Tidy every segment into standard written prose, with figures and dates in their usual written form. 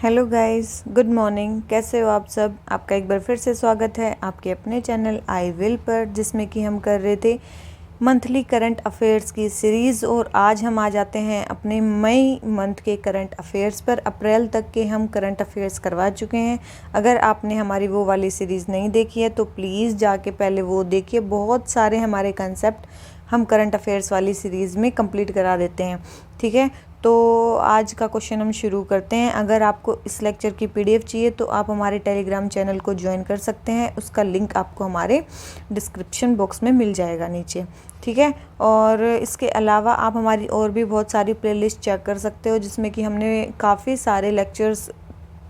Hello guys, good morning. कैसे हो आप सब? आपका एक बार फिर से स्वागत है आपके अपने चैनल आई विल पर, जिसमें कि हम कर रहे थे मंथली करंट अफेयर्स की सीरीज़। और आज हम आ जाते हैं अपने मई मंथ के करंट अफेयर्स पर। अप्रैल तक के हम करंट अफेयर्स करवा चुके हैं। अगर आपने हमारी वो वाली सीरीज़ नहीं देखी है तो प्लीज़ जाके पहले वो देखिए। बहुत सारे हमारे कंसेप्ट हम करंट अफेयर्स वाली सीरीज़ में कंप्लीट करा देते हैं। ठीक है, तो आज का क्वेश्चन हम शुरू करते हैं। अगर आपको इस लेक्चर की पीडीएफ चाहिए तो आप हमारे टेलीग्राम चैनल को ज्वाइन कर सकते हैं। उसका लिंक आपको हमारे डिस्क्रिप्शन बॉक्स में मिल जाएगा नीचे। ठीक है, और इसके अलावा आप हमारी और भी बहुत सारी प्लेलिस्ट चेक कर सकते हो, जिसमें कि हमने काफ़ी सारे लेक्चर्स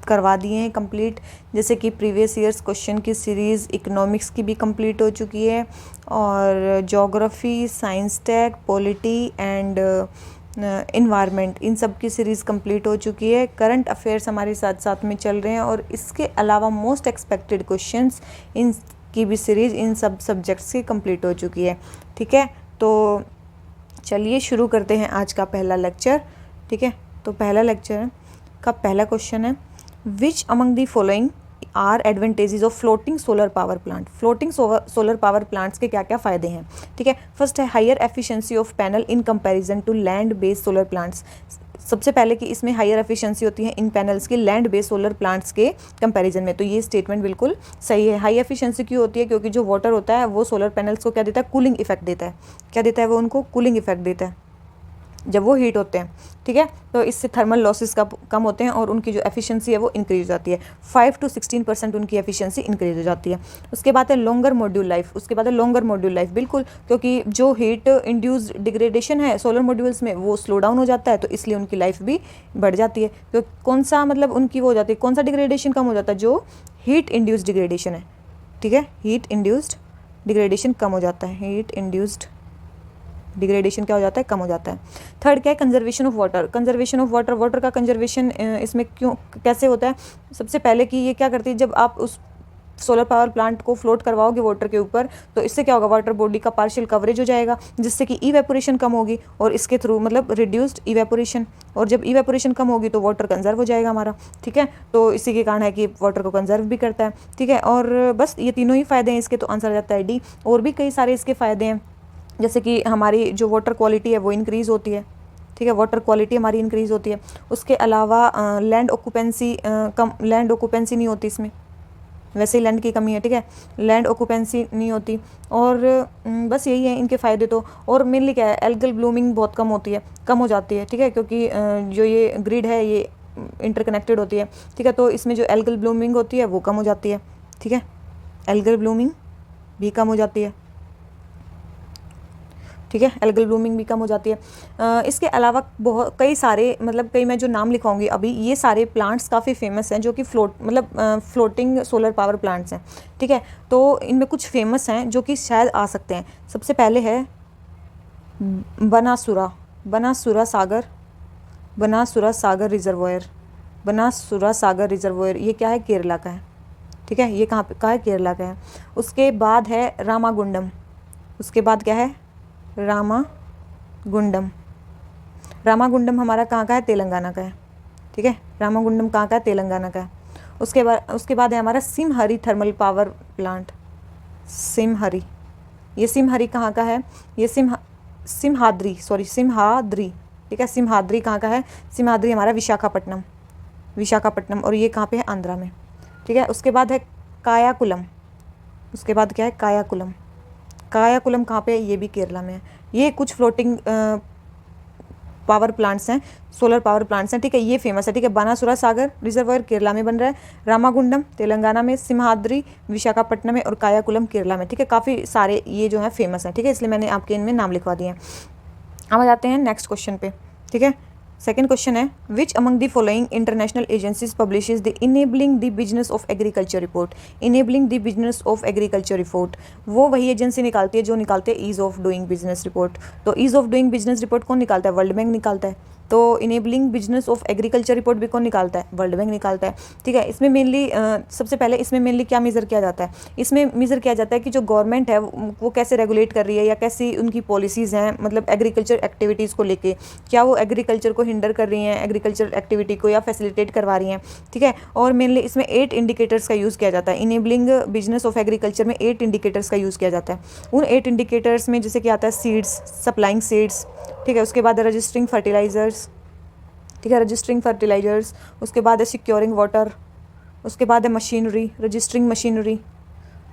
करवा दिए हैं कंप्लीट। जैसे कि प्रीवियस ईयर्स क्वेश्चन की सीरीज़ इकोनॉमिक्स की भी कंप्लीट हो चुकी है, और geography, science tech, polity and environment, इन सब की सीरीज़ कंप्लीट हो चुकी है। करंट अफेयर्स हमारे साथ साथ में चल रहे हैं, और इसके अलावा मोस्ट एक्सपेक्टेड क्वेश्चंस इन की भी सीरीज़ इन सब सब्जेक्ट्स की कंप्लीट हो चुकी है। ठीक है, तो चलिए शुरू करते हैं आज का पहला लेक्चर। ठीक है, तो पहला लेक्चर का पहला क्वेश्चन है, which among the following are advantages of floating solar power plant. Floating solar power plants के क्या क्या फ़ायदे हैं? ठीक है, फर्स्ट है higher efficiency of panel in comparison to land based solar plants. सबसे पहले कि इसमें हायर एफिशिएंसी होती है इन पैनल्स की लैंड बेस्ड सोलर प्लांट्स के कंपैरिजन में। तो ये स्टेटमेंट बिल्कुल सही है। हाई एफिशिएंसी क्यों होती है? क्योंकि जो वाटर होता है वो सोलर पैनल्स को क्या देता है? कूलिंग इफेक्ट देता है। क्या देता है वो? उनको कूलिंग इफेक्ट देता है जब वो हीट होते हैं। ठीक है, तो इससे थर्मल लॉसेस का कम होते हैं और उनकी जो एफिशिएंसी है वो इंक्रीज हो जाती है। 5 to 16% उनकी एफिशिएंसी इंक्रीज हो जाती है। उसके बाद है लॉन्गर मॉड्यूल लाइफ। उसके बाद है लॉन्गर मॉड्यूल लाइफ, बिल्कुल, क्योंकि जो हीट इंड्यूस्ड डिग्रेडेशन है सोलर मॉड्यूल्स में वो स्लो डाउन हो जाता है, तो इसलिए उनकी लाइफ भी बढ़ जाती है। तो कौन सा मतलब उनकी वो हो जाती है, कौन सा डिग्रेडेशन कम हो जाता है? जो हीट इंड्यूस्ड डिग्रेडेशन है। ठीक है, हीट इंड्यूस्ड डिग्रेडेशन कम हो जाता है। हीट इंड्यूस्ड डिग्रेडेशन क्या हो जाता है? कम हो जाता है। थर्ड क्या है? Conservation of water. Conservation of water, water का कंजर्वेशन इसमें क्यों कैसे होता है? सबसे पहले कि ये क्या करती है, जब आप उस सोलर पावर प्लांट को फ्लोट करवाओगे वाटर के ऊपर, तो इससे क्या होगा? वाटर बॉडी का पार्शियल कवरेज हो जाएगा, जिससे कि इवेपोरेशन कम होगी, और इसके थ्रू मतलब रिड्यूस्ड इवेपोरेशन। और जब इवेपोरेशन कम होगी तो वाटर कंजर्व हो जाएगा हमारा। ठीक है, तो इसी के कारण है कि वाटर को कंजर्व भी करता है। ठीक है, और बस ये तीनों ही फ़ायदे हैं इसके, तो आंसर आ जाता है डी। और भी कई सारे इसके फ़ायदे हैं, जैसे कि हमारी जो वाटर क्वालिटी है वो इंक्रीज़ होती है। ठीक है, वाटर क्वालिटी हमारी इंक्रीज़ होती है। उसके अलावा लैंड ऑक्यूपेंसी लैंड ऑक्यूपेंसी नहीं होती इसमें, वैसे ही लैंड की कमी है। ठीक है, लैंड ऑक्यूपेंसी नहीं होती। और बस यही है इनके फ़ायदे तो। और मेनली क्या है? एल्गल ब्लूमिंग बहुत कम होती है, कम हो जाती है। ठीक है, क्योंकि जो ये ग्रिड है ये इंटरकनेक्टेड होती है। ठीक है, तो इसमें जो एल्गल ब्लूमिंग होती है वो कम हो जाती है। ठीक है, एल्गल ब्लूमिंग भी कम हो जाती है। ठीक है, एल्गल ब्लूमिंग भी कम हो जाती है। इसके अलावा बहुत कई सारे मतलब कई मैं जो नाम लिखाऊंगी अभी, ये सारे प्लांट्स काफ़ी फेमस हैं, जो कि फ्लोटिंग सोलर पावर प्लांट्स हैं। ठीक है, तो इनमें कुछ फेमस हैं जो कि शायद आ सकते हैं। सबसे पहले है बनासुरा सागर रिजर्वायर। बनासुरा सागर रिजर्वायर ये क्या है? केरला का है। ठीक है, ये कहाँ पे का है? केरला का है। उसके बाद है रामागुंडम। उसके बाद क्या है? रामागुंडम। रामागुंडम हमारा कहाँ का है? तेलंगाना का है। ठीक है, रामागुंडम कहाँ का है? तेलंगाना का है। उसके बाद है हमारा सिमहरी थर्मल पावर प्लांट। सिमहरी, ये सिमहरी कहाँ का है? ये सिमहाद्री। ठीक है, सिमहाद्री कहाँ का है? सिमहाद्री हमारा विशाखापट्टनम, और ये कहाँ पे है? आंध्रा में। ठीक है, उसके बाद है कायाकुलम। उसके बाद क्या है? कायाकुलम कहाँ पे है? ये भी केरला में है। ये कुछ फ्लोटिंग पावर प्लांट्स हैं, सोलर पावर प्लांट्स हैं। ठीक है, ये फेमस है। ठीक है, बानासुरा सागर रिजर्वायर केरला में बन रहा है, रामागुंडम तेलंगाना में, सिमहाद्री विशाखापट्टनम में, और कायाकुलम केरला में। ठीक है, काफ़ी सारे ये जो है फेमस हैं। ठीक है, इसलिए मैंने आपके इनमें नाम लिखवा दिए हैं। अब आ जाते हैं नेक्स्ट क्वेश्चन पे। ठीक है, सेकेंड क्वेश्चन है, which among the following international agencies publishes the enabling the business of agriculture report. Enabling the business of agriculture report वो वही एजेंसी निकालती है जो निकालते हैं ease of doing business report. तो ease of doing business report कौन निकालता है? वर्ल्ड बैंक निकालता है। तो enabling business of agriculture report भी कौन निकालता है? वर्ल्ड बैंक निकालता है, ठीक है। इसमें मेनली सबसे पहले इसमें मेनली क्या मेज़र किया जाता है? इसमें मेज़र किया जाता है कि जो गवर्नमेंट है वो कैसे रेगुलेट कर रही है या कैसी उनकी पॉलिसीज़ हैं, मतलब एग्रीकल्चर एक्टिविटीज़ को लेके, क्या वो एग्रीकल्चर को हिंडर कर रही हैं, एग्रीकल्चर एक्टिविटी को, या फैसिलिटेट करवा रही हैं, ठीक है। और मेनली इसमें 8 इंडिकेटर्स का यूज़ किया जाता है। इनेबलिंग बिजनेस ऑफ एग्रीकल्चर में 8 इंडिकेटर्स का यूज़ किया जाता है। उन 8 इंडिकेटर्स में जैसे कि आता है सीड्स, सप्लाइंग सीड्स, ठीक है। उसके बाद रजिस्टरिंग फर्टिलाइजर्स, ठीक है, रजिस्टरिंग फर्टिलाइजर्स। उसके बाद है सिक्योरिंग वाटर। उसके बाद है मशीनरी, रजिस्टरिंग मशीनरी।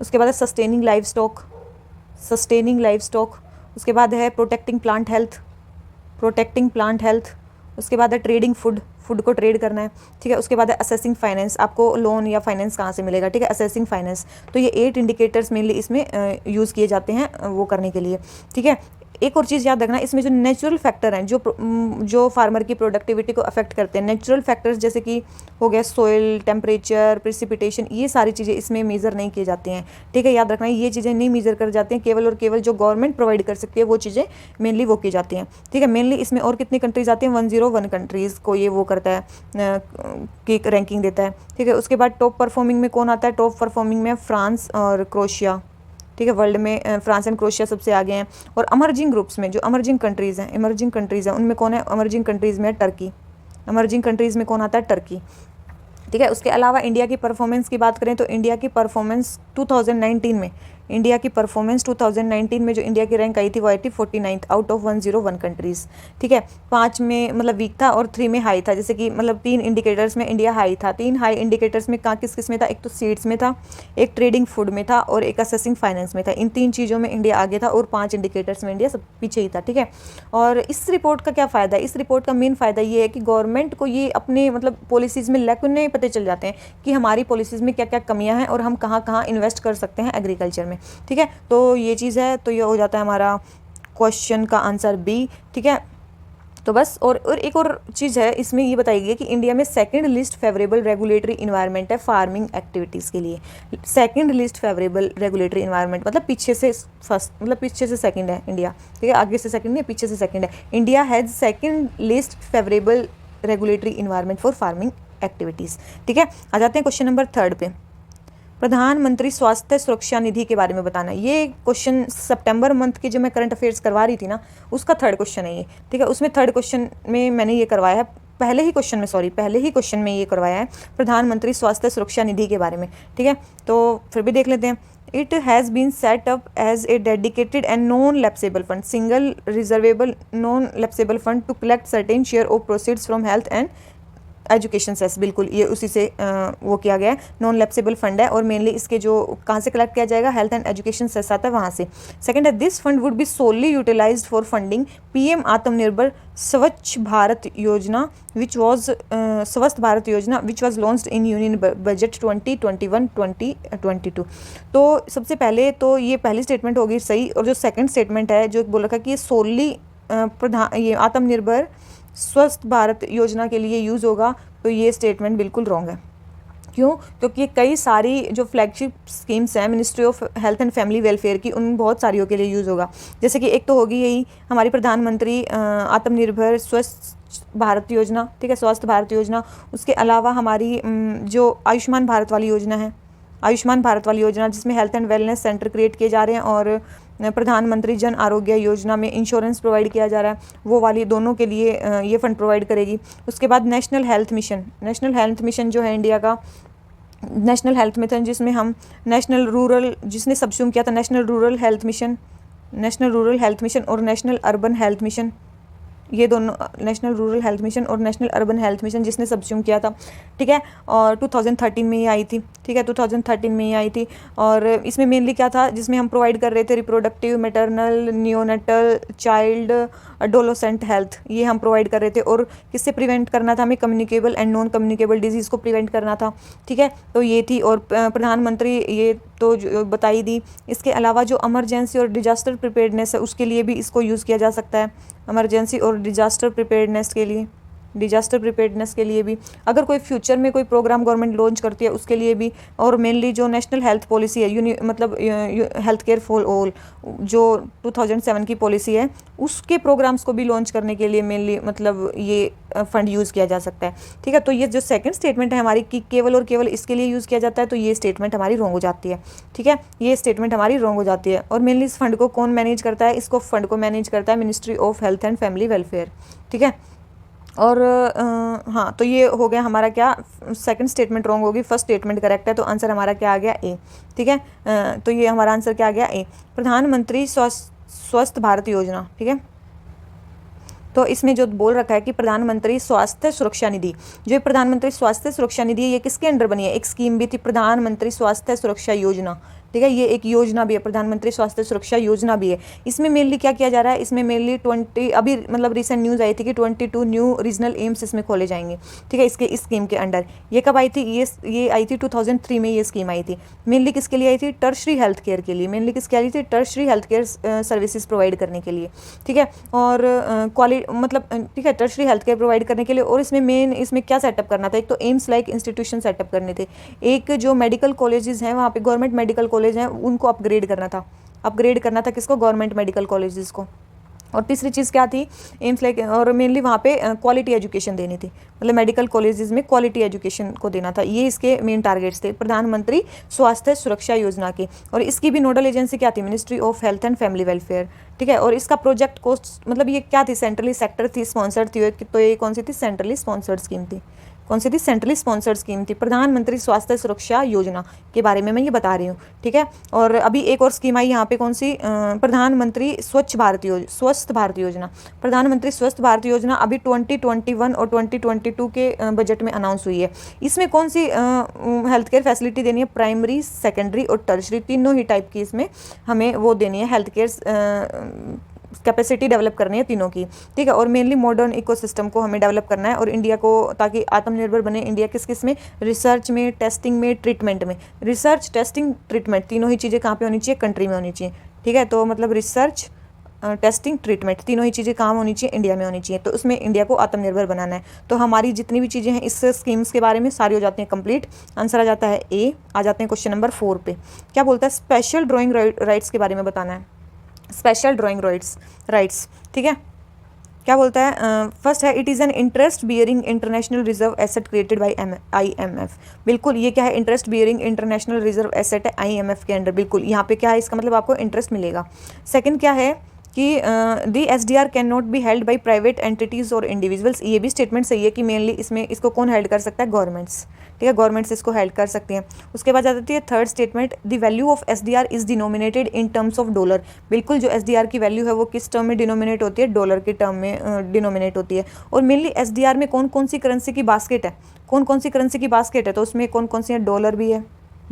उसके बाद है sustaining live stock, sustaining live stock. उसके बाद है protecting plant health, protecting plant health. उसके बाद है ट्रेडिंग फूड, फूड को ट्रेड करना है, ठीक है। उसके बाद है असेसिंग फाइनेंस, आपको लोन या फाइनेंस कहाँ से मिलेगा, ठीक है, असेसिंग फाइनेंस। तो ये 8 इंडिकेटर्स मेनली इसमें यूज़ किए जाते हैं वो करने के लिए, ठीक है। एक और चीज़ याद रखना, इसमें जो नेचुरल फैक्टर हैं जो फार्मर की प्रोडक्टिविटी को अफेक्ट करते हैं, नेचुरल फैक्टर्स जैसे कि हो गया सोइल, टेम्परेचर, प्रिसिपिटेशन, ये सारी चीज़ें इसमें मेज़र नहीं की जाती हैं, ठीक है। याद रखना ये चीज़ें नहीं मेज़र कर जाती हैं, केवल और केवल जो गवर्नमेंट प्रोवाइड कर सकती है वो चीज़ें मेनली वो की जाती हैं, ठीक है। मेनली इसमें और कितनी कंट्रीज़ आती हैं? 101 कंट्रीज़ को ये वो करता है की रैंकिंग देता है, ठीक है। उसके बाद टॉप परफॉर्मिंग में कौन आता है? टॉप परफॉर्मिंग में फ्रांस और क्रोशिया, ठीक है। वर्ल्ड में फ्रांस एंड क्रोशिया सबसे आगे हैं। और अमर्जिंग ग्रुप्स में जो अमर्जिंग कंट्रीज़ हैं, इमर्जिंग कंट्रीज़ हैं, उनमें कौन है? अमर्जिंग कंट्रीज़ में टर्की, अमर्जिंग कंट्रीज़ में कौन आता है? टर्की, ठीक है। उसके अलावा इंडिया की परफॉर्मेंस की बात करें तो इंडिया की परफॉर्मेंस 2019 में, इंडिया की परफॉर्मेंस 2019 में जो इंडिया की रैंक आई थी वो आई थी 49th आउट ऑफ 101 कंट्रीज़, ठीक है। 5 में मतलब वीक था और 3 में हाई था, जैसे कि मतलब 3 इंडिकेटर्स में इंडिया हाई था। 3 हाई इंडिकेटर्स में कहाँ किस में था? एक तो सीड्स में था, एक ट्रेडिंग फूड में था और एक असेसिंग फाइनेंस में था। इन 3 चीज़ों में इंडिया आगे था और 5 इंडिकेटर्स में इंडिया सब पीछे ही था, ठीक है। और इस रिपोर्ट का क्या फ़ायदा है? इस रिपोर्ट का मेन फ़ायदा ये है कि गवर्नमेंट को ये अपने मतलब पॉलिसीज़ में लैकुने पता चल जाते हैं कि हमारी पॉलिसीज़ में क्या क्या कमियां हैं और हम कहाँ कहाँ इन्वेस्ट कर सकते हैं एग्रीकल्चर में, ठीक है। तो ये चीज़ है, तो ये हो जाता है हमारा क्वेश्चन का आंसर बी, ठीक है। तो बस और एक और चीज़ है इसमें ये बताई गई है कि इंडिया में second list favourable regulatory environment है फार्मिंग एक्टिविटीज़ के लिए। Second list favourable regulatory environment मतलब पीछे से फर्स्ट, मतलब पीछे से सेकंड है इंडिया, ठीक है। आगे से सेकंड नहीं, पीछे से सेकंड है। India has second list favourable regulatory environment for farming activities, ठीक है। आ जाते हैं क्वेश्चन नंबर 3 पे। प्रधानमंत्री स्वास्थ्य सुरक्षा निधि के बारे में बताना। ये क्वेश्चन सितंबर मंथ की जो मैं करंट अफेयर्स करवा रही थी ना, उसका 3rd क्वेश्चन है ये, ठीक है। उसमें 3rd क्वेश्चन में मैंने ये करवाया है, पहले ही क्वेश्चन में ये करवाया है प्रधानमंत्री स्वास्थ्य सुरक्षा निधि के बारे में, ठीक है। तो फिर भी देख लेते हैं। It has been set up as a dedicated and non lapsable fund, single reservable non lapsable fund to collect certain share of proceeds from health and education cess, बिल्कुल ये उसी से वो किया गया है। नॉन लैप्सेबल फंड है और मेनली इसके जो कहाँ से कलेक्ट किया जाएगा? हेल्थ एंड एजुकेशन सेस आता है वहाँ से। सेकंड है, this fund would be solely utilised for funding PM Atmanirbhar Swachh Bharat Yojana which was Swasth Bharat Yojana which was launched in union budget 2021-2022। तो सबसे पहले तो ये पहली स्टेटमेंट होगी सही, और जो सेकेंड स्टेटमेंट है जो बोल रखा कि ये सोली ये आत्मनिर्भर स्वस्थ भारत योजना के लिए यूज़ होगा, तो ये स्टेटमेंट बिल्कुल रॉन्ग है। क्यों? क्योंकि कई सारी जो फ्लैगशिप स्कीम्स हैं ministry of health and family welfare की, उन बहुत सारियों के लिए यूज़ होगा। जैसे कि एक तो होगी यही हमारी प्रधानमंत्री आत्मनिर्भर स्वस्थ भारत योजना, ठीक है, स्वस्थ भारत योजना। उसके अलावा हमारी जो आयुष्मान भारत वाली योजना है, आयुष्मान भारत वाली योजना जिसमें health and wellness centre create किए जा रहे हैं और प्रधानमंत्री जन आरोग्य योजना में इंश्योरेंस प्रोवाइड किया जा रहा है, वो वाली दोनों के लिए ये फंड प्रोवाइड करेगी। उसके बाद नेशनल हेल्थ मिशन जो है इंडिया का नेशनल हेल्थ मिशन, जिसमें हम नेशनल रूरल, जिसने सब्स्यूम किया था नेशनल रूरल हेल्थ मिशन और नेशनल अर्बन हेल्थ मिशन, ये दोनों नेशनल रूरल हेल्थ मिशन और नेशनल अर्बन हेल्थ मिशन जिसने सब्स्यूम किया था, ठीक है। और 2013 में ये आई थी, ठीक है, 2013 में ये आई थी। और इसमें मेनली क्या था, जिसमें हम प्रोवाइड कर रहे थे reproductive, maternal, neonatal, child adolescent health, ये हम प्रोवाइड कर रहे थे। और किससे प्रिवेंट करना था हमें? Communicable and non communicable disease को प्रिवेंट करना था, ठीक है। तो ये थी, और प्रधानमंत्री ये तो बताई दी। इसके अलावा जो इमरजेंसी और डिजास्टर प्रिपेयर्डनेस है उसके लिए भी इसको यूज़ किया जा सकता है, इमरजेंसी और डिजास्टर प्रिपेयर्डनेस के लिए, डिजास्टर प्रिपेयर्डनेस के लिए भी, अगर कोई फ्यूचर में कोई प्रोग्राम गवर्नमेंट लॉन्च करती है उसके लिए भी, और मेनली जो नेशनल हेल्थ पॉलिसी है मतलब हेल्थ केयर फॉर ऑल जो 2007 की पॉलिसी है उसके प्रोग्राम्स को भी लॉन्च करने के लिए मेनली मतलब ये फंड यूज़ किया जा सकता है। ठीक है, तो ये जो सेकंड स्टेटमेंट है हमारी कि केवल और केवल इसके लिए यूज़ किया जाता है, तो ये स्टेटमेंट हमारी रॉन्ग हो जाती है। ठीक है, ये स्टेटमेंट हमारी रॉन्ग हो जाती है। और मेनली इस फंड को कौन मैनेज करता है, इसको फंड को मैनेज करता है ministry of health and family welfare. ठीक है, और हाँ, तो ये हो गया हमारा क्या, सेकंड स्टेटमेंट रॉन्ग होगी, फर्स्ट स्टेटमेंट करेक्ट है, तो आंसर हमारा क्या आ गया, ए। ठीक है, तो ये हमारा आंसर क्या आ गया, ए। प्रधानमंत्री स्वस्थ भारत योजना। ठीक है, तो इसमें जो बोल रखा है कि प्रधानमंत्री स्वास्थ्य सुरक्षा निधि, जो प्रधानमंत्री स्वास्थ्य सुरक्षा निधि है ये किसके अंडर बनी है, एक स्कीम भी थी प्रधानमंत्री स्वास्थ्य सुरक्षा योजना। ठीक है, ये एक योजना भी है, प्रधानमंत्री स्वास्थ्य सुरक्षा योजना भी है। इसमें मेनली क्या किया जा रहा है, इसमें मेनली 20 अभी मतलब रिसेंट न्यूज़ आई थी कि 22 न्यू रीजनल एम्स इसमें खोले जाएंगे। ठीक है, इसके इस स्कीम के अंडर। ये कब आई थी, ये आई थी 2003 में ये स्कीम आई थी। मेनली किसके लिए आई थी, टर्शरी हेल्थ केयर के लिए, मेनली किसके आई थी, tertiary health care services provide करने के लिए। ठीक है, और मतलब ठीक है, टर्शरी हेल्थ केयर प्रोवाइड करने के लिए। और इसमें मेन इसमें क्या सेटअप करना था, एक तो एम्स लाइक इंस्टीट्यूशन सेटअप करने थे, एक जो मेडिकल कॉलेजेस हैं वहाँ पे गवर्नमेंट मेडिकल कॉलेज हैं उनको अपग्रेड करना था, किसको, गवर्नमेंट मेडिकल कॉलेजेस को। और तीसरी चीज़ क्या थी, एम्स लाइक, और मेनली वहाँ पे क्वालिटी एजुकेशन देनी थी, मतलब मेडिकल कॉलेजेस में क्वालिटी एजुकेशन को देना था। ये इसके मेन टारगेट्स थे प्रधानमंत्री स्वास्थ्य सुरक्षा योजना के। और इसकी भी नोडल एजेंसी क्या थी, ministry of health and family welfare. ठीक है, और इसका प्रोजेक्ट कॉस्ट मतलब ये क्या थी, सेंट्रली सेक्टर थी, स्पॉन्सर्ड थी, तो ये कौन सी थी, सेंट्रली स्पॉन्सर्ड स्कीम थी। कौन सी थी, सेंट्रली स्पॉन्सर्ड स्कीम थी, प्रधानमंत्री स्वास्थ्य सुरक्षा योजना के बारे में मैं ये बता रही हूँ। ठीक है, और अभी एक और स्कीम आई यहाँ पे, कौन सी, प्रधानमंत्री स्वस्थ भारत योजना। प्रधानमंत्री स्वस्थ भारत योजना अभी 2021 और 2022 के बजट में अनाउंस हुई है। इसमें कौन सी हेल्थ केयर फैसिलिटी देनी है, प्राइमरी, सेकेंडरी और टर्शरी, तीनों ही टाइप की इसमें हमें वो देनी है, हेल्थ केयर कैपेसिटी डेवलप करनी है तीनों की। ठीक है, और मेनली मॉडर्न इकोसिस्टम को हमें डेवलप करना है और इंडिया को, ताकि आत्मनिर्भर बने इंडिया किस किस में, रिसर्च में, टेस्टिंग में, ट्रीटमेंट में। रिसर्च, टेस्टिंग, ट्रीटमेंट तीनों ही चीज़ें कहाँ पे होनी चाहिए, कंट्री में होनी चाहिए। ठीक है, तो मतलब रिसर्च, टेस्टिंग, ट्रीटमेंट तीनों ही चीज़ें कहाँ होनी चाहिए, इंडिया में होनी चाहिए। तो उसमें इंडिया को आत्मनिर्भर बनाना है। तो हमारी जितनी भी चीज़ें हैं इस स्कीम्स के बारे में सारी हो जाती हैं कंप्लीट। आंसर आ जाता है ए। आ जाते हैं क्वेश्चन नंबर 4 पे। क्या बोलता है, स्पेशल ड्राइंग राइट्स के बारे में बताना है, स्पेशल ड्राइंग राइट्स। ठीक है, क्या बोलता है, फर्स्ट है, it is an interest bearing international reserve asset created by IMF। बिल्कुल, ये क्या है, interest bearing international reserve asset है IMF के अंडर। बिल्कुल, यहाँ पे क्या है, इसका मतलब आपको इंटरेस्ट मिलेगा। सेकंड क्या है कि दी SDR can not be held by private entities और इंडिविजुअल्स। ये भी स्टेटमेंट सही है कि मेनली इसमें इसको कौन हेल्ड कर सकता है, गवर्नमेंट्स। ठीक है, गवर्नमेंट्स इसको हेल्ड कर सकती हैं। उसके बाद आ जाती है third statement, the value of SDR is denominated in terms of dollar. बिल्कुल, जो SDR की वैल्यू है वो किस टर्म में डिनोमिनेट होती है, डॉलर के टर्म में डिनोमिनेट होती है। और मेनली SDR में कौन कौन सी करेंसी की बास्केट है, कौन कौन सी करेंसी की बास्केट है, तो उसमें कौन कौन सी है, डॉलर भी है,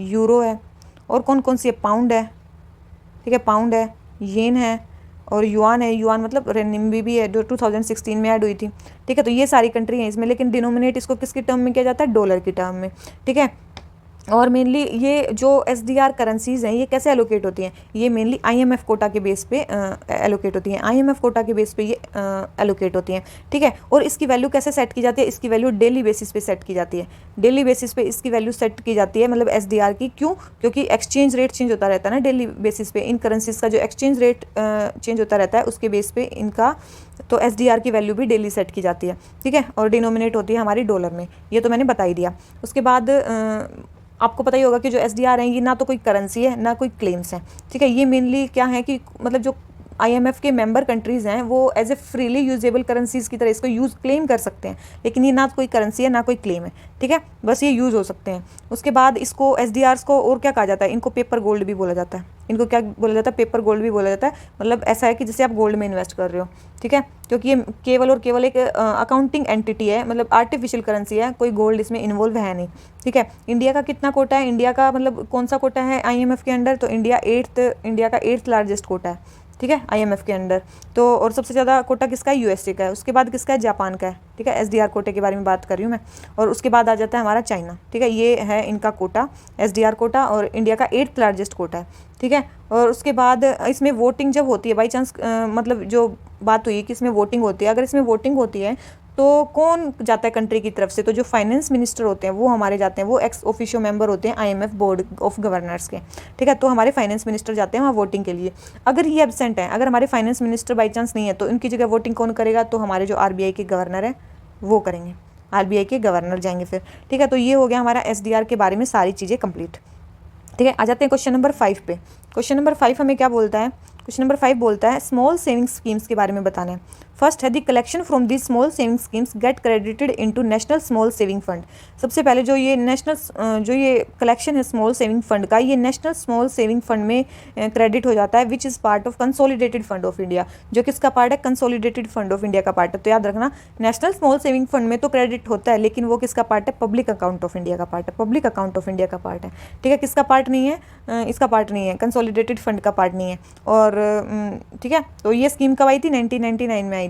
यूरो है, और कौन कौन सी है, पाउंड है। ठीक है, पाउंड है, येन है, और युआन है। युआन मतलब रेनिम्बी भी है जो 2016 में ऐड हुई थी। ठीक है, तो ये सारी कंट्री हैं इसमें, लेकिन डिनोमिनेट इसको किसके टर्म में किया जाता है, डॉलर की टर्म में। ठीक है, और मेनली ये जो SDR करेंसीज हैं ये कैसे एलोकेट होती हैं, ये मेनली IMF कोटा के बेस पे एलोकेट होती हैं, IMF कोटा के बेस पे ये एलोकेट होती हैं। ठीक है, और इसकी वैल्यू कैसे सेट की जाती है, इसकी वैल्यू डेली बेसिस पे सेट की जाती है, डेली बेसिस पे इसकी वैल्यू सेट की जाती है, मतलब SDR की। क्यों, क्योंकि एक्सचेंज रेट चेंज होता रहता है ना डेली बेसिस पे, इन करेंसीज का जो एक्सचेंज रेट चेंज होता रहता है उसके बेस पे इनका, तो SDR की वैल्यू भी डेली सेट की जाती है। ठीक है, और डिनोमिनेट होती है हमारी डॉलर में, ये तो मैंने बता ही दिया। उसके बाद आपको पता ही होगा कि जो SDR हैं ये ना तो कोई करेंसी है ना कोई क्लेम्स हैं। ठीक है, ये मेनली क्या है कि मतलब जो IMF के मेंबर कंट्रीज़ हैं वो as a freely usable currencies की तरह इसको क्लेम कर सकते हैं, लेकिन ये ना कोई करेंसी है ना कोई क्लेम है। ठीक है, बस ये यूज़ हो सकते हैं। उसके बाद इसको SDRs को और क्या कहा जाता है, इनको पेपर गोल्ड भी बोला जाता है। इनको क्या बोला जाता है, पेपर गोल्ड भी बोला जाता है। मतलब ऐसा है कि जैसे आप गोल्ड में इन्वेस्ट कर रहे हो। ठीक है, क्योंकि ये केवल और केवल एक अकाउंटिंग एंटिटी है, मतलब आर्टिफिशियल करेंसी है, कोई गोल्ड इसमें इन्वॉल्व है नहीं। ठीक है, इंडिया का कितना कोटा है, इंडिया का मतलब कौन सा कोटा है IMF के अंडर, तो इंडिया का 8th लार्जेस्ट कोटा है। ठीक है, IMF के अंडर। तो और सबसे ज़्यादा कोटा किसका है, USA का है। उसके बाद किसका है, जापान का है। ठीक है, SDR कोटे के बारे में बात कर रही हूँ मैं। और उसके बाद आ जाता है हमारा चाइना। ठीक है, ये है इनका कोटा, SDR कोटा, और इंडिया का 8th लार्जेस्ट कोटा है। ठीक है, और उसके बाद इसमें वोटिंग जब होती है बाई चांस, मतलब जो बात हुई कि इसमें वोटिंग होती है, अगर इसमें वोटिंग होती है तो कौन जाता है कंट्री की तरफ से? तो जो फाइनेंस मिनिस्टर होते हैं वो हमारे जाते हैं, वो एक्स ऑफिशियो मेंबर होते हैं IMF बोर्ड ऑफ गवर्नर्स के, ठीक है। तो हमारे फाइनेंस मिनिस्टर जाते हैं वहाँ वोटिंग के लिए। अगर ये एब्सेंट है, अगर हमारे फाइनेंस मिनिस्टर बाई चांस नहीं है, तो इनकी जगह वोटिंग कौन करेगा? तो हमारे जो RBI के गवर्नर है वो करेंगे, RBI के गवर्नर जाएंगे फिर, ठीक है। तो ये हो गया हमारा SDR के बारे में सारी चीज़ें कंप्लीट, ठीक है। आ जाते हैं क्वेश्चन नंबर 5 पे। क्वेश्चन नंबर 5 हमें क्या बोलता है? क्वेश्चन नंबर 5 बोलता है स्मॉल सेविंग स्कीम्स के बारे में बताना है। फर्स्ट है the collection from the small saving schemes get credited into national small saving fund. सबसे पहले जो ये जो ये कलेक्शन है स्मॉल सेविंग फंड का, ये नेशनल स्मॉल सेविंग फंड में क्रेडिट हो जाता है, which is part of consolidated fund of India. जो किसका पार्ट है? कंसोलिडेटेड फंड ऑफ इंडिया का पार्ट है। तो याद रखना, नेशनल स्मॉल सेविंग फंड में तो क्रेडिट होता है, लेकिन वो किसका पार्ट है? पब्लिक अकाउंट ऑफ इंडिया का पार्ट है, पब्लिक अकाउंट ऑफ इंडिया का पार्ट है, ठीक है। किसका पार्ट नहीं है? इसका पार्ट नहीं है, कंसोलिडेटेड फंड का पार्ट नहीं है। और ठीक है, तो ये स्कीम कब आई थी? 1999 में आई थी।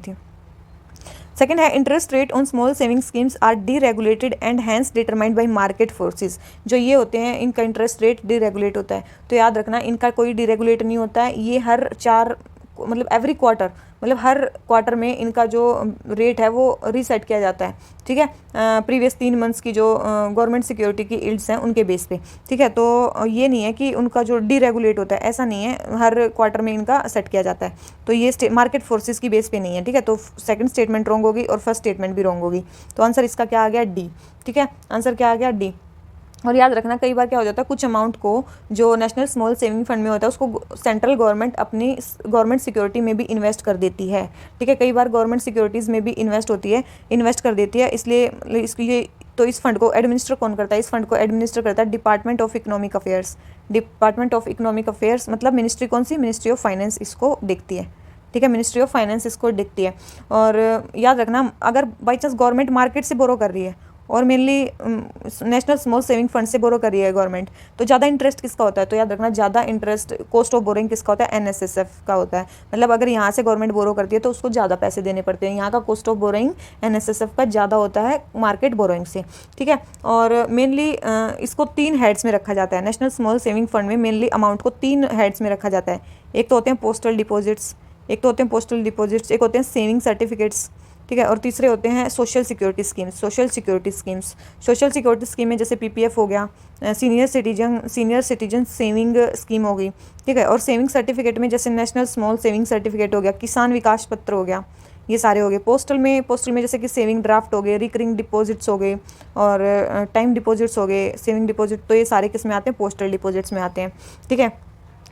सेकेंड है interest rate on small saving schemes are deregulated and hence determined by market forces. जो ये होते हैं इनका इंटरेस्ट रेट डीरेगुलेट होता है। तो याद रखना, इनका कोई डीरेगुलेट नहीं होता है, ये हर 4 मतलब एवरी क्वार्टर, मतलब हर क्वार्टर में इनका जो रेट है वो रीसेट किया जाता है, ठीक है। प्रीवियस 3 मंथ्स की जो गवर्नमेंट सिक्योरिटी की यील्ड्स हैं उनके बेस पे, ठीक है। तो ये नहीं है कि उनका जो डीरेगुलेट होता है, ऐसा नहीं है, हर क्वार्टर में इनका सेट किया जाता है। तो ये मार्केट फोर्सेस की बेस पे नहीं है, ठीक है। तो सेकंड स्टेटमेंट रॉन्ग होगी और फर्स्ट स्टेटमेंट भी रॉन्ग होगी। तो आंसर इसका क्या आ गया? डी, ठीक है। आंसर क्या आ गया? डी। और याद रखना, कई बार क्या हो जाता है, कुछ अमाउंट को जो नेशनल स्मॉल सेविंग फंड में होता है उसको सेंट्रल गवर्नमेंट अपनी गवर्नमेंट सिक्योरिटी में भी इन्वेस्ट कर देती है, ठीक है। कई बार गवर्नमेंट सिक्योरिटीज़ में भी इन्वेस्ट कर देती है, इसलिए इसकी ये तो इस फंड को एडमिनिस्टर कौन करता है? इस फंड को एडमिनिस्टर करता है department of economic affairs. Department of economic affairs मतलब मिनिस्ट्री कौन सी? मिनिस्ट्री ऑफ फाइनेंस इसको देखती है, ठीक है। मिनिस्ट्री ऑफ फाइनेंस इसको देखती है। और याद रखना, अगर बाई चांस गवर्नमेंट मार्केट से बोरो कर रही है और mainly national small saving fund से बोरो कर रही है गवर्नमेंट, तो ज़्यादा इंटरेस्ट किसका होता है? तो याद रखना, ज़्यादा इंटरेस्ट कॉस्ट ऑफ बोरिंग किसका होता है? NSSF का होता है। मतलब अगर यहाँ से गवर्नमेंट बोरो करती है तो उसको ज़्यादा पैसे देने पड़ते हैं। यहाँ का कॉस्ट ऑफ बोरिंग NSSF का ज़्यादा होता है मार्केट बोरोइंग से, ठीक है। और मेनली इसको 3 हेड्स में रखा जाता है। नेशनल स्मॉल सेविंग फंड में मेनली अमाउंट को 3 हेड्स में रखा जाता है। एक तो होते हैं पोस्टल डिपॉजिट्स, एक होते हैं सेविंग सर्टिफिकेट्स, ठीक है। और तीसरे होते हैं social security schemes. Social security scheme में जैसे PPF हो गया, सीनियर सिटीजन सेविंग स्कीम हो गई, ठीक है। और सेविंग सर्टिफिकेट में जैसे नेशनल स्मॉल सेविंग सर्टिफिकेट हो गया, किसान विकास पत्र हो गया, ये सारे हो गए। पोस्टल में जैसे कि सेविंग ड्राफ्ट हो गए, रिकरिंग डिपॉजिट्स हो गए और टाइम डिपॉजिट्स हो गए, सेविंग डिपॉजिट। तो ये सारे किस में आते हैं? पोस्टल डिपॉजिट्स में आते हैं, ठीक है।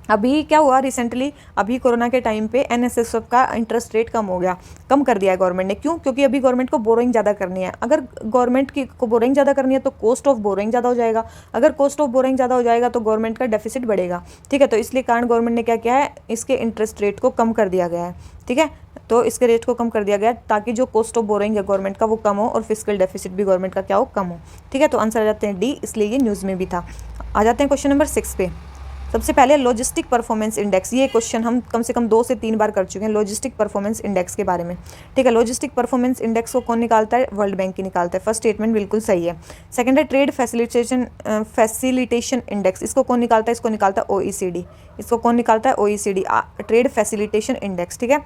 अभी क्या हुआ रिसेंटली, अभी कोरोना के टाइम पे NSSF का इंटरेस्ट रेट कम कर दिया है गवर्नमेंट ने। क्यों? क्योंकि अभी गवर्नमेंट को बोरोइंग ज़्यादा करनी है। अगर गवर्नमेंट को बोरोइंग ज़्यादा करनी है तो कॉस्ट ऑफ बोरोइंग ज़्यादा हो जाएगा। अगर कॉस्ट ऑफ बोरोइंग ज़्यादा हो जाएगा तो गवर्नमेंट का डेफिसिट बढ़ेगा, ठीक है। तो इसलिए कारण गवर्नमेंट ने क्या किया है, इसके इंटरेस्ट रेट को कम कर दिया गया है, ठीक है। तो इसके रेट को कम कर दिया गया ताकि जो कॉस्ट ऑफ बोरोइंग है गवर्नमेंट का वो कम हो और फिजिकल डेफिसिट भी गवर्नमेंट का क्या हो? कम हो, ठीक है। तो आंसर आ जाते हैं डी, इसलिए ये न्यूज़ में भी था। आ जाते हैं क्वेश्चन नंबर 6 पे। सबसे पहले लॉजिस्टिक परफॉर्मेंस इंडेक्स, ये क्वेश्चन हम कम से कम 2 से 3 बार कर चुके हैं लॉजिस्टिक परफॉर्मेंस इंडेक्स के बारे में, ठीक है। लॉजिस्टिक परफॉर्मेंस इंडेक्स को कौन निकालता है? वर्ल्ड बैंक ही निकालता है। फर्स्ट स्टेटमेंट बिल्कुल सही है। सेकंड है ट्रेड फैसिलिटेशन इंडेक्स, इसको कौन निकालता है? इसको निकालता है OECD। इसको कौन निकालता है? OECD, ट्रेड फैसिलिटेशन इंडेक्स, ठीक है।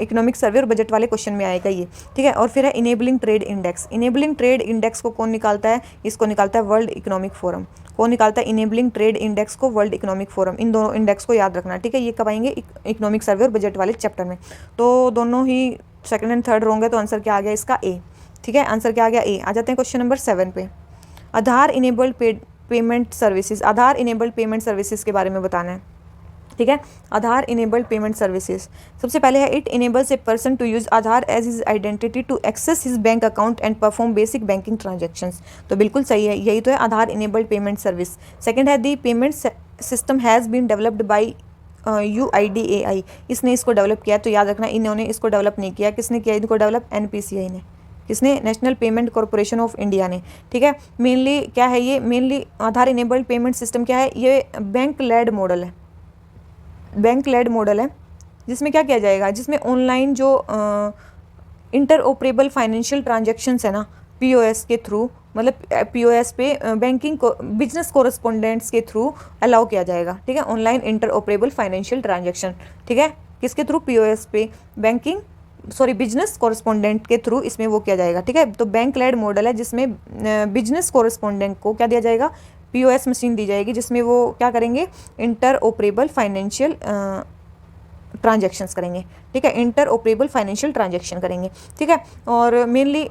इकोनॉमिक सर्वे और बजट वाले क्वेश्चन में आएगा ये, ठीक है। और फिर है enabling trade index. Enabling trade index को कौन निकालता है? इसको निकालता है वर्ल्ड इकोनॉमिक फोरम। कौन निकालता है इनेबलिंग ट्रेड इंडेक्स को? World Economic Forum. इन दोनों इंडेक्स को याद रखना, ठीक है। ये कब आएंगे? इकोनॉमिक सर्वे और बजट वाले चैप्टर में। तो दोनों ही सेकंड एंड थर्ड होंगे, तो आंसर क्या आ गया इसका? ए, ठीक है। आंसर क्या आ गया? ए। आ जाते हैं क्वेश्चन नंबर 7 पे। आधार इनेबल्ड पेमेंट सर्विसेज, आधार इनेबल्ड पेमेंट सर्विसेज के बारे में बताना है, ठीक है। आधार इनेबल्ड पेमेंट सर्विसेज, सबसे पहले है it enables a person to use Aadhaar as his identity to access his bank account and perform basic banking transactions. तो बिल्कुल सही है, यही तो है Aadhaar enabled payment service. Second है the payment system has been developed by UIDAI, इसने इसको डेवलप किया। तो याद रखना, इन्होंने इसको डेवलप नहीं किया, किसने किया इनको डेवलप? NPCI ने। किसने? National payment corporation of India ने, ठीक है। मेनली क्या है ये? मेनली आधार इनेबल्ड पेमेंट सिस्टम क्या है? ये बैंक लेड मॉडल है, जिसमें क्या किया जाएगा? जिसमें ऑनलाइन जो इंटर ऑपरेबल फाइनेंशियल ट्रांजेक्शन्स है ना, POS के थ्रू, मतलब POS पे बैंकिंग को बिजनेस कोरेस्पोंडेंट्स के थ्रू अलाउ किया जाएगा, ठीक है। Online inter operable financial transaction, ठीक है। किसके थ्रू? POS पे बैंकिंग सॉरी बिजनेस कॉरेस्पॉन्डेंट के थ्रू इसमें वो किया जाएगा। ठीक है, तो बैंक लेड मॉडल है जिसमें बिजनेस कॉरेस्पॉन्डेंट को क्या दिया जाएगा, पीओएस मशीन दी जाएगी, जिसमें वो क्या करेंगे, इंटर ऑपरेबल फाइनेंशियल ट्रांजेक्शन्स करेंगे। ठीक है, इंटर ऑपरेबल फाइनेंशियल ट्रांजेक्शन करेंगे। ठीक है, और मेनली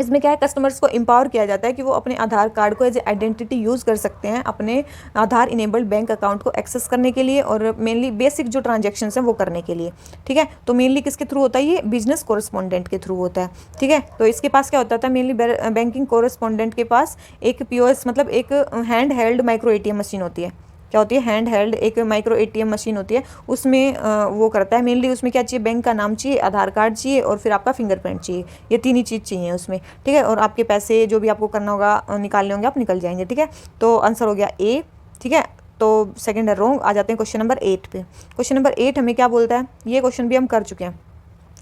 इसमें क्या है, कस्टमर्स को एम्पावर किया जाता है कि वो अपने आधार कार्ड को एज ए आइडेंटिटी यूज़ कर सकते हैं अपने आधार इनेबल्ड बैंक अकाउंट को एक्सेस करने के लिए, और मेनली बेसिक जो ट्रांजैक्शंस हैं वो करने के लिए। ठीक है, तो मेनली किसके थ्रू होता है, ये बिजनेस कोरेस्पॉन्डेंट के थ्रू होता है। ठीक है, तो इसके पास क्या होता था, मेनली बैंकिंग कोरेस्पॉन्डेंट के पास एक पीओएस मतलब एक hand held micro ATM machine होती है। क्या होती है, हैंड हेल्ड एक माइक्रो एटीएम मशीन होती है, उसमें वो करता है मेनली, उसमें क्या चाहिए, बैंक का नाम चाहिए, आधार कार्ड चाहिए और फिर आपका फिंगरप्रिंट चाहिए, ये तीन ही चीज़ चाहिए उसमें। ठीक है, और आपके पैसे जो भी आपको करना होगा निकालने होंगे आप निकल जाएंगे। ठीक है, तो आंसर हो गया ए। ठीक है, तो सेकंड है रॉन्ग। आ जाते हैं क्वेश्चन नंबर 8 पे। क्वेश्चन नंबर 8 हमें क्या बोलता है, ये क्वेश्चन भी हम कर चुके हैं।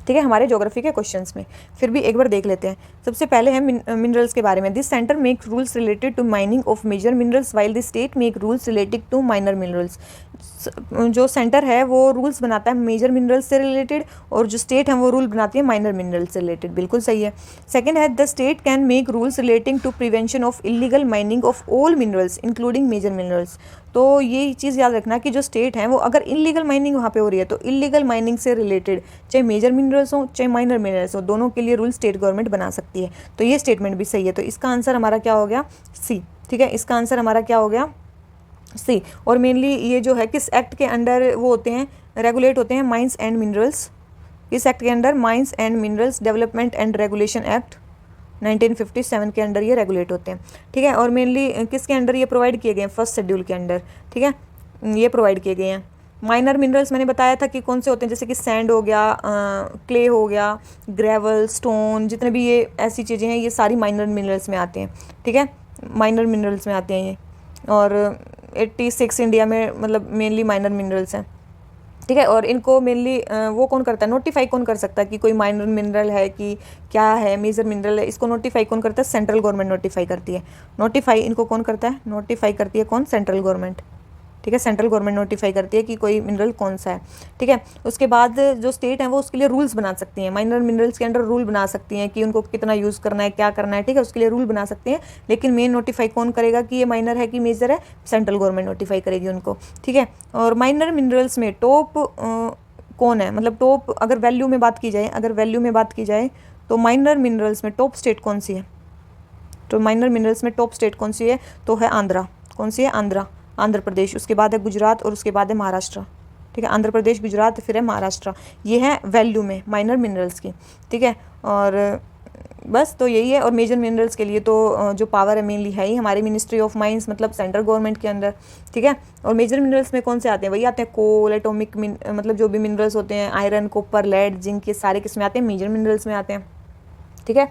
ठीक है, हमारे ज्योग्राफी के क्वेश्चंस में फिर भी एक बार देख लेते हैं। सबसे पहले है मिनरल्स के बारे में। This centre make rules related to mining of major minerals while this state make rules related to minor minerals. जो सेंटर है वो रूल्स बनाता है मेजर मिनरल्स से रिलेटेड, और जो स्टेट है वो रूल बनाती है माइनर मिनरल्स से रिलेटेड। बिल्कुल सही है। सेकंड है the state can make rules relating to prevention of illegal mining of all minerals including major minerals. तो ये चीज़ याद रखना कि जो स्टेट है वो अगर इलीगल माइनिंग वहाँ पे हो रही है तो इलीगल माइनिंग से रिलेटेड चाहे मेजर मिनरल्स हो चाहे माइनर मिनरल्स हो, दोनों के लिए रूल स्टेट गवर्नमेंट बना सकती है। तो ये स्टेटमेंट भी सही है। तो इसका आंसर हमारा क्या हो गया, सी। ठीक है, इसका आंसर हमारा क्या हो गया, सी। और मेनली ये जो है किस एक्ट के अंडर वो होते हैं, रेगुलेट होते हैं, माइंस एंड मिनरल्स। किस एक्ट के under, mines and minerals development and regulation act 1957 के अंडर ये रेगुलेट होते हैं। ठीक है, और मेनली किसके अंडर ये प्रोवाइड किए गए हैं, फर्स्ट शेड्यूल के अंडर। ठीक है, ये प्रोवाइड किए गए हैं। माइनर मिनरल्स मैंने बताया था कि कौन से होते हैं, जैसे कि सैंड हो गया, क्ले हो गया, ग्रेवल, स्टोन, जितने भी ये ऐसी चीज़ें हैं ये सारी माइनर मिनरल्स में आते हैं। ठीक है, माइनर मिनरल्स में आते हैं ये, और 86 इंडिया में मतलब मेनली माइनर मिनरल्स हैं। ठीक है, और इनको मेनली वो कौन करता है, नोटिफाई कौन कर सकता है कि कोई माइनर मिनरल है कि क्या है, मेजर मिनरल है, इसको नोटिफाई कौन करता है, सेंट्रल गवर्नमेंट नोटिफाई करती है। नोटिफाई इनको कौन करता है, नोटिफाई करती है कौन, सेंट्रल गवर्नमेंट। ठीक है, सेंट्रल गवर्नमेंट नोटिफाई करती है कि कोई मिनरल कौन सा है। ठीक है, उसके बाद जो स्टेट है वो उसके लिए रूल्स बना सकती हैं, माइनर मिनरल्स के अंडर रूल बना सकती हैं कि उनको कितना यूज़ करना है, क्या करना है। ठीक है, उसके लिए रूल बना सकते हैं, लेकिन मेन नोटिफाई कौन करेगा कि ये माइनर है कि मेजर है, सेंट्रल गवर्नमेंट नोटिफाई करेगी उनको। ठीक है, और माइनर मिनरल्स में टॉप कौन है, मतलब टॉप अगर वैल्यू में बात की जाए, अगर वैल्यू में बात की जाए तो माइनर मिनरल्स में टॉप स्टेट कौन सी है, तो माइनर मिनरल्स में टॉप स्टेट कौन सी है, तो है आंध्रा। कौन सी है, आंध्रा, आंध्र प्रदेश, उसके बाद है गुजरात और उसके बाद है महाराष्ट्र। ठीक है, आंध्र प्रदेश, गुजरात, फिर है महाराष्ट्र। ये है वैल्यू में माइनर मिनरल्स की। ठीक है, और बस तो यही है। और मेजर मिनरल्स के लिए तो जो पावर है मेनली है ही हमारी मिनिस्ट्री ऑफ माइंस, मतलब सेंट्रल गवर्नमेंट के अंदर। ठीक है, और मेजर मिनरल्स में कौन से आते हैं, वही आते हैं कोल, एटॉमिक मतलब जो भी मिनरल्स होते हैं, आयरन, कॉपर, लेड, जिंक, ये सारे किस में आते हैं, मेजर मिनरल्स में आते हैं। ठीक है,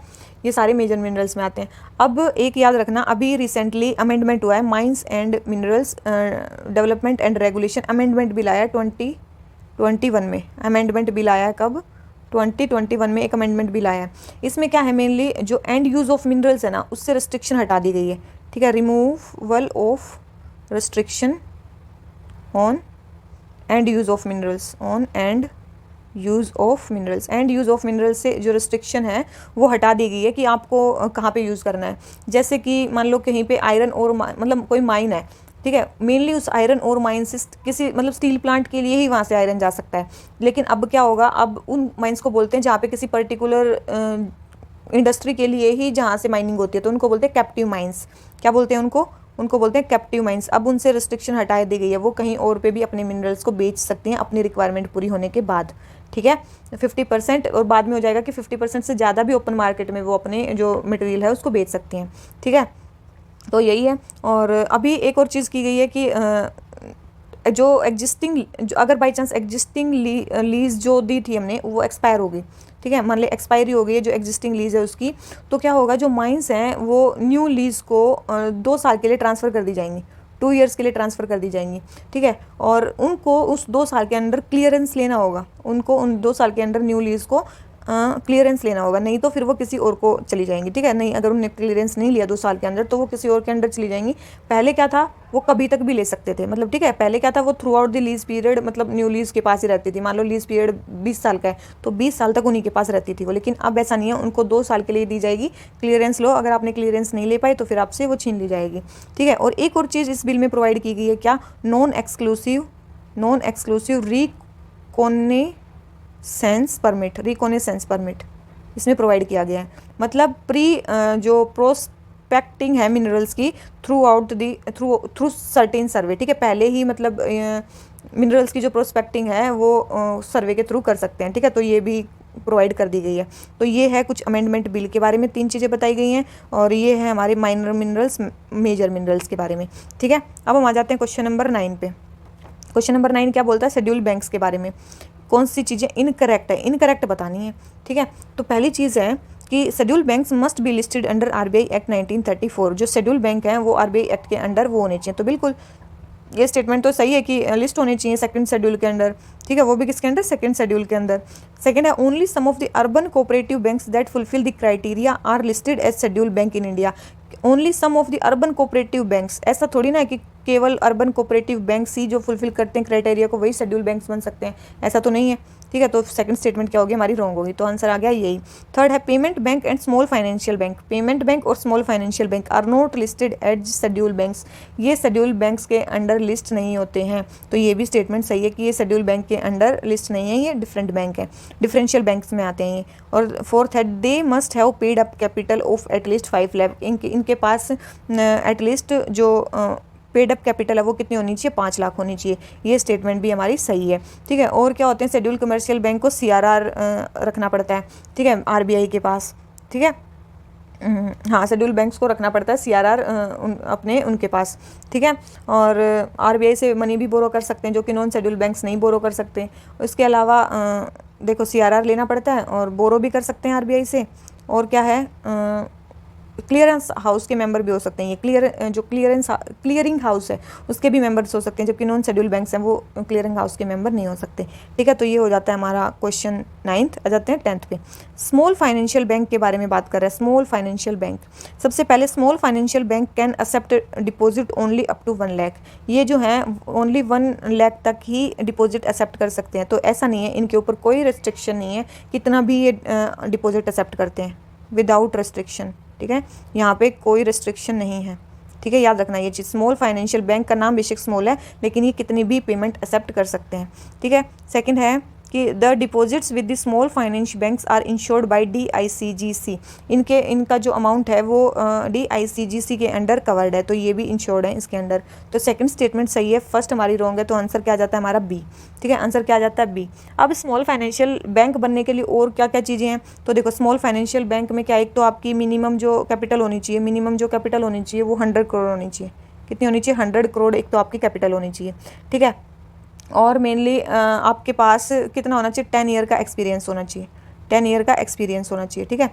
ये सारे मेजर मिनरल्स में आते हैं। अब एक याद रखना, अभी रिसेंटली अमेंडमेंट हुआ है, mines and minerals development and regulation amendment bill आया है 2021 में। अमेंडमेंट बिल आया है कब, 2021 में एक अमेंडमेंट बिल आया है। इसमें क्या है, मेनली जो एंड यूज़ ऑफ मिनरल्स है ना, उससे रिस्ट्रिक्शन हटा दी गई है। ठीक है, removal of restriction on and use of minerals, on and use of minerals, and use of minerals से जो रिस्ट्रिक्शन है वो हटा दी गई है कि आपको कहाँ पे यूज़ करना है। जैसे कि मान लो कहीं पे आयरन और मतलब कोई माइन है, ठीक है, मेनली उस आयरन और माइन से किसी मतलब स्टील प्लांट के लिए ही वहाँ से आयरन जा सकता है। लेकिन अब क्या होगा, अब उन माइंस को बोलते हैं जहाँ पे किसी पर्टिकुलर इंडस्ट्री के लिए ही जहाँ से माइनिंग होती है, तो उनको बोलते हैं कैप्टिव माइंस। क्या बोलते हैं उनको, उनको बोलते हैं कैप्टिव माइंस। अब उनसे रिस्ट्रिक्शन हटा दी गई है, वो कहीं और पे भी अपने मिनरल्स को बेच सकते हैं अपनी रिक्वायरमेंट पूरी होने के बाद। ठीक है, 50%, और बाद में हो जाएगा कि 50% से ज़्यादा भी ओपन मार्केट में वो अपने जो मटेरियल है उसको बेच सकती हैं। ठीक है, तो यही है। और अभी एक और चीज़ की गई है कि जो एग्जिस्टिंग, जो अगर बाई चांस एग्जिस्टिंग लीज जो दी थी हमने वो एक्सपायर हो गई, ठीक है, मान ली एक्सपायरी हो गई है जो एग्जिस्टिंग लीज है उसकी, तो क्या होगा, जो माइंस हैं वो न्यू लीज को 2 साल के लिए ट्रांसफ़र कर दी जाएंगी, 2 ईयर्स के लिए ट्रांसफ़र कर दी जाएंगी। ठीक है, और उनको उस 2 साल के अंदर क्लियरेंस लेना होगा, उनको उन 2 साल के अंदर न्यू लीज को क्लियरेंस लेना होगा, नहीं तो फिर वो किसी और को चली जाएंगी, ठीक है। नहीं, अगर उन्होंने क्लियरेंस नहीं लिया 2 साल के अंदर तो वो किसी और के अंडर चली जाएंगी। पहले क्या था, वो कभी तक भी ले सकते थे, मतलब ठीक है। पहले क्या था, वो through out the lease period, मतलब न्यू लीज के पास ही रहती थी। मान लो लीज पीरियड 20 साल का है तो 20 साल तक उन्हीं के पास रहती थी वो, लेकिन अब ऐसा नहीं है, उनको 2 साल के लिए दी जाएगी। क्लियरेंस लो, अगर आपने क्लियरेंस नहीं ले पाई तो फिर आपसे वो छीन ली जाएगी, ठीक है। और एक और चीज़ इस बिल में प्रोवाइड की गई है, क्या, नॉन एक्सक्लूसिव रिकॉनेसेंस परमिट इसमें प्रोवाइड किया गया है। मतलब जो प्रोस्पेक्टिंग है मिनरल्स की थ्रू सर्टेन सर्वे, ठीक है। पहले ही मतलब मिनरल्स की जो प्रोस्पेक्टिंग है वो सर्वे के थ्रू कर सकते हैं, ठीक है। तो ये भी प्रोवाइड कर दी गई है। तो ये है कुछ अमेंडमेंट बिल के बारे में, 3 चीज़ें बताई गई हैं, और ये है हमारे माइनर मिनरल्स, मेजर मिनरल्स के बारे में, ठीक है। अब हम आ जाते हैं क्वेश्चन नंबर 9 पे। क्वेश्चन नंबर 9 क्या बोलता है, शेड्यूल बैंक्स के बारे में कौन सी चीज़ें इनकरेक्ट है, इनकरेक्ट बतानी है, ठीक है। तो पहली चीज़ है कि schedule banks must be listed under RBI act 1934। जो शेड्यूल बैंक हैं वो आरबीआई एक्ट के अंडर वो होने चाहिए। तो बिल्कुल ये स्टेटमेंट तो सही है कि लिस्ट होनी चाहिए सेकंड शेड्यूल के अंदर, ठीक है। वो भी किसके अंदर, सेकंड शेड्यूल के अंदर। सेकंड है, only some of the urban cooperative banks that fulfil the criteria are listed as schedule bank in India. Only some of the urban cooperative banks, ऐसा थोड़ी ना है कि केवल अर्बन कोऑपरेटिव बैंक्स ही जो फुलफिल करते हैं क्राइटेरिया को वही शेड्यूल बैंक्स बन सकते हैं, ऐसा तो नहीं है, ठीक है। तो सेकंड स्टेटमेंट क्या होगी हमारी, रॉन्ग होगी। तो आंसर आ गया यही। थर्ड है, payment bank and small financial bank. Payment bank और small financial bank are not listed as schedule banks. ये शेड्यूल बैंक्स के अंडर लिस्ट नहीं होते हैं। तो ये भी स्टेटमेंट सही है कि ये शेड्यूल बैंक के अंडर लिस्ट नहीं है, ये डिफरेंट बैंक है, डिफरेंशियल बैंक्स में आते हैं ये। और फोर्थ है, they must have paid up capital of at least 5 lakh. इनके पास एटलीस्ट जो पेड अप कैपिटल है वो कितनी होनी चाहिए, 5 लाख होनी चाहिए। ये स्टेटमेंट भी हमारी सही है, ठीक है। और क्या होते हैं, शेड्यूल कमर्शियल बैंक को सीआरआर रखना पड़ता है, ठीक है, आरबीआई के पास, ठीक है। हाँ, शेड्यूल बैंक्स को रखना पड़ता है सीआरआर उनके पास, ठीक है। और आरबीआई से मनी भी बोरो कर सकते हैं, जो कि नॉन शेड्यूल बैंक्स नहीं बोरो कर सकते। इसके अलावा देखो सीआरआर लेना पड़ता है और बोरो भी कर सकते हैं आरबीआई से। और क्या है, क्लियरेंस हाउस के मेंबर भी हो सकते हैं। ये जो क्लियरिंग हाउस है उसके भी मेंबर्स हो सकते हैं, जबकि नॉन शेड्यूल बैंक्स हैं वो क्लियरिंग हाउस के मेंबर नहीं हो सकते, ठीक है। तो ये हो जाता है हमारा क्वेश्चन 9th। आ जाते हैं 10th पे। स्मॉल फाइनेंशियल बैंक के बारे में बात कर रहे हैं। स्मॉल फाइनेंशियल बैंक, सबसे पहले small financial bank can accept deposit only up to 1 lakh. ये जो है ओनली 1 लाख तक ही डिपॉजिट एक्सेप्ट कर सकते हैं। तो ऐसा नहीं है, इनके ऊपर कोई रिस्ट्रिक्शन नहीं है, कितना भी ये डिपॉजिट एक्सेप्ट करते हैं विदाउट रिस्ट्रिक्शन, ठीक है। यहाँ पे कोई रिस्ट्रिक्शन नहीं है, ठीक है। याद रखना ये चीज़। स्मॉल फाइनेंशियल बैंक का नाम बेशक स्मॉल है, लेकिन ये कितनी भी पेमेंट एक्सेप्ट कर सकते हैं, ठीक है। सेकंड है कि the deposits with the small finance banks are insured by DICGC। इनका जो अमाउंट है वो DICGC के अंडर कवर्ड है, तो ये भी इंश्योर्ड है इसके अंडर। तो सेकंड स्टेटमेंट सही है, फर्स्ट हमारी रॉन्ग है। तो आंसर क्या आ जाता है हमारा बी, ठीक है। आंसर क्या आ जाता है बी। अब स्मॉल फाइनेंशियल बैंक बनने के लिए और क्या क्या चीज़ें हैं, तो देखो स्मॉल फाइनेंशियल बैंक में क्या, एक तो आपकी मिनिमम जो कैपिटल होनी चाहिए, वो 100 करोड़ होनी चाहिए। कितनी होनी चाहिए, 100 करोड़ एक तो आपकी कैपिटल होनी चाहिए, ठीक है। और मेनली आपके पास कितना होना चाहिए, 10 ईयर का एक्सपीरियंस होना चाहिए, 10 ईयर का एक्सपीरियंस होना चाहिए, ठीक है।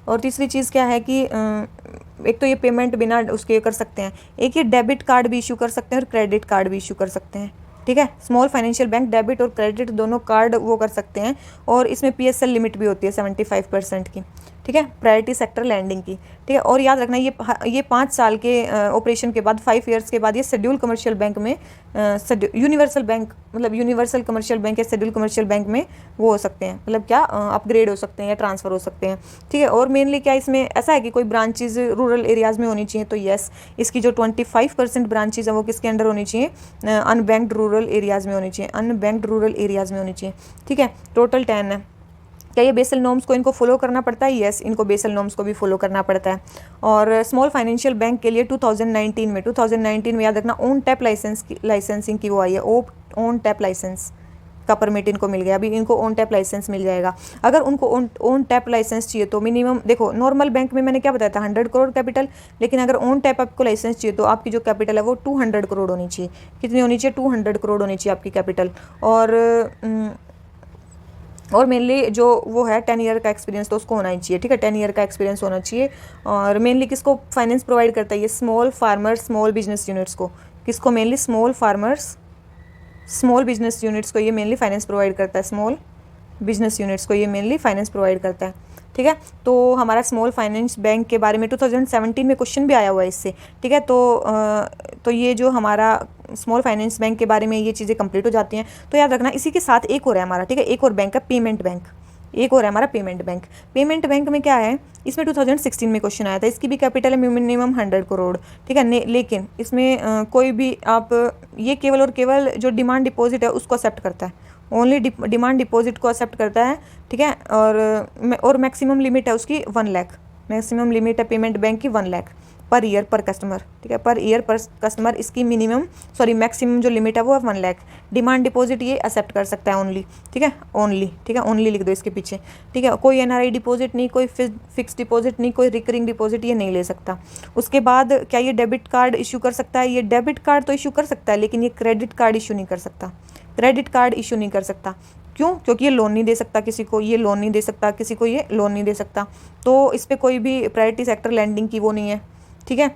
और तीसरी चीज़ क्या है कि एक तो ये पेमेंट बिना उसके कर सकते हैं, एक ये डेबिट कार्ड भी इशू कर सकते हैं और क्रेडिट कार्ड भी इशू कर सकते हैं, ठीक है। स्मॉल फाइनेंशियल बैंक डेबिट और क्रेडिट दोनों कार्ड वो कर सकते हैं। और इसमें PSL लिमिट भी होती है 75% की, ठीक है, प्रायोरिटी सेक्टर लैंडिंग की, ठीक है। और याद रखना ये 5 साल के ऑपरेशन के बाद, 5 ईयर्स के बाद ये शेड्यूल कमर्शियल बैंक में यूनिवर्सल बैंक, मतलब यूनिवर्सल कमर्शियल बैंक या शेड्यूल कमर्शियल बैंक में वो हो सकते हैं, मतलब क्या अपग्रेड हो सकते हैं या ट्रांसफ़र हो सकते हैं, ठीक है। और मेनली क्या इसमें ऐसा है कि कोई ब्रांचेज रूरल एरियाज़ में होनी चाहिए, तो येस, इसकी जो 25% ब्रांचेज है वो किसके अंडर होनी चाहिए, अनबैंक्ड रूरल एरियाज़ में होनी चाहिए, अनबैंक्ड रूरल एरियाज़ में होनी चाहिए, ठीक है। टोटल 10 है। क्या ये बेसल नॉर्म्स को इनको फॉलो करना पड़ता है, यस, इनको बेसल नॉर्म्स को भी फॉलो करना पड़ता है। और स्मॉल फाइनेंशियल बैंक के लिए 2019 में याद रखना ओन टैप लाइसेंसिंग की वो आई है, ओन टैप लाइसेंस का परमिट इनको मिल गया। अभी इनको ओन टैप लाइसेंस मिल जाएगा। अगर उनको ओन टैप लाइसेंस चाहिए तो मिनिमम देखो, नॉर्मल बैंक में मैंने क्या बताया था 100 करोड़ कैपिटल, लेकिन अगर ओन टैप आपको लाइसेंस चाहिए तो आपकी जो कैपिटल है वो 200 करोड़ होनी चाहिए। कितनी होनी चाहिए, 200 करोड़ होनी चाहिए आपकी कैपिटल। और मेनली जो वो है 10 ईयर का एक्सपीरियंस तो उसको होना ही चाहिए, ठीक है, 10 ईयर का एक्सपीरियंस होना चाहिए। और मेनली किसको फाइनेंस प्रोवाइड करता है, ये small farmers, small business units को, किसको मेनली स्मॉल बिजनेस यूनिट्स को ये मेनली फाइनेंस प्रोवाइड करता है, स्मॉल बिजनेस यूनिट्स को ये मेनली फाइनेंस प्रोवाइड करता है। ठीक है, तो हमारा स्मॉल फाइनेंस बैंक के बारे में 2017 में क्वेश्चन भी आया हुआ है इससे। ठीक है, तो ये जो हमारा स्मॉल फाइनेंस बैंक के बारे में ये चीज़ें कंप्लीट हो जाती हैं। तो याद रखना इसी के साथ एक और है हमारा, ठीक है, एक और बैंक है पेमेंट बैंक, एक और है हमारा पेमेंट बैंक। पेमेंट बैंक में क्या है, इसमें 2016 में क्वेश्चन आया था, इसकी भी कैपिटल है मिनिमम 100 करोड़। ठीक है, लेकिन इसमें कोई भी आप ये केवल और केवल जो डिमांड डिपॉजिट है उसको एक्सेप्ट करता है, ओनली डिमांड डिपॉजिट को एक्सेप्ट करता है। ठीक है, और मैक्सिमम लिमिट है उसकी 1 लाख, मैक्सिमम लिमिट है पेमेंट बैंक की 1 लाख पर ईयर पर कस्टमर। ठीक है, पर ईयर पर कस्टमर इसकी मैक्सिमम जो लिमिट है वो है 1 लाख। डिमांड डिपॉजिट ये एक्सेप्ट कर सकता है ओनली। ठीक है, ओनली, ठीक है, ओनली लिख दो इसके पीछे। ठीक है, कोई एनआरआई डिपॉजिट नहीं, कोई फिक्स डिपॉजिट नहीं, कोई रिकरिंग डिपॉजिट ये नहीं ले सकता। उसके बाद क्या ये डेबिट कार्ड इशू कर सकता है, ये डेबिट कार्ड तो इशू कर सकता है लेकिन ये क्रेडिट कार्ड इशू नहीं कर सकता, क्रेडिट कार्ड इशू नहीं कर सकता। क्यों? क्योंकि ये लोन नहीं दे सकता किसी को, ये लोन नहीं दे सकता किसी को, ये लोन नहीं दे सकता। तो इस पर कोई भी प्रायोरिटी सेक्टर लैंडिंग की वो नहीं है। ठीक है,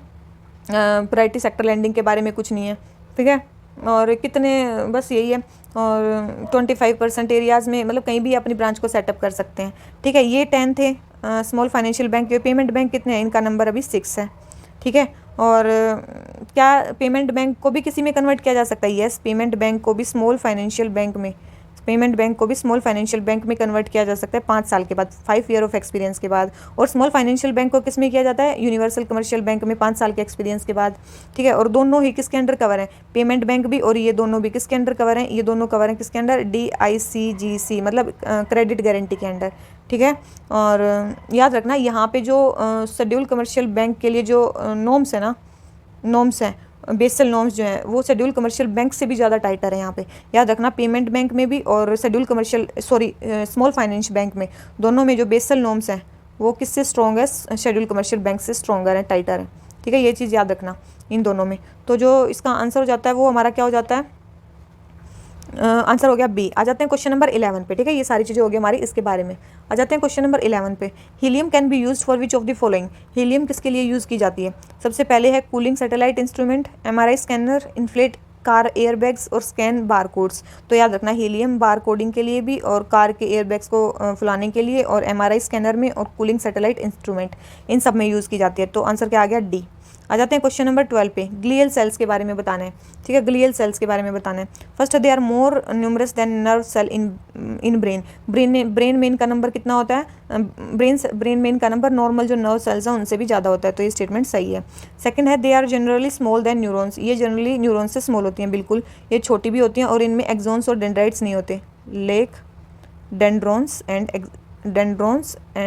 प्रायोरिटी सेक्टर लैंडिंग के बारे में कुछ नहीं है। ठीक है, और कितने, बस यही है। और 25% एरियाज़ में मतलब कहीं भी अपनी ब्रांच को सेटअप कर सकते हैं। ठीक है, ये 10 थे small financial bank. Payment bank कितने हैं, इनका नंबर अभी 6 है। ठीक है, और क्या पेमेंट बैंक को भी किसी में कन्वर्ट किया जा सकता है? यस, पेमेंट बैंक को भी स्मॉल फाइनेंशियल बैंक में, पेमेंट बैंक को भी स्मॉल फाइनेंशियल बैंक में कन्वर्ट किया जा सकता है 5 साल के बाद, 5 ईयर ऑफ एक्सपीरियंस के बाद। और स्मॉल फाइनेंशियल बैंक को किस में किया जाता है? यूनिवर्सल कमर्शियल बैंक में 5 साल के एक्सपीरियंस के बाद। ठीक है, और दोनों ही किसके अंडर कवर हैं? पेमेंट बैंक भी और ये दोनों भी किसके अंडर कवर हैं? ये दोनों कवर हैं किसके अंडर? DICGC मतलब क्रेडिट गारंटी के अंडर। ठीक है, और याद रखना यहाँ पे जो शेड्यूल कमर्शियल बैंक के लिए जो नॉर्म्स है ना, नॉर्म्स हैं, बेसल नॉर्म्स जो हैं वो शेड्यूल कमर्शियल बैंक से भी ज़्यादा टाइटर है यहाँ पे। याद रखना पेमेंट बैंक में भी और schedule commercial small finance bank में, दोनों में जो बेसल नॉर्म्स हैं वो किससे स्ट्रॉन्ग है? शेड्यूल कमर्शियल बैंक से स्ट्रॉन्गर है, टाइटर है। ठीक है, ये चीज़ याद रखना इन दोनों में। तो जो इसका आंसर हो जाता है वो हमारा क्या हो जाता है? आंसर हो गया बी। आ जाते हैं क्वेश्चन नंबर 11 पे। ठीक है, ये सारी चीज़ें हो गई हमारी इसके बारे में। आ जाते हैं क्वेश्चन नंबर 11 पे। Helium can be used for which of the following? Helium किसके लिए यूज़ की जाती है? सबसे पहले है cooling satellite instrument, MRI scanner, inflate car airbags और स्कैन बारकोड्स। तो याद रखना हीलियम बार कोडिंग के लिए भी और कार के एयरबैग्स को फुलाने के लिए और MRI स्कैनर में और कूलिंग सैटेलाइट इंस्ट्रूमेंट इन सब में यूज़ की जाती है। तो आंसर क्या आ गया? डी। आ जाते हैं क्वेश्चन नंबर 12 पे। ग्लियल सेल्स के बारे में बताना है। ठीक है, ग्लियल सेल्स के बारे में बताना है। First, they are more numerous than nerve cell in brain. Brain में इनका नंबर कितना होता है? ब्रेन में इनका नंबर नॉर्मल जो नर्व सेल्स हैं उनसे भी ज़्यादा होता है। तो ये स्टेटमेंट सही है। सेकंड है, they are generally small than neurons. ये जनरली न्यूरॉन्स से स्मॉल होती हैं, बिल्कुल ये छोटी भी होती हैं और इनमें एक्सॉन्स और डेंड्राइट्स नहीं होते। Lack dendrons and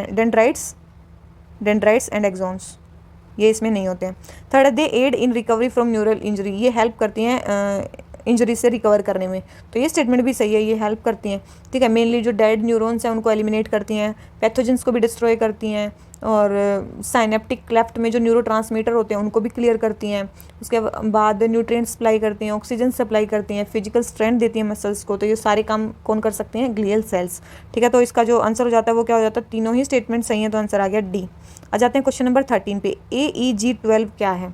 dendrites and axons ये इसमें नहीं होते हैं। थर्ड है, they aid in recovery from neural injury. ये हेल्प करती हैं इंजरी से रिकवर करने में। तो ये स्टेटमेंट भी सही है, ये हेल्प करती हैं। ठीक है, मेनली जो डेड न्यूरॉन्स हैं उनको एलिमिनेट करती हैं, पैथोजेंस को भी डिस्ट्रॉय करती हैं और साइनेप्टिक क्लेफ्ट में जो न्यूरोट्रांसमीटर होते हैं उनको भी क्लियर करती हैं। उसके बाद न्यूट्रिएंट्स सप्लाई करती हैं, ऑक्सीजन सप्लाई करती हैं, फिजिकल स्ट्रेंथ देती हैं मसल्स को। तो ये सारे काम कौन कर सकते हैं? Glial cells. ठीक है, तो इसका जो आंसर हो जाता है वो क्या हो जाता है? तीनों ही स्टेटमेंट सही है, तो आंसर आ गया डी। आ जाते हैं क्वेश्चन नंबर 13 पे। AEG12 क्या है?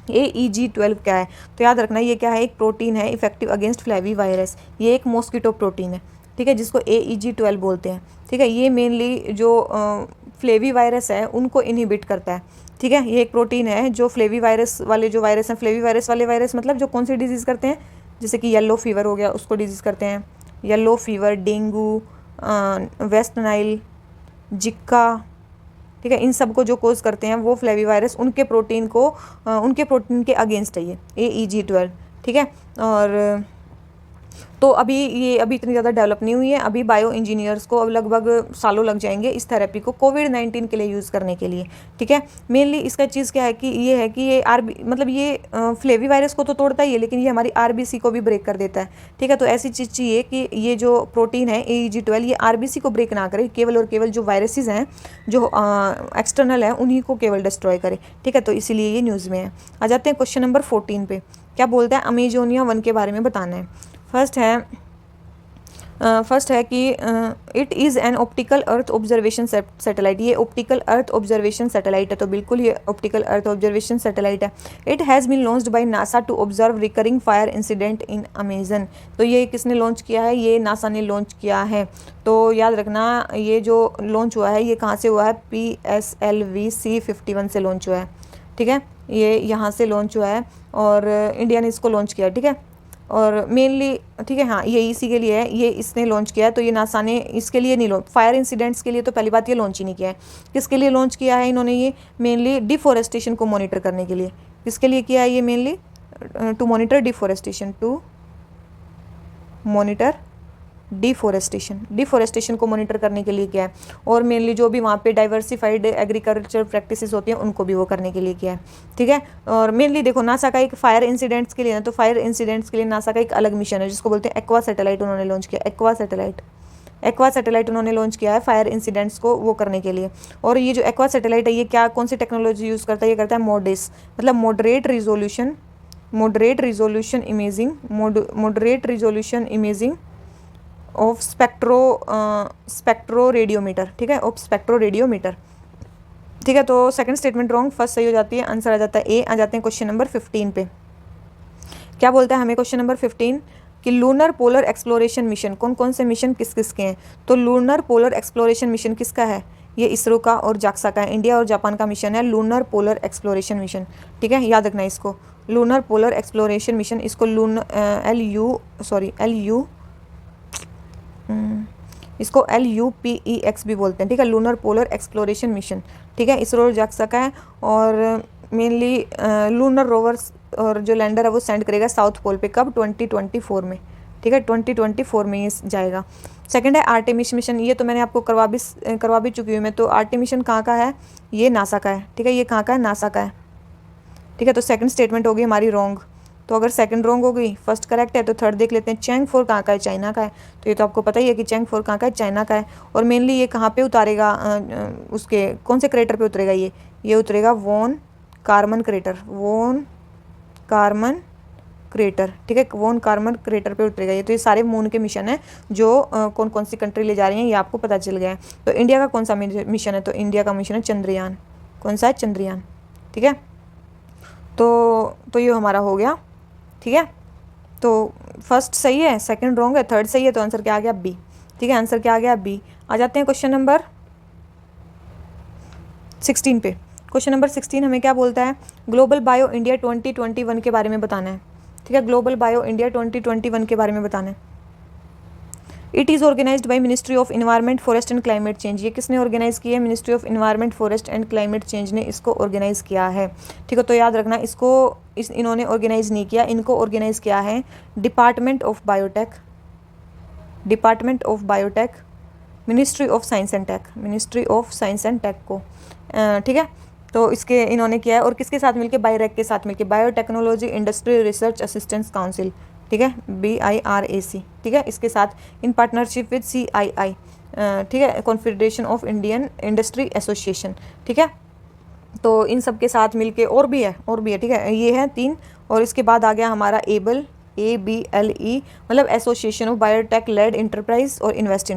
AEG12 क्या है? तो याद रखना ये क्या है? एक प्रोटीन है इफेक्टिव अगेंस्ट फ्लेवी वायरस। ये एक मॉस्किटो प्रोटीन है। ठीक है, जिसको AEG12 बोलते हैं। ठीक है, ये मेनली जो फ्लेवी वायरस है उनको इनहिबिट करता है। ठीक है, ये एक प्रोटीन है जो फ्लेवी वायरस वाले जो वायरस हैं, फ्लेवी वायरस वाले वायरस मतलब जो कौन सी डिजीज़ करते हैं? जैसे कि येलो फीवर हो गया, उसको डिजीज़ करते हैं। Yellow fever, dengue, West Nile, Zika. ठीक है, इन सब को जो कोज करते हैं वो फ्लेवी वायरस, उनके प्रोटीन के अगेंस्ट है ये AEG12। ठीक है, और तो अभी इतनी ज़्यादा डेवलप नहीं हुई है। अभी बायो इंजीनियर्स को अब लगभग सालों लग जाएंगे इस थेरेपी को कोविड-19 के लिए यूज़ करने के लिए। ठीक है, मेनली इसका चीज़ क्या है कि ये मतलब ये फ्लेवी वायरस को तो तोड़ता ही है लेकिन ये हमारी RBC को भी ब्रेक कर देता है। ठीक है, तो ऐसी चीज़ चाहिए कि ये जो प्रोटीन है AEG12 ये RBC को ब्रेक ना करे, केवल और केवल जो वायरसेस हैं जो एक्सटर्नल हैं उन्हीं को केवल डिस्ट्रॉय करे। ठीक है, तो इसीलिए ये न्यूज़ में है। आ जाते हैं क्वेश्चन नंबर 14 पे। क्या बोलता है? अमेजोनिया 1 के बारे में बताना है। फर्स्ट है फर्स्ट है कि it is an optical earth observation satellite. ये ऑप्टिकल अर्थ ऑब्जर्वेशन सैटेलाइट है, तो बिल्कुल ये ऑप्टिकल अर्थ ऑब्जर्वेशन सैटेलाइट है। It has been launched by NASA to observe recurring fire incident in Amazon. तो ये किसने लॉन्च किया है? ये नासा ने लॉन्च किया है। तो याद रखना ये जो लॉन्च हुआ है ये कहाँ से हुआ है? PSLV C51 से लॉन्च हुआ है, ठीक है। ये यहाँ से लॉन्च हुआ है और इंडिया ने इसको लॉन्च किया, ठीक है। और मेनली, ठीक है, हाँ, ये इसी के लिए है, ये इसने लॉन्च किया है। तो ये नासा ने इसके लिए नहीं लॉन्च, फायर इंसिडेंट्स के लिए तो पहली बात ये लॉन्च ही नहीं किया है। किसके लिए लॉन्च किया है इन्होंने? ये मेनली डिफॉरेस्टेशन को मॉनिटर करने के लिए। किसके लिए किया है ये? Mainly to monitor deforestation, to monitor deforestation को मॉनिटर करने के लिए किया है। और मेनली जो भी वहाँ पे डाइवर्सिफाइड एग्रीकल्चर प्रैक्टिसेस होती हैं उनको भी वो करने के लिए किया है, ठीक है। और मेनली देखो नासा का एक फायर इंसिडेंट्स के लिए ना, तो फायर इंसिडेंट्स के लिए नासा का एक अलग मिशन है जिसको बोलते हैं एक्वा सैटेलाइट। उन्होंने लॉन्च किया एक्वा सैटेलाइट उन्होंने लॉन्च किया है फायर इंसिडेंट्स को वो करने के लिए। और ये जो एक्वा सैटेलाइट है ये क्या, कौन सी टेक्नोलॉजी यूज़ करता है? ये करता है मोडेस, मतलब moderate resolution imaging of spectro radiometer, ठीक है, ऑफ स्पेक्ट्रो रेडियोमीटर, ठीक है। तो सेकंड स्टेटमेंट रॉन्ग, फर्स्ट सही हो जाती है, आंसर आ जाता है ए। आ जाते हैं क्वेश्चन नंबर 15 पे। क्या बोलता है हमें क्वेश्चन नंबर 15 कि लूनर पोलर एक्सप्लोरेशन मिशन, कौन कौन से मिशन किस किस के हैं? तो लूनर पोलर एक्सप्लोरेशन मिशन किसका है? ये इसरो का और जाक्सा का है। इंडिया और जापान का मिशन है लूनर पोलर एक्सप्लोरेशन मिशन, ठीक है, याद रखना इसको। लूनर पोलर एक्सप्लोरेशन मिशन, इसको इसको LUPEX भी बोलते हैं, ठीक है, लूनर पोलर एक्सप्लोरेशन मिशन, ठीक है, इसरो और जाक्सा का है। और मेनली लूनर रोवर्स और जो लैंडर है वो सेंड करेगा साउथ पोल पे, कब? 2024 में, ठीक है, 2024 में ये जाएगा। सेकंड है आर्टेमिस मिशन, ये तो मैंने आपको करवा भी चुकी हूँ मैं। तो आर्टेमिशन कहाँ का है? ये नासा का है, ठीक है, ये कहाँ का है? नासा का है, ठीक है। तो सेकंड स्टेटमेंट होगी हमारी रॉन्ग। तो अगर सेकंड रॉन्ग हो गई, फर्स्ट करेक्ट है, तो थर्ड देख लेते हैं। चैंग-4 कहाँ का है? चाइना का है। तो ये तो आपको पता ही है कि चैंग-4 कहाँ का है? चाइना का है। और मेनली ये कहाँ पे उतारेगा? उसके कौन से क्रेटर पे उतरेगा? ये उतरेगा वॉन कारमन क्रेटर, ठीक है, वॉन कारमन क्रेटर पे उतरेगा ये। तो ये सारे मून के मिशन है जो कौन कौन सी कंट्री ले जा रही हैं ये आपको पता चल गया है। तो इंडिया का कौन सा मिशन है? तो इंडिया का मिशन है चंद्रयान। कौन सा है? चंद्रयान, ठीक है। तो ये हमारा हो गया, ठीक है। तो फर्स्ट सही है, सेकंड रॉन्ग है, थर्ड सही है, तो आंसर क्या आ गया? बी, ठीक है, आंसर क्या आ गया? बी। आ जाते हैं क्वेश्चन नंबर 16 पे। क्वेश्चन नंबर 16 हमें क्या बोलता है? ग्लोबल बायो इंडिया 2021 के बारे में बताना है, ठीक है, ग्लोबल बायो इंडिया 2021 के बारे में बताना है। It is organised by ministry of environment forest and climate change. ये किसने ऑर्गेनाइज किया है? Ministry of environment forest and climate change ने इसको ऑर्गेनाइज किया है, ठीक है। तो याद रखना इन्होंने ऑर्गेनाइज नहीं किया, इनको ऑर्गेनाइज किया है department of biotech, ministry of science and tech को, ठीक है। तो इसके इन्होंने किया है और किसके साथ मिलके? बायरेक के साथ मिलके, biotechnology industry research assistance council, ठीक है, BIRAC, ठीक है, इसके साथ इन पार्टनरशिप विद CII, ठीक है, confederation of Indian industry association, ठीक है। तो इन सब के साथ मिलके और भी है, ठीक है, ये है 3। और इसके बाद आ गया हमारा ABLE, मतलब association of biotech led enterprise और इन्वेस्ट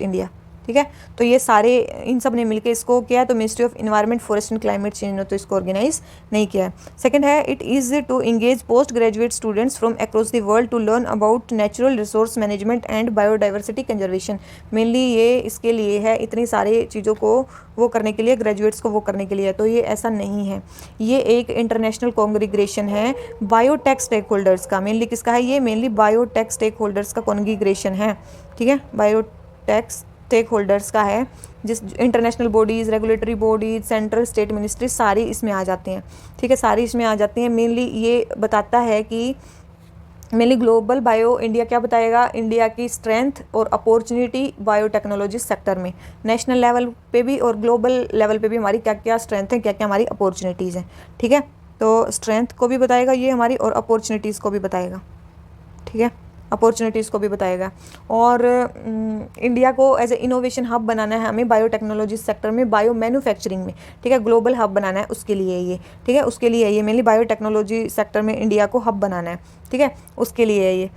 इंडिया, ठीक है। तो ये सारे इन सब ने मिलकर इसको किया है। तो ministry of environment forest and climate change ने तो इसको ऑर्गेनाइज नहीं किया है। सेकंड है it is to engage post graduate students from across the world to learn about natural resource management and biodiversity conservation. Mainly ये इसके लिए है, इतनी सारी चीज़ों को वो करने के लिए, ग्रेजुएट्स को वो करने के लिए है। तो ये ऐसा नहीं है, ये एक इंटरनेशनल कॉन्ग्रीग्रेशन है बायोटेक स्टेक होल्डर्स का। मेनली किसका है? ये मेनली बायोटेक स्टेक होल्डर्स का कॉन्ग्रीग्रेशन है, ठीक है, बायोटेक स्टेक होल्डर्स का है, जिस international bodies, regulatory bodies, central state ministry सारी इसमें आ जाती हैं, ठीक है, सारी इसमें आ जाती हैं। मेनली ये बताता है कि मेनली ग्लोबल बायो इंडिया क्या बताएगा? इंडिया की स्ट्रेंथ और अपॉर्चुनिटी बायोटेक्नोलॉजी सेक्टर में, नेशनल लेवल पे भी और ग्लोबल लेवल पे भी हमारी क्या क्या स्ट्रेंथ है, क्या क्या हमारी अपॉर्चुनिटीज़ हैं, ठीक है। तो स्ट्रेंथ को भी बताएगा ये हमारी और अपॉर्चुनिटीज़ को भी बताएगा, ठीक है। अपॉर्चुनिटीज़ को भी बताएगा। और इंडिया को एज ए इनोवेशन हब बनाना है हमें बायोटेक्नोलॉजी सेक्टर में, बायो मैन्युफैक्चरिंग में, ठीक है, ग्लोबल हब बनाना है, उसके लिए ये, ठीक है, उसके लिए ये मेनली बायोटेक्नोलॉजी सेक्टर में इंडिया को हब बनाना है, ठीक है, उसके लिए है ये।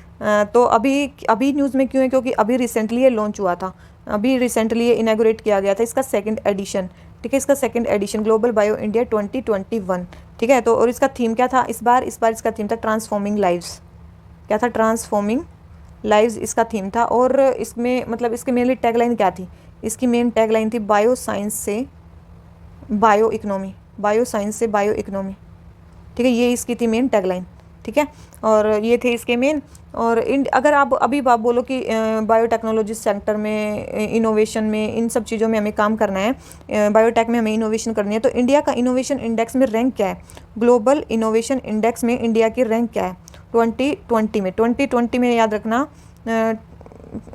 तो अभी न्यूज़ में क्यों है, क्योंकि अभी रिसेंटली ये लॉन्च हुआ था, अभी रिसेंटली ये इनैगोरेट किया गया था, इसका सेकंड एडिशन, ठीक है, इसका second edition global bio India 2021, ठीक है। तो और इसका थीम क्या था इस बार इसका थीम था ट्रांसफॉर्मिंग लाइव्स। क्या था? ट्रांसफॉर्मिंग लाइव्स इसका थीम था। और इसमें मतलब इसकी मेनली टैगलाइन क्या थी? इसकी मेन टैगलाइन थी बायो साइंस से बायो इकोनॉमी, बायो साइंस से बायो इकोनॉमी, ठीक है, ये इसकी थी मेन टैगलाइन, ठीक है। और ये थे इसके मेन। और अगर आप अभी आप बोलो कि बायोटेक्नोलॉजी सेक्टर में, इनोवेशन में, इन सब चीज़ों में हमें काम करना है, बायोटेक में हमें इनोवेशन करनी है, तो इंडिया का इनोवेशन इंडेक्स में रैंक क्या है? ग्लोबल इनोवेशन इंडेक्स में इंडिया की रैंक क्या है 2020 में याद रखना,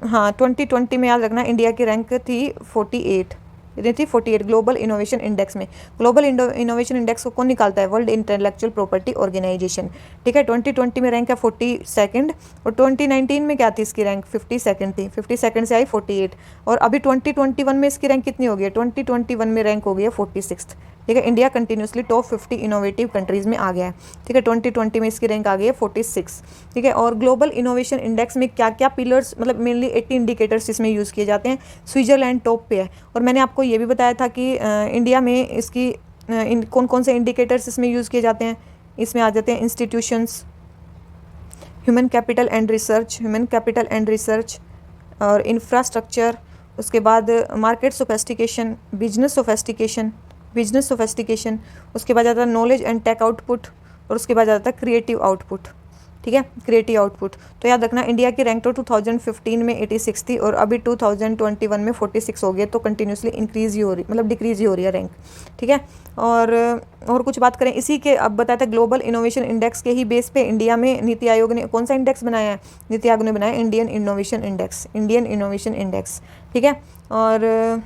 हाँ 2020 में याद रखना इंडिया की रैंक थी 48, कितनी थी? 48 ग्लोबल इनोवेशन इंडेक्स में। ग्लोबल इनोवेशन इंडेक्स को कौन निकालता है? वर्ल्ड इंटेलेक्चुअल प्रॉपर्टी ऑर्गेनाइजेशन, ठीक है। 2020 में रैंक है 42 और 2019 में क्या थी इसकी रैंक? 52 थी, 52 से आई 48। और अभी 2021 में इसकी रैंक कितनी हो गई है? 2021 में रैंक हो गई है 46, ठीक है। India continuously top 50 innovative countries में आ गया है, ठीक है। 2020 में इसकी रैंक आ गई है 46, ठीक है। और ग्लोबल इनोवेशन इंडेक्स में क्या क्या पिलर्स, मतलब मेनली 80 इंडिकेटर्स इसमें यूज़ किए जाते हैं। स्विट्जरलैंड टॉप पे है। और मैंने आपको ये भी बताया था कि इंडिया में इसकी कौन कौन से इंडिकेटर्स इसमें यूज़ किए जाते हैं। इसमें आ जाते हैं institutions, human capital and research और इंफ्रास्ट्रक्चर, उसके बाद मार्केट बिजनेस सोफेस्टिकेशन, उसके बाद आता है नॉलेज एंड टेक आउटपुट, और उसके बाद आता है क्रिएटिव आउटपुट, ठीक है, क्रिएटिव आउटपुट। तो याद रखना इंडिया की रैंक तो 2015 में 86 थी और अभी 2021 में 46 हो गई, तो कंटिन्यूसली इंक्रीज ही हो रही, मतलब डिक्रीज ही हो रही है रैंक, ठीक है। और कुछ बात करें इसी के, अब बताया था ग्लोबल इनोवेशन इंडेक्स के ही बेस पे इंडिया में नीति आयोग ने कौन सा इंडेक्स बनाया है? नीति आयोग ने बनाया इंडियन इनोवेशन इंडेक्स, ठीक है। और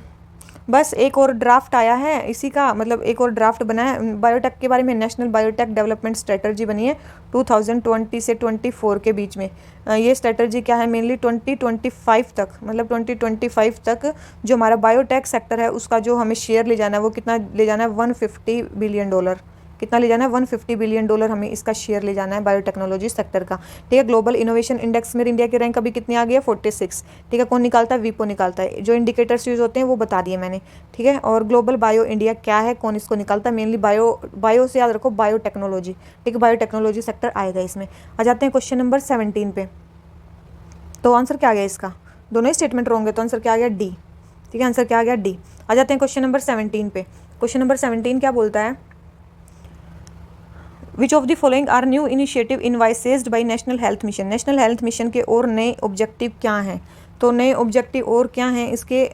बस एक और ड्राफ्ट आया है इसी का, मतलब एक और ड्राफ्ट बना है बायोटेक के बारे में। नेशनल बायोटेक डेवलपमेंट स्ट्रेटजी बनी है 2020 से 24 के बीच में। ये स्ट्रेटजी क्या है? मेनली 2025 तक, मतलब 2025 तक जो हमारा बायोटेक सेक्टर है उसका जो हमें शेयर ले जाना है, वो कितना ले जाना है? $150 बिलियन। कितना ले जाना है? $150 बिलियन हमें इसका शेयर ले जाना है बायोटेक्नोलॉजी सेक्टर का, ठीक है। ग्लोबल इनोवेशन इंडेक्स में इंडिया की रैंक अभी कितनी आ गई है? 46, ठीक है। कौन निकालता है? विपो निकालता है। जो इंडिकेटर्स यूज होते हैं वो बता दिए मैंने, ठीक है। और ग्लोबल बायो इंडिया क्या है, कौन इसको निकालता है? मेनली बायो से याद रखो बायोटेक्नोलॉजी, ठीक है, बायोटेक्नोलॉजी सेक्टर आएगा इसमें। आ जाते हैं क्वेश्चन नंबर 17 पे। तो आंसर क्या आ गया इसका? दोनों ही स्टेटमेंट होंगे, तो आंसर क्या आ गया? डी, ठीक है, आंसर क्या आ गया? डी। आ जाते हैं क्वेश्चन नंबर 17 पे। क्वेश्चन नंबर 17 क्या बोलता है? Which of the following are new initiative envisaged by National Health Mission. National Health Mission के और नए ऑब्जेक्टिव क्या हैं? तो नए ऑब्जेक्टिव और क्या हैं इसके?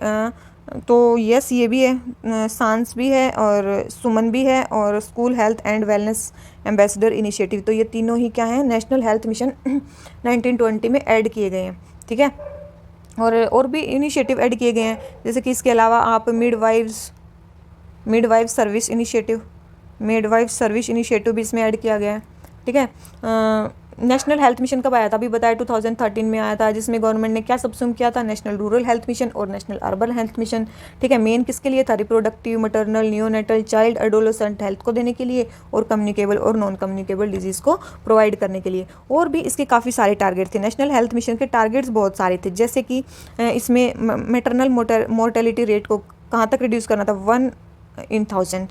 तो यस ये भी है, सांस भी है और सुमन भी है और school health and wellness ambassador initiative. तो ये तीनों ही क्या हैं? नेशनल हेल्थ मिशन 1920 में ऐड किए गए हैं, ठीक है। और भी इनिशिएटिव ऐड किए गए हैं, जैसे कि इसके अलावा आप मिडवाइफ सर्विस इनिशिएटिव भी इसमें ऐड किया गया है, ठीक है। नेशनल हेल्थ मिशन कब आया था? अभी बताया 2013 में आया था, जिसमें गवर्नमेंट ने क्या सबसुम किया था? नेशनल रूरल हेल्थ मिशन और नेशनल अर्बन हेल्थ मिशन, ठीक है। मेन किसके लिए था? Reproductive, maternal, neonatal, child adolescent health को देने के लिए और कम्युनिकेबल और नॉन कम्युनिकेबल डिजीज़ को प्रोवाइड करने के लिए। और भी इसके काफ़ी सारे टारगेट थे। नेशनल हेल्थ मिशन के टारगेट्स बहुत सारे थे, जैसे कि इसमें मैटरनल मोर्टेलिटी रेट को कहाँ तक रिड्यूस करना था? 1 in 1000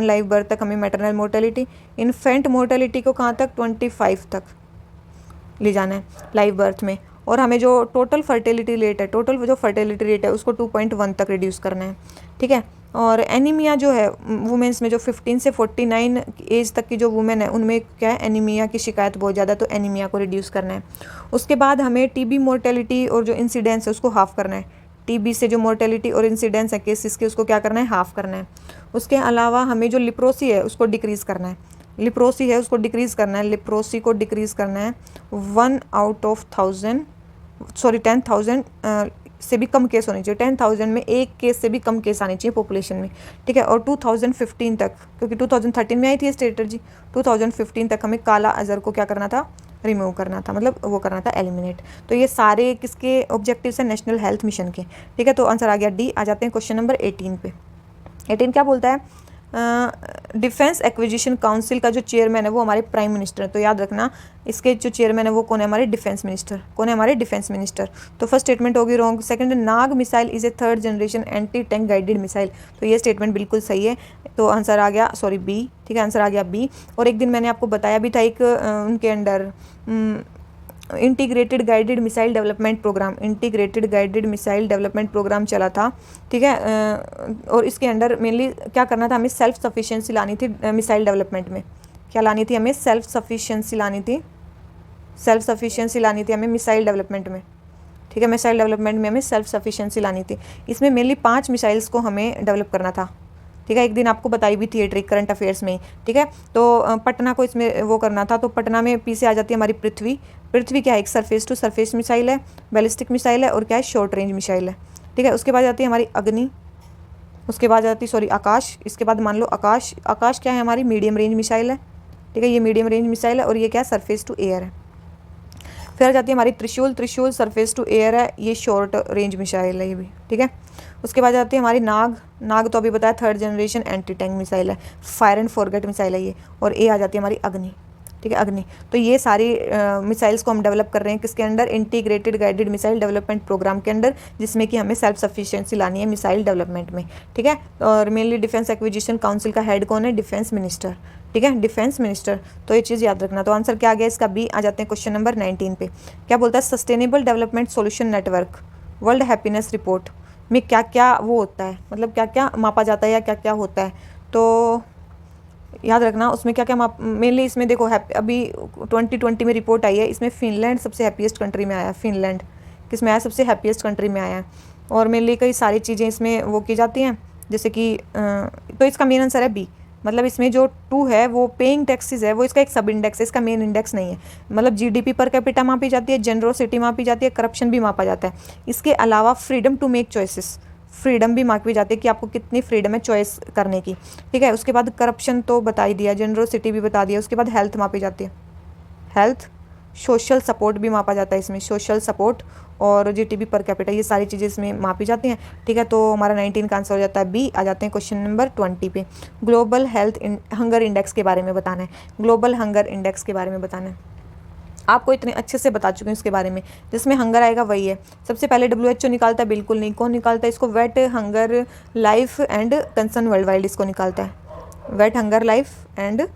लाइव बर्थ तक हमें मैटरनल मोर्टेलिटी। इन्फेंट मोर्टेलिटी को कहाँ तक? 25 तक ले जाना है लाइव बर्थ में। और हमें जो टोटल फर्टिलिटी रेट है उसको 2.1 तक रिड्यूस करना है, ठीक है। और एनीमिया जो है वुमेंस में, जो 15 से 49 एज तक की जो वुमेन है उनमें क्या है? एनीमिया की शिकायत बहुत ज़्यादा, तो एनीमिया को रिड्यूस करना है। उसके बाद हमें टीबी मोर्टेलिटी और जो इंसिडेंस है उसको हाफ करना है। टीबी से जो मोर्टेलिटी और इंसिडेंस है केसेस के, उसको क्या करना है? हाफ करना है। उसके अलावा हमें जो लिप्रोसी है उसको डिक्रीज़ करना है। लिप्रोसी को डिक्रीज़ करना है 10,000 से भी कम केस होने चाहिए। 10,000 में एक केस से भी कम केस आने चाहिए पॉपुलेशन में, ठीक है। और 2015 तक, क्योंकि 2013 में आई थी स्ट्रेटजी, 2015 तक हमें काला अजहर को क्या करना था? रिमूव करना था, मतलब वो करना था एलिमिनेट। तो ये सारे किसके ऑब्जेक्टिव्स हैं, नेशनल हेल्थ मिशन के। ठीक है, तो आंसर आ गया डी। आ जाते हैं क्वेश्चन नंबर 18 पे। 18 क्या बोलता है, डिफेंस एक्विजिशन काउंसिल का जो चेयरमैन है वो हमारे प्राइम मिनिस्टर है। तो याद रखना इसके जो चेयरमैन है वो कौन है, हमारे डिफेंस मिनिस्टर। कौन है, हमारे डिफेंस मिनिस्टर। तो फर्स्ट स्टेटमेंट होगी wrong. Second, Nag missile is a third generation anti tank guided missile. तो ये स्टेटमेंट बिल्कुल सही है। तो आंसर आ गया, सॉरी बी। ठीक है, आंसर आ गया बी। और एक दिन मैंने आपको बताया भी था एक उनके under integrated guided missile development programme, integrated guided missile development programme चला था। ठीक है, और इसके अंडर मेनली क्या करना था, हमें सेल्फ सफिशिएंसी लानी थी मिसाइल डेवलपमेंट में। क्या लानी थी हमें, सेल्फ सफिशिएंसी लानी थी, सेल्फ सफिशिएंसी लानी थी हमें मिसाइल डेवलपमेंट में। ठीक है, मिसाइल डेवलपमेंट में हमें सेल्फ सफिशिएंसी लानी थी। इसमें मेनली 5 मिसाइल्स को हमें डेवलप करना था। ठीक है, एक दिन आपको बताई भी थी ये ट्रिक करंट अफेयर्स में। ठीक है, तो पटना को इसमें वो करना था। तो पटना में पी से आ जाती है हमारी पृथ्वी। पृथ्वी क्या है, एक सरफेस टू सरफेस मिसाइल है, बैलिस्टिक मिसाइल है, और क्या है, शॉर्ट रेंज मिसाइल है। ठीक है, उसके बाद जाती है हमारी अग्नि, उसके बाद जाती है सॉरी आकाश। इसके बाद मान लो आकाश, आकाश क्या है, हमारी मीडियम रेंज मिसाइल है। ठीक है, ये मीडियम रेंज मिसाइल है, और ये क्या है, सरफेस टू एयर है। फिर आ जाती है हमारी त्रिशूल, त्रिशूल सरफेस टू एयर है, ये शॉर्ट रेंज मिसाइल है ये भी। ठीक है, उसके बाद जाती है हमारी नाग, नाग तो अभी बताया third generation anti tank missile है, फायर एंड फॉरगेट मिसाइल है ये। और ए आ जाती है हमारी अग्नि। ठीक है, अग्नि। तो ये सारी मिसाइल्स को हम डेवलप कर रहे हैं किसके under, integrated guided missile development programme के अंडर, जिसमें कि हमें सेल्फ सफिशिएंसी लानी है मिसाइल डेवलपमेंट में। ठीक है, और मेनली डिफेंस एक्विजिशन काउंसिल का हेड कौन है, डिफेंस मिनिस्टर। ठीक है, डिफेंस मिनिस्टर। तो ये चीज़ याद रखना। तो आंसर क्या आ गया इसका, बी। आ जाते हैं क्वेश्चन नंबर 19 पे। क्या बोलता है, sustainable development solution network world happiness report में क्या क्या वो होता है, मतलब क्या क्या मापा जाता है या क्या क्या होता है। तो याद रखना उसमें क्या क्या माप, मेनली इसमें देखो अभी 2020 में रिपोर्ट आई है, इसमें फिनलैंड सबसे हैप्पीएस्ट कंट्री में आया। फिनलैंड किस में आया, सबसे हैप्पीएस्ट कंट्री में आया है। और मेनली कई सारी चीज़ें इसमें वो की जाती हैं, जैसे कि तो इसका मेन आंसर है बी। मतलब इसमें जो 2 है वो पेइंग टैक्सेस है, वो इसका एक सब इंडेक्स है, इसका मेन इंडेक्स नहीं है। मतलब जीडीपी पर कैपिटा मापी जाती है, जनरोसिटी मापी जाती है, करप्शन भी मापा जाता है। इसके अलावा freedom to make choices, freedom भी मापी जाती है कि आपको कितनी फ्रीडम है चॉइस करने की। ठीक है, उसके बाद करप्शन तो बता ही दिया, जनरोसिटी भी बता दिया। उसके बाद हेल्थ मापी जाती है, हेल्थ। सोशल सपोर्ट भी मापा जाता है इसमें, सोशल सपोर्ट और जीडीपी पर कैपिटा, ये सारी चीज़ें इसमें मापी जाती हैं। ठीक है, तो हमारा 19 का आंसर हो जाता है बी। आ जाते हैं क्वेश्चन नंबर 20 पे। ग्लोबल हेल्थ हंगर इंडेक्स के बारे में बताना है, ग्लोबल हंगर इंडेक्स के बारे में बताना है। आपको इतने अच्छे से बता चुके हैं इसके बारे में। जिसमें हंगर आएगा वही है। सबसे पहले WHO निकालता है, बिल्कुल नहीं। कौन निकालता है इसको, Welt Hunger Hilfe and Concern Worldwide इसको निकालता है, Welt Hunger Hilfe and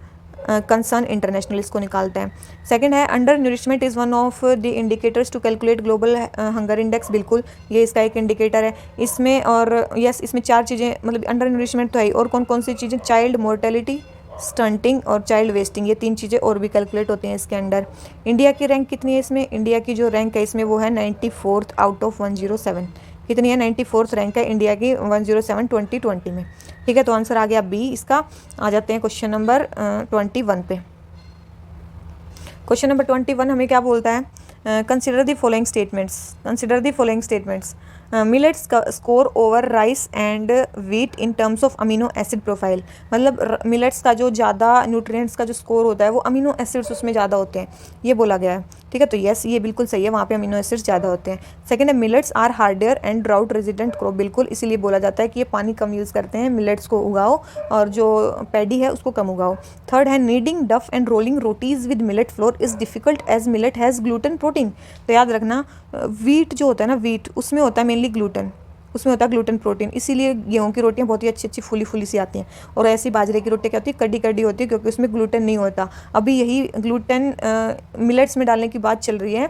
Concern International इसको निकालते हैं। सेकंड है undernourishment is one of the indicators to calculate Global Hunger Index, बिल्कुल ये इसका एक इंडिकेटर है इसमें। और यस, इसमें 4 चीज़ें, मतलब अंडर न्यूरिशमेंट तो है। और कौन कौन सी चीज़ें, चाइल्ड मोर्टेलिटी, स्टंटिंग और चाइल्ड वेस्टिंग, ये 3 चीज़ें और भी कैलकुलेट होती हैं इसके अंडर। इंडिया की रैंक कितनी है इसमें, इंडिया की जो रैंक है इसमें वो है 94th आउट ऑफ 107। कितनी है, 94th रैंक है इंडिया की 107 2020 में। ठीक है, तो आंसर आ गया बी इसका। आ जाते हैं क्वेश्चन नंबर 21 पे। क्वेश्चन नंबर 21 हमें क्या बोलता है, consider the following statements, consider the following statements. Millets का score over rice and wheat in terms of amino acid profile. मतलब मिलेट्स का जो ज़्यादा न्यूट्रिएंट्स का जो स्कोर होता है वो अमीनो एसिड्स उसमें ज़्यादा होते हैं, ये बोला गया है। ठीक है, तो यस ये बिल्कुल सही है, वहाँ पे अमीनो एसिड्स ज़्यादा होते हैं। सेकंड है millets are hardier and drought resident crop, बिल्कुल इसीलिए बोला जाता है कि ये पानी कम यूज़ करते हैं, मिलेट्स को उगाओ और जो पैडी है उसको कम उगाओ। थर्ड है kneading dough and rolling rotis with millet flour is difficult as millet has gluten protein. तो याद रखना वीट जो होता है ना, वीट उसमें होता है मेनली ग्लूटेन, उसमें होता है ग्लूटेन प्रोटीन, इसीलिए गेहूं की रोटियां बहुत ही अच्छी अच्छी फूली फूली सी आती हैं। और ऐसी बाजरे की रोटी क्या होती है, कड़ी कड़ी होती है, क्योंकि उसमें ग्लूटेन नहीं होता। अभी यही ग्लूटेन मिलेट्स में डालने की बात चल रही है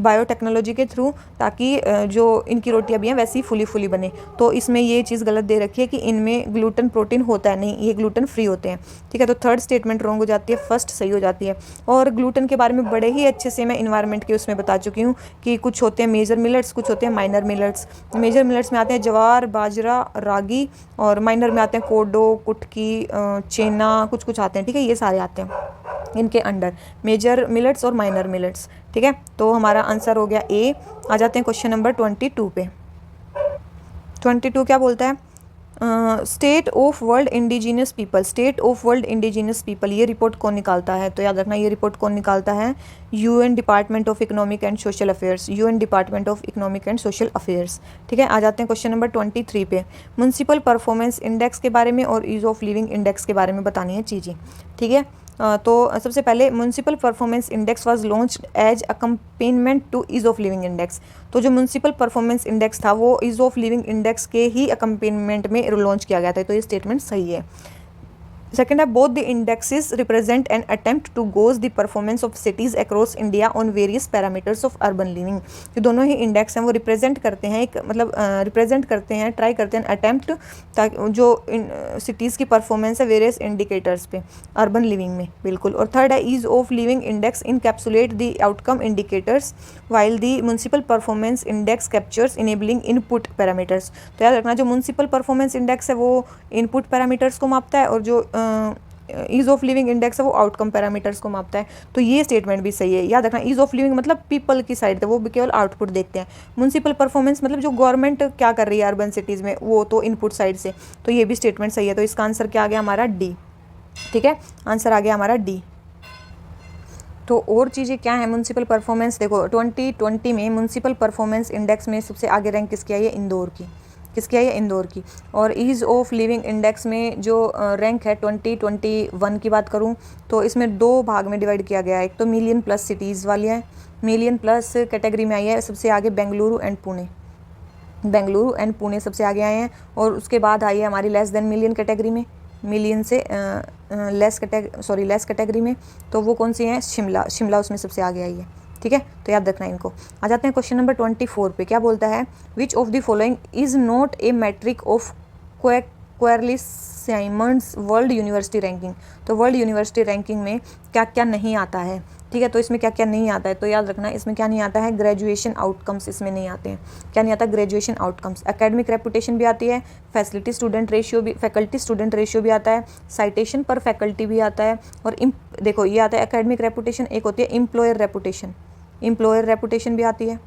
बायोटेक्नोलॉजी के थ्रू, ताकि जो इनकी रोटियां भी हैं वैसी फूली फूली बने। तो इसमें ये चीज़ गलत दे रखी है कि इनमें ग्लूटेन प्रोटीन होता है, नहीं, ये ग्लूटेन फ्री होते हैं। ठीक है, तो थर्ड स्टेटमेंट रॉन्ग हो जाती है, फर्स्ट सही हो जाती है। और ग्लूटेन के बारे में बड़े ही अच्छे से मैं इन्वायरमेंट के उसमें बता चुकी हूँ कि कुछ होते हैं मेजर मिलेट्स, कुछ होते हैं माइनर मिलेट्स। मेजर मिलेट्स में आते हैं ज्वार, बाजरा, रागी, और माइनर में आते हैं कोडो, कुटकी, चेना, कुछ कुछ आते हैं। ठीक है, ये सारे आते हैं इनके अंडर, मेजर मिलेट्स और माइनर मिलेट्स। ठीक है, तो हमारा आंसर हो गया ए। आ जाते हैं क्वेश्चन नंबर 22 पे। 22 क्या बोलता है, state of world indigenous people, state of world indigenous people, ये रिपोर्ट कौन निकालता है? तो याद रखना ये रिपोर्ट कौन निकालता है? UN Department of Economic and Social Affairs, UN Department of Economic and Social Affairs. ठीक है, आ जाते हैं क्वेश्चन नंबर 23 पे। म्युनिसिपल परफॉर्मेंस इंडेक्स के बारे में और ईज ऑफ लिविंग इंडेक्स के बारे में बतानी है चीज़ें। ठीक है, तो सबसे पहले municipal performance index was launched as accompaniment to ease of living index. तो जो म्युनिसिपल परफॉर्मेंस इंडेक्स था वो ईज ऑफ लिविंग इंडेक्स के ही अकम्पेनमेंट में लॉन्च किया गया था, तो ये स्टेटमेंट सही है। सेकेंड है, both the indexes represent an attempt to gauge the performance of cities across India on various parameters of urban living. जो दोनों ही इंडेक्स हैं वो रिप्रेजेंट करते हैं, एक मतलब रिप्रेजेंट करते हैं, ट्राई करते हैं अटेम्प्ट, ताकि जो सिटीज़ की परफॉर्मेंस है वेरियस इंडिकेटर्स पे अर्बन लिविंग में, बिल्कुल। और थर्ड है, ease of living index encapsulate the outcome indicators while the municipal performance index captures enabling input parameters. तो याद रखना जो म्युनिसिपल परफॉर्मेंस इंडेक्स है वो इनपुट पैरामीटर्स को मापता है और जो ईज ऑफ लिविंग इंडेक्स है वो आउटकम पैरामीटर्स को मापता है। तो ये स्टेटमेंट भी सही है। याद रखना ईज ऑफ लिविंग मतलब पीपल की साइड है, वो भी केवल आउटपुट देखते हैं। म्युनिसिपल परफॉर्मेंस मतलब जो गवर्नमेंट क्या कर रही है अर्बन सिटीज़ में, वो तो इनपुट साइड से। तो ये भी स्टेटमेंट सही है। तो इसका आंसर क्या आ गया हमारा? डी। ठीक है, आंसर आ गया हमारा डी। तो और चीज़ें क्या है म्युनिसिपल परफॉर्मेंस, देखो 2020 में म्युनिसिपल परफॉर्मेंस इंडेक्स में सबसे आगे रैंक किसकी आई है? इंदौर की। किसकी आई है? इंदौर की। और ईज़ ऑफ लिविंग इंडेक्स में जो रैंक है 2021 की बात करूं तो इसमें दो भाग में डिवाइड किया गया है। एक तो मिलियन प्लस सिटीज़ वाली है, मिलियन प्लस कैटेगरी में आई है सबसे आगे बेंगलुरु एंड पुणे, बेंगलुरु एंड पुणे सबसे आगे आए हैं। और उसके बाद आई है हमारी लेस देन मिलियन कैटेगरी में, मिलियन से लेस कैटेगरी में, तो वो कौन सी हैं? शिमला, शिमला उसमें सबसे आगे आई है। ठीक है, तो याद रखना इनको। आ जाते हैं क्वेश्चन नंबर 24 पे। क्या बोलता है? Which of the following is not a metric of Quacquarelli Symonds world university ranking. तो वर्ल्ड यूनिवर्सिटी रैंकिंग में क्या क्या नहीं आता है? ठीक है, तो इसमें क्या क्या नहीं आता है? तो याद रखना इसमें क्या नहीं आता है? ग्रेजुएशन आउटकम्स इसमें नहीं आते हैं। क्या नहीं आता? Graduation outcomes. एकेडमिक रेपुटेशन भी आती है, फैसिलिटी स्टूडेंट रेशियो भी, फैकल्टी स्टूडेंट रेशियो भी आता है, साइटेशन पर फैकल्टी भी आता है। और देखो ये आता है एकेडमिक रेपुटेशन, एक होती है एम्प्लॉयर रेपुटेशन, एम्प्लॉयर रेपुटेशन भी आती है।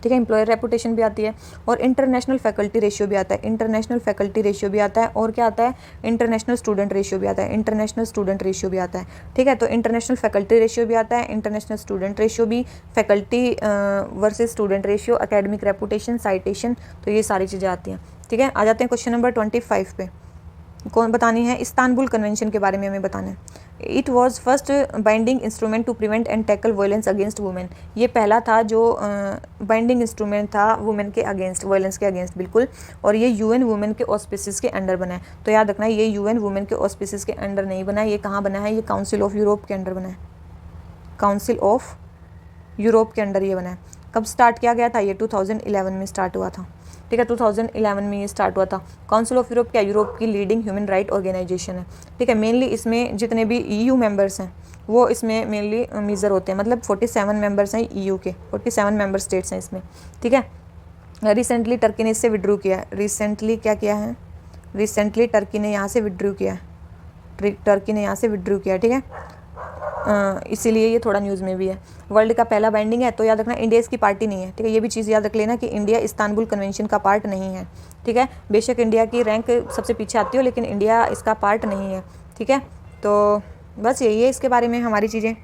ठीक है, एम्प्लॉयर रेपुटेशन भी आती है। और इंटरनेशनल फैकल्टी रेशियो भी आता है, इंटरनेशनल फैकल्टी रेशियो भी आता है। और क्या आता है? इंटरनेशनल स्टूडेंट रेशियो भी आता है, इंटरनेशनल स्टूडेंट रेशियो भी आता है। ठीक है, तो इंटरनेशनल फैकल्टी रेशियो भी आता है, इंटरनेशनल स्टूडेंट रेशियो भी, faculty versus student ratio, academic reputation, citation, तो ये सारी चीज़ें आती हैं। ठीक है, आ जाते हैं क्वेश्चन नंबर 25 पे। कौन बतानी है? इस्तांबुल कन्वेंशन के बारे में हमें बताना है। It was first binding instrument to prevent and tackle violence against women. ये पहला था जो बाइंडिंग इंस्ट्रूमेंट था वुमेन के अगेंस्ट, वायलेंस के अगेंस्ट, बिल्कुल। और ये यूएन वुमेन के ऑस्पिसेस के अंडर बना है। तो याद रखना ये यूएन वुमेन के ऑस्पिसेस के अंडर नहीं बना है, ये कहाँ बना है? ये काउंसिल ऑफ यूरोप के अंडर बना है, काउंसिल ऑफ यूरोप के अंडर ये बना है। कब स्टार्ट किया गया था? ये 2011 में स्टार्ट हुआ था। ठीक है, 2011 में ये स्टार्ट हुआ था। काउंसिल ऑफ यूरोप क्या? यूरोप की लीडिंग ह्यूमन राइट ऑर्गेनाइजेशन है। ठीक है, मेनली इसमें जितने भी ईयू मेंबर्स हैं वो इसमें मेनली मेजर होते हैं, मतलब 47 मेंबर्स हैं ईयू के, 47 मेंबर स्टेट्स हैं इसमें। ठीक है, रिसेंटली टर्की ने इससे विड्रू किया है। रिसेंटली क्या किया है? रिसेंटली टर्की ने यहाँ से विड्रू किया है, टर्की ने यहाँ से विड्रू किया है। ठीक है, इसीलिए ये थोड़ा न्यूज़ में भी है। वर्ल्ड का पहला बाइंडिंग है, तो याद रखना इंडिया इसकी पार्टी नहीं है। ठीक है, ये भी चीज़ याद रख लेना कि इंडिया इस्तांबुल कन्वेंशन का पार्ट नहीं है। ठीक है, बेशक इंडिया की रैंक सबसे पीछे आती हो लेकिन इंडिया इसका पार्ट नहीं है। ठीक है, तो बस यही है इसके बारे में हमारी चीज़ें।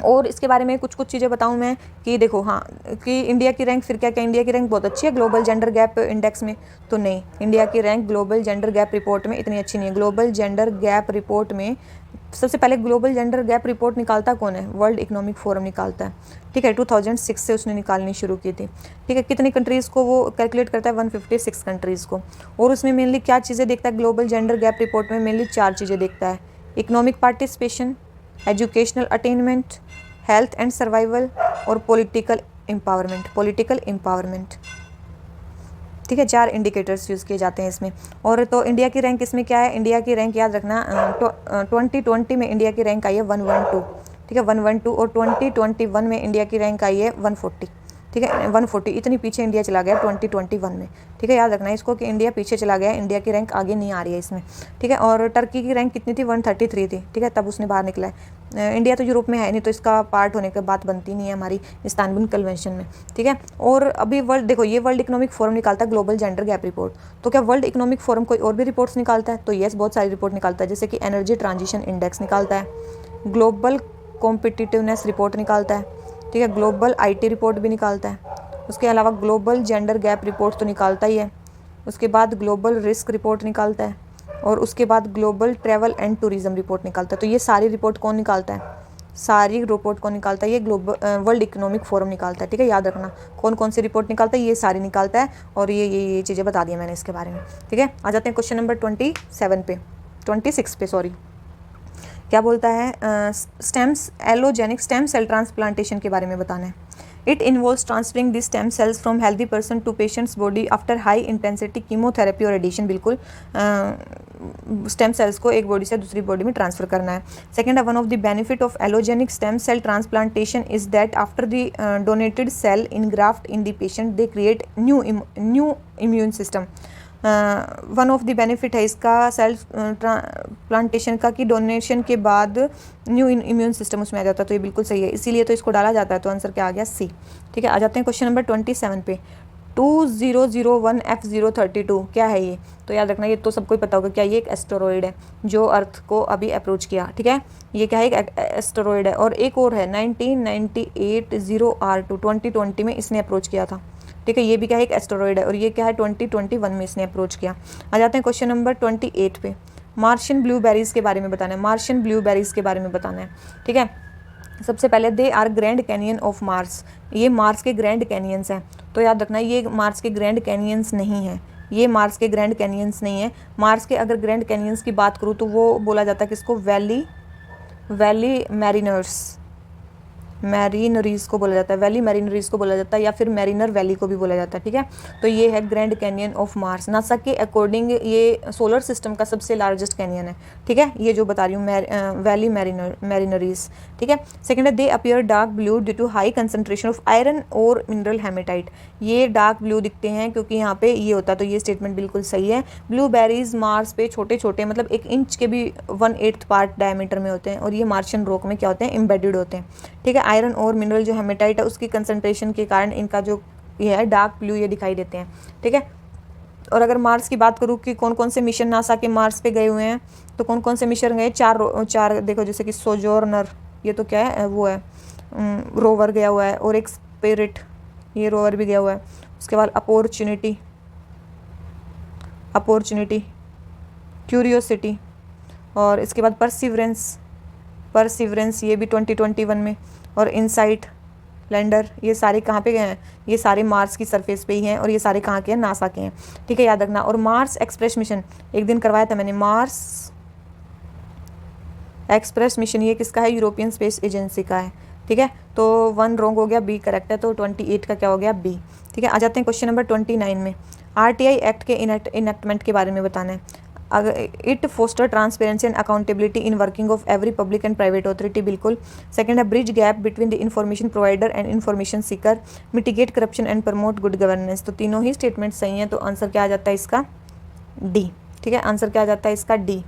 और इसके बारे में कुछ चीज़ें बताऊं मैं कि देखो, हाँ, कि इंडिया की रैंक फिर क्या क्या इंडिया की रैंक बहुत अच्छी है ग्लोबल जेंडर गैप इंडेक्स में? तो नहीं, इंडिया की rank global gender gap report में इतनी अच्छी नहीं है। ग्लोबल जेंडर गैप रिपोर्ट में सबसे पहले ग्लोबल जेंडर गैप रिपोर्ट निकालता कौन है? वर्ल्ड इकोनॉमिक फोरम निकालता है। ठीक है, 2006 से उसने निकालनी शुरू की थी। ठीक है, कितनी कंट्रीज़ को वो कैलकुलेट करता है? 156 कंट्रीज़ को। और उसमें मेनली क्या चीज़ें देखता है? ग्लोबल जेंडर गैप रिपोर्ट में मेनली 4 चीज़ें देखता है: economic participation, educational attainment, health and survival, और पॉलिटिकल एम्पावरमेंट, पॉलिटिकल एम्पावरमेंट। ठीक है, 4 इंडिकेटर्स यूज़ किए जाते हैं इसमें। और तो इंडिया की रैंक इसमें क्या है? इंडिया की रैंक याद रखना 2020 में इंडिया की रैंक आई है 112। ठीक है, 112। और 2021 में इंडिया की रैंक आई है 140। ठीक है। 140 इतनी पीछे इंडिया चला गया 2021 में, ठीक है। याद रखना है इसको कि इंडिया पीछे चला गया, इंडिया की रैंक आगे नहीं आ रही है इसमें, ठीक है। और टर्की की रैंक कितनी थी, 133 थी, ठीक है, तब उसने बाहर निकला है। इंडिया तो यूरोप में है नहीं, तो इसका पार्ट होने की बात बनती नहीं है हमारी इस्तांबुल कन्वेंशन में, ठीक है। और अभी वर्ल्ड देखो, ये वर्ल्ड इकोनॉमिक फोरम निकालता है ग्लोबल जेंडर गैप रिपोर्ट। तो क्या वर्ल्ड इकोनॉमिक फोरम कोई और भी रिपोर्ट्स निकालता है? तो यस, बहुत सारी रिपोर्ट निकालता है, जैसे कि एनर्जी ट्रांजिशन इंडेक्स निकालता है, ग्लोबल कॉम्पिटिटिवनेस रिपोर्ट निकालता है, ठीक है, ग्लोबल आईटी रिपोर्ट भी निकालता है। उसके अलावा ग्लोबल जेंडर गैप रिपोर्ट तो निकालता ही है। उसके बाद ग्लोबल रिस्क रिपोर्ट निकालता है, और उसके बाद global travel and tourism report निकालता है। तो ये सारी रिपोर्ट कौन निकालता है? सारी रिपोर्ट कौन निकालता है? ये ग्लोबल वर्ल्ड इकोनॉमिक फोरम निकालता है, ठीक है। याद रखना कौन कौन सी रिपोर्ट निकालता है, ये सारी निकालता है। और ये चीज़ें बता दी मैंने इसके बारे में, ठीक है। आ जाते हैं क्वेश्चन नंबर 26 पे, सॉरी। क्या बोलता है? एलोजेनिक स्टेम सेल ट्रांसप्लांटेशन के बारे में बताना है। It involves transferring the stem cells from healthy person to patient's body after high intensity chemotherapy और रेडिएशन। बिल्कुल, स्टेम सेल्स को एक बॉडी से दूसरी बॉडी में ट्रांसफर करना है। सेकेंड है, one of the benefit of allogenic stem cell transplantation is that after the donated cell engraft in the patient they create new immune system. One of the benefit है इसका self plantation का कि donation के बाद new immune system उसमें आ जाता है। तो ये बिल्कुल सही है, इसीलिए तो इसको डाला जाता है। तो आंसर क्या आ गया? सी, ठीक है। आ जाते हैं क्वेश्चन नंबर 27 पे। 2001F032 क्या है ये? तो याद रखना, ये तो सबको ही पता होगा क्या, ये एक एस्टेरॉयड है जो अर्थ को अभी अप्रोच किया, ठीक है। ये क्या है? एक एस्टेरॉयड है। और एक और है 1998 0R2 2020 में इसने अप्रोच किया था, ठीक है। ये भी क्या है? एक एस्टेरॉयड है। और ये क्या है? 2021 में इसने अप्रोच किया। आ जाते हैं क्वेश्चन नंबर 28 पे। मार्शियन ब्लूबेरीज के बारे में बताना है, मार्शियन ब्लूबेरीज के बारे में बताना है, ठीक है। सबसे पहले they are Grand Canyon of Mars, ये मार्स के ग्रैंड कैनियंस हैं। तो याद रखना ये मार्स के ग्रैंड कैनियंस नहीं है, ये मार्स के ग्रैंड कैनियंस नहीं है। मार्स के अगर ग्रैंड कैनियंस की बात करूँ तो वो बोला जाता है किसको? वैली मैरिनरीज को बोला जाता है, वैली मैरिनरीज को बोला जाता है, या फिर मैरिनर वैली को भी बोला जाता है, ठीक है। तो ये है grand Canyon of Mars. NASA के अकॉर्डिंग ये सोलर सिस्टम का सबसे लार्जेस्ट कैनियन है, ठीक है। ये जो बता रही हूँ वैली मैरिनरीज, ठीक है। सेकंड है, they appear dark blue due to high concentration of iron और मिनरल हेमेटाइट। ये डार्क ब्लू दिखते हैं क्योंकि यहाँ पे ये होता है। तो ये स्टेटमेंट बिल्कुल सही है। ब्लूबेरीज मार्स पे छोटे छोटे, मतलब 1 इंच के भी 1/8 पार्ट डायमीटर में होते हैं, और ये मार्शियन रॉक में क्या होते हैं? एम्बेडेड होते हैं, ठीक है। आयरन और मिनरल जो हेमेटाइट है उसकी कंसंट्रेशन के कारण इनका जो ये है डार्क ब्लू ये दिखाई देते हैं, ठीक है। और अगर मार्स की बात करूँ कि कौन कौन से मिशन नासा के मार्स पे गए हुए हैं, तो कौन कौन से मिशन गए? चार देखो, जैसे कि सोजोर्नर, ये तो क्या है? वो है रोवर गया हुआ है, और एक स्पिरिट, ये रोवर भी गया हुआ है। उसके बाद अपॉर्चुनिटी, क्यूरियोसिटी, और इसके बाद परसिवरेंस, ये भी 2021 में, और इनसाइट लैंडर, ये सारे कहाँ पे गए हैं? ये सारे मार्स की सरफेस पे ही हैं, और ये सारे कहाँ के हैं? नासा के हैं, ठीक है। याद रखना। और मार्स एक्सप्रेस मिशन एक दिन करवाया था मैंने, मार्स एक्सप्रेस मिशन, ये किसका है? यूरोपियन स्पेस एजेंसी का है, ठीक है। तो 1 रॉन्ग हो गया, बी करेक्ट है। तो 28 का क्या हो गया? बी, ठीक है। आ जाते हैं क्वेश्चन नंबर 29 में। आरटीआई एक्ट के इनेक्टमेंट के बारे में बताना है। अगर it foster transparency and accountability in working of every public and private authority, बिल्कुल। सेकंड है, bridge gap between the information provider and information seeker, mitigate corruption and promote good governance. तो तीनों ही स्टेटमेंट सही हैं। तो आंसर क्या आ जाता है इसका? डी, ठीक है। आंसर क्या आ जाता है इसका? डी।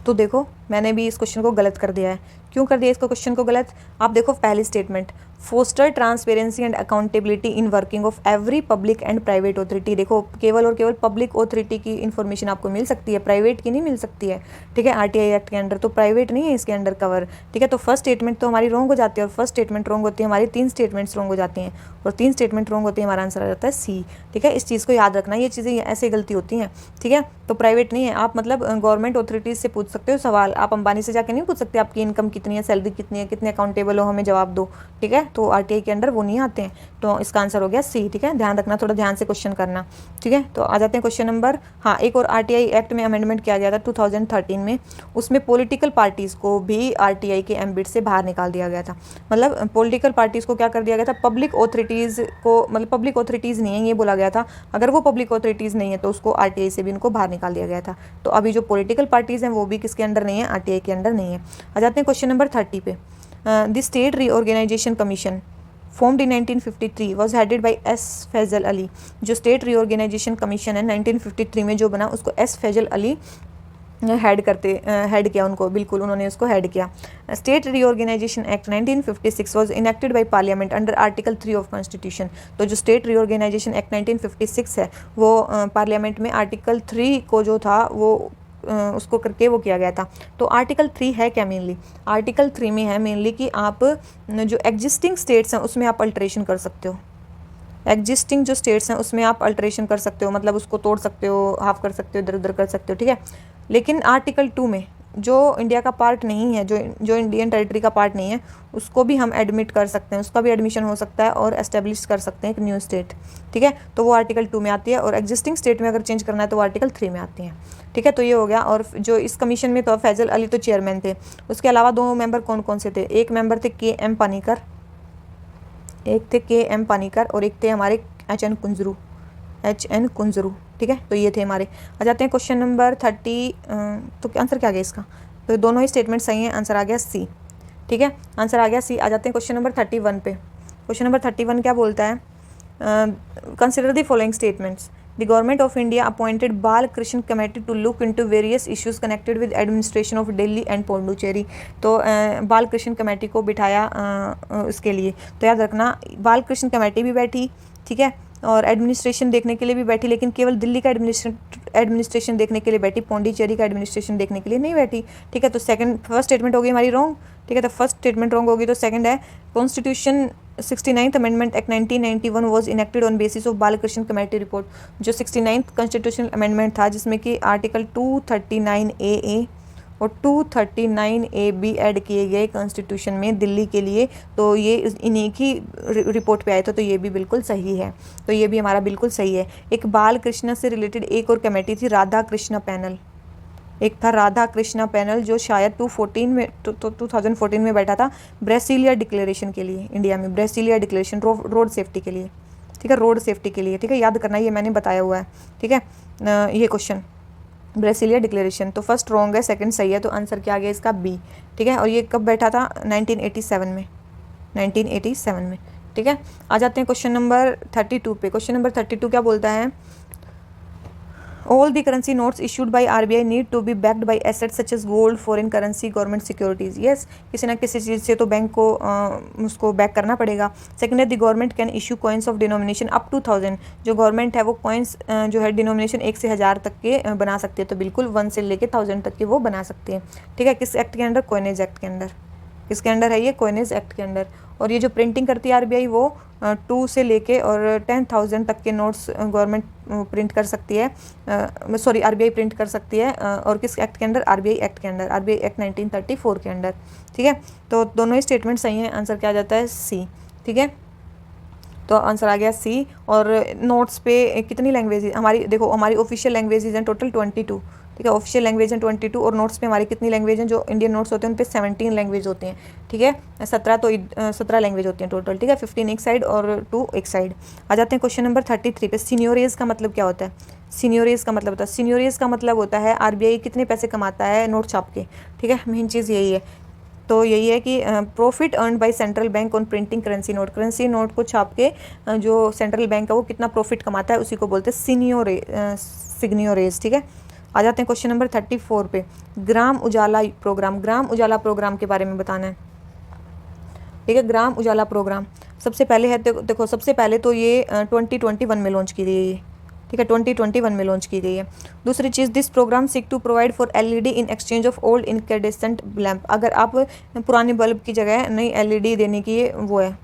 तो देखो, मैंने भी इस क्वेश्चन को गलत कर दिया है। क्यों कर दिया इसको क्वेश्चन को गलत? आप देखो पहली statement, foster transparency and accountability in working of every public and private authority. देखो, केवल और केवल पब्लिक अथॉरिटी की इन्फॉर्मेशन आपको मिल सकती है, प्राइवेट की नहीं मिल सकती है, ठीक है। आरटीआई एक्ट के अंडर तो प्राइवेट नहीं है इसके अंडर कवर, ठीक है। तो फर्स्ट स्टेटमेंट तो हमारी रॉन्ग हो जाती है, और फर्स्ट स्टेटमेंट रॉन्ग होती है हमारी, 3 स्टेटमेंट्स रॉन्ग हो जाती हैं, और 3 स्टेटमेंट रॉन्ग होती है, हमारा आंसर आ जाता है सी, ठीक है। इस चीज़ को याद रखना, ये चीज़ें ऐसे गलती होती हैं, ठीक है। तो प्राइवेट नहीं है, आप मतलब गवर्नमेंट अथॉरिटीज़ से पूछ सकते हो सवाल, आप अंबानी से जाके नहीं पूछ सकते आपकी इनकम कितनी है, सैलरी कितनी है, कितने अकाउंटेबल हो, हमें जवाब दो, ठीक है। तो आरटीआई के अंडर वो नहीं आते हैं। तो इसका आंसर हो गया सी, ठीक है। ध्यान रखना, थोड़ा ध्यान से क्वेश्चन करना, ठीक है। तो आ जाते हैं क्वेश्चन नंबर, हाँ, एक और आरटीआई एक्ट में अमेंडमेंट किया गया था 2013 में, उसमें पॉलिटिकल पार्टीज़ को भी आरटीआई के एम्बिट से बाहर निकाल दिया गया था। मतलब पॉलिटिकल पार्टीज़ को क्या कर दिया गया था? पब्लिक ऑथोरिटीज़ को, मतलब पब्लिक ऑथोरिटीज़ नहीं है ये बोला गया था, अगर वो पब्लिक ऑथोरिटीज़ नहीं है तो उसको आरटीआई से भी उनको बाहर निकाल दिया गया था। तो अभी जो पॉलिटिकल पार्टीज़ हैं वो भी किसके अंडर नहीं है? आरटीआई के अंडर नहीं है। आ जाते हैं क्वेश्चन नंबर 30 पे। The state reorganisation commission, formed in 1953 was headed by S Fazal Ali. जो स्टेट रीऑर्गेनाइजेशन कमीशन है 1953 में जो बना उसको एस फैजल अली हेड किया उनको, बिल्कुल उन्होंने उसको हेड किया। State reorganisation act 1956 was enacted by parliament under article 3 of constitution. तो जो स्टेट रीऑर्गेनाइजेशन एक्ट 1956 है वो पार्लियामेंट में आर्टिकल 3 को जो था वो उसको करके वो किया गया था। तो आर्टिकल 3 है क्या मेनली, आर्टिकल 3 में है मेनली कि आप जो एग्जिस्टिंग स्टेट्स हैं उसमें आप अल्टरेशन कर सकते हो। एग्जिस्टिंग जो स्टेट्स हैं उसमें आप अल्टरेशन कर सकते हो, मतलब उसको तोड़ सकते हो, हाफ कर सकते हो, इधर उधर कर सकते हो, ठीक है। लेकिन आर्टिकल 2 में जो इंडिया का पार्ट नहीं है, जो इंडियन टेरिटरी का पार्ट नहीं है, उसको भी हम एडमिट कर सकते हैं, उसका भी एडमिशन हो सकता है और एस्टेब्लिश कर सकते हैं एक न्यू स्टेट, ठीक है। तो वो आर्टिकल 2 में आती है, और एग्जिस्टिंग स्टेट में अगर चेंज करना है तो वो आर्टिकल 3 में आती है, ठीक है। तो ये हो गया। और जो इस कमीशन में तो फैजल अली तो चेयरमैन थे, उसके अलावा 2 मेंबर कौन कौन से थे, एक मेंबर थे KM पानीकर, और एक थे हमारे HN कुंजरू, ठीक है। तो ये थे हमारे। आ जाते हैं क्वेश्चन नंबर 30। तो आंसर क्या आ गया इसका, तो दोनों ही स्टेटमेंट सही हैं, आंसर आ गया C, ठीक है, आंसर आ गया C। आ जाते हैं क्वेश्चन नंबर 31 पे। क्वेश्चन नंबर 31 क्या बोलता है, consider the following statements. The government of India appointed Bal Krishna committee to look into various issues connected with administration of Delhi and Pondicherry. तो बाल कृष्ण कमेटी को बिठाया उसके लिए। तो याद रखना बाल कृष्ण कमेटी भी बैठी, ठीक है, और एडमिनिस्ट्रेशन देखने के लिए भी बैठी, लेकिन केवल दिल्ली का एडमिनिस्ट्रेशन देखने के लिए बैठी, पौंडीचेरी का एडमिनिस्ट्रेशन देखने के लिए नहीं बैठी, ठीक है। तो फर्स्ट स्टेटमेंट होगी हमारी रॉन्ग, ठीक है। तो फर्स्ट स्टेटमेंट रॉन्ग होगी। तो सेकंड है constitution 69th amendment act 1991 was enacted on basis of Balkrishna committee report. जो 69th कॉन्स्टिट्यूशनल अमेंडमेंट था जिसमें कि आर्टिकल 239A और 239AB ऐड किए गए कॉन्स्टिट्यूशन में दिल्ली के लिए। तो ये इन्हीं की रिपोर्ट पे आए थे, तो ये भी बिल्कुल सही है। तो ये भी हमारा बिल्कुल सही है। एक बाल कृष्णा से रिलेटेड एक और कमेटी थी, राधा कृष्णा पैनल। एक था राधा कृष्णा पैनल जो शायद 2014 में बैठा था ब्रेसिलिया डिक्लेरेशन के लिए, इंडिया में ब्रेसिलिया डिक्लेरेशन रोड सेफ्टी के लिए, ठीक है, रोड सेफ्टी के लिए, ठीक है। याद करना, ये मैंने बताया हुआ है, ठीक है। ये क्वेश्चन ब्रेसिलिया डिक्लेरेशन, तो फर्स्ट रॉन्ग है, सेकंड सही है। तो आंसर क्या आ गया इसका B, ठीक है। और ये कब बैठा था, 1987 में, 1987 में, ठीक है। आ जाते हैं क्वेश्चन नंबर 32 पे। क्वेश्चन नंबर 32 क्या बोलता है, all the currency notes issued by RBI need to be backed by assets such as gold, foreign currency, government securities. Yes, किसी ना किसी चीज़ से तो बैंक को उसको बैक करना पड़ेगा। सेकंड है the government can issue coins of denomination up to 1000। जो गवर्नमेंट है वो कॉइन्स जो है डिनोमिनेशन 1 से 1000 तक के बना सकती है। तो बिल्कुल 1 से लेके 1000 तक के वो बना सकते हैं, ठीक है। किस एक्ट के अंडर, कॉइनेज एक्ट के अंडर। किसके अंडर है ये, कॉइनेज एक्ट के अंडर। और ये जो प्रिंटिंग करती है RBI वो 2 से लेके और 10,000 तक के नोट्स गवर्नमेंट प्रिंट कर सकती है, सॉरी RBI प्रिंट कर सकती है। और किस एक्ट के अंडर, RBI एक्ट के अंडर, RBI एक्ट 1934 के अंडर, ठीक है। तो दोनों ही स्टेटमेंट सही हैं, आंसर क्या आ जाता है C, ठीक है। तो आंसर आ गया C। और नोट्स पे कितनी लैंग्वेज हमारी, देखो हमारी ऑफिशियल लैंग्वेजेज हैं टोटल 22, ठीक है, ऑफिशियल लैंग्वेज हैं 22। और नोट्स पे हमारी कितनी लैंग्वेज हैं, जो इंडियन नोट्स होते हैं उन पे 17 लैंग्वेज होती हैं, ठीक है। 17 लैंग्वेज होती हैं टोटल, ठीक है। 15 एक साइड और 2 एक साइड। आ जाते हैं क्वेश्चन नंबर 33 पे। सीनियोरेज का मतलब क्या होता है, सीनियोरेज का मतलब होता है, सीनियोरेज का मतलब होता है RBI कितने पैसे कमाता है नोट छाप के, ठीक है। मेन चीज़ यही है। तो यही है कि profit earn by central bank on printing currency note, currency note को छाप के जो सेंट्रल बैंक है वो कितना प्रॉफिट कमाता है उसी को बोलते हैं सिग्नियोरेज, ठीक है। आ जाते हैं क्वेश्चन नंबर 34 पे। ग्राम उजाला प्रोग्राम, ग्राम उजाला प्रोग्राम के बारे में बताना है, ठीक है। ग्राम उजाला प्रोग्राम सबसे पहले है, देखो सबसे पहले तो ये 2021 में लॉन्च की गई है, ठीक है, 2021 में लॉन्च की गई है। दूसरी चीज़, this program seek to provide for LED in exchange of old incandescent lamp. अगर आप पुराने बल्ब की जगह नई LED देने की वो है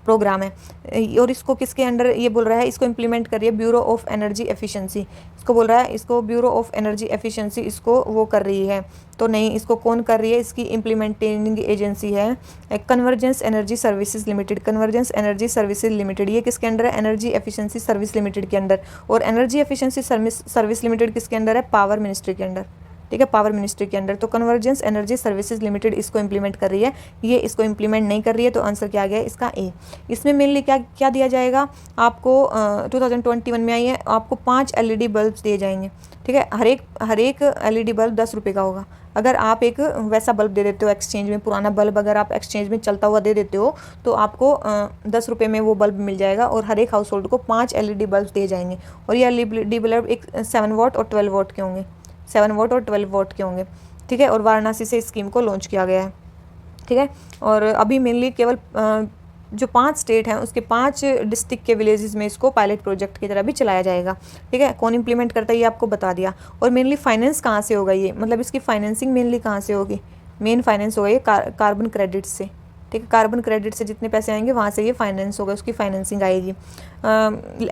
प्रोग्राम है। और इसको किसके अंडर ये बोल रहा है, इसको इम्प्लीमेंट कर रही है ब्यूरो ऑफ एनर्जी एफिशिएंसी, इसको बोल रहा है, इसको ब्यूरो ऑफ एनर्जी एफिशिएंसी इसको वो कर रही है। तो नहीं, इसको कौन कर रही है, इसकी इम्प्लीमेंटिंग एजेंसी है convergence energy services limited, convergence energy services limited. ये किसके अंडर है, एनर्जी एफिशिएंसी सर्विस लिमिटेड के अंडर। और एनर्जी एफिशिएंसी सर्विस लिमिटेड किसके अंडर है, पावर मिनिस्ट्री के अंडर, ठीक है, पावर मिनिस्ट्री के अंडर। तो कन्वर्जेंस एनर्जी सर्विसेज लिमिटेड इसको इंप्लीमेंट कर रही है, ये इसको इंप्लीमेंट नहीं कर रही है। तो आंसर क्या आ गया इसका A। इसमें मेनली क्या क्या दिया जाएगा आपको, 2021 में आई है, आपको 5 LED बल्ब दिए जाएंगे, ठीक है। हर एक LED बल्ब 10 रुपये का होगा, अगर आप एक वैसा बल्ब दे देते हो एक्सचेंज में, पुराना बल्ब अगर आप एक्सचेंज में चलता हुआ दे देते हो तो आपको 10 रुपये में वो बल्ब मिल जाएगा और हर एक हाउस होल्ड को 5 LED बल्ब दिए जाएंगे। और ये LED बल्ब एक 7 वॉट और 12 वॉट के होंगे, 7 वॉट और 12 वॉट के होंगे, ठीक है। और वाराणसी से इस स्कीम को लॉन्च किया गया है, ठीक है। और अभी मेनली केवल जो 5 स्टेट हैं उसके 5 डिस्ट्रिक्ट के विलेजेस में इसको पायलट प्रोजेक्ट की तरह भी चलाया जाएगा, ठीक है। कौन इंप्लीमेंट करता है ये आपको बता दिया। और मेनली फाइनेंस कहाँ से होगा ये, मतलब इसकी फाइनेंसिंग मेनली कहाँ से होगी, मेन फाइनेंस होगा ये कार्बन क्रेडिट से, ठीक है। कार्बन क्रेडिट से जितने पैसे आएंगे वहाँ से ये फाइनेंस होगा, उसकी फाइनेंसिंग आएगी।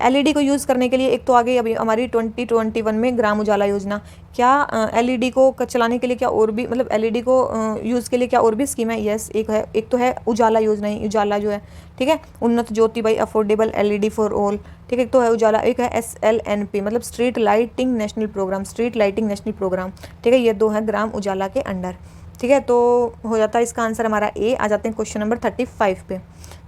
LED को यूज़ करने के लिए एक तो आगे अभी हमारी 2021 में ग्राम उजाला योजना, क्या LED को चलाने के लिए क्या और भी, मतलब LED को यूज़ के लिए क्या और भी स्कीम है, यस एक है, एक तो है उजाला योजना ही, उजाला जो है, ठीक है, Unnat Jyoti by affordable LED for all, ठीक है। एक तो है उजाला, एक है SLNP मतलब street lighting national programme, street lighting national programme, ठीक है। ये 2 हैं ग्राम उजाला के अंडर, ठीक है। तो हो जाता है इसका आंसर हमारा ए। आ जाते हैं क्वेश्चन नंबर 35 पे।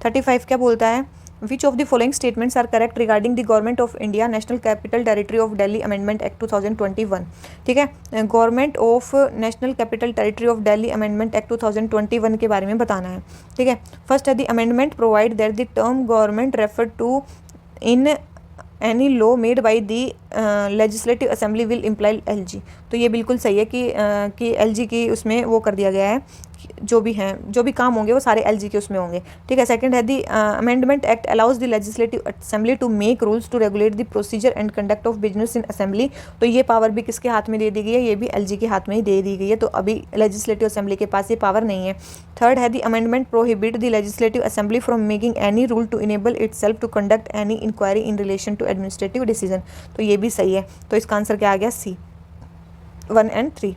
35 क्या बोलता है, which of the following statements are correct regarding the government of India national capital territory of Delhi amendment act 2021, ठीक है। Government of national capital territory of Delhi amendment act 2021 के बारे में बताना है, ठीक है। फर्स्ट है the amendment provide that the term government refer to in any law made by the legislative assembly will imply LG। तो ये बिल्कुल सही है कि LG की उसमें वो कर दिया गया है, जो भी हैं, जो भी काम होंगे वो सारे LG के उसमें होंगे, ठीक है। सेकंड है the amendment act allows the legislative assembly to make rules to regulate the procedure and conduct of business in assembly. तो ये पावर भी किसके हाथ में दे दी गई है, ये भी LG के हाथ में ही दे दी गई है, तो अभी लेजिस्लेटिव असेंबली के पास ये पावर नहीं है। थर्ड है the amendment prohibit the legislative assembly from making any rule to enable itself to conduct any inquiry in relation to administrative decision. तो ये भी सही है, तो इसका आंसर क्या आ गया, C 1 and 3।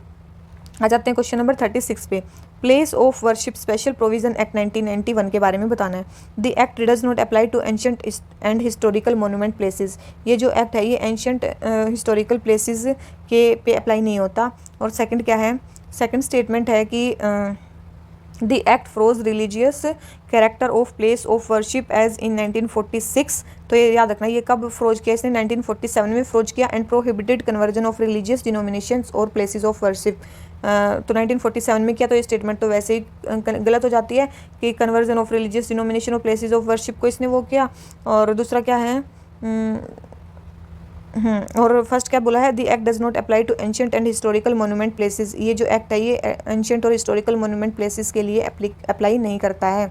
आ जाते हैं क्वेश्चन नंबर 36 पे। Place of worship special provision act 1991 के बारे में बताना है। The act does not apply to ancient and historical monument places. ये जो एक्ट है ये एंशियंट हिस्टोरिकल प्लेसेस के पे अप्लाई नहीं होता। और सेकंड क्या है, सेकंड स्टेटमेंट है कि the act froze religious character of place of worship as in 1946। तो ये याद रखना, ये कब फ्रोज किया इसने, 1947 में फ्रोज किया। And prohibited conversion of religious denominations और प्लेसेस ऑफ वर्शिप, तो 1947 में किया। तो ये स्टेटमेंट तो वैसे ही गलत हो जाती है कि कन्वर्जन ऑफ रिलीजियस डिनोमिनेशन और प्लेसेस ऑफ वर्शिप को इसने वो किया। और दूसरा क्या है, और फर्स्ट क्या बोला है, the act does not apply to ancient and historical monument places. ये जो एक्ट है ये एंशियंट और हिस्टोरिकल मोनूमेंट प्लेसेस के लिए अप्लाई नहीं करता है।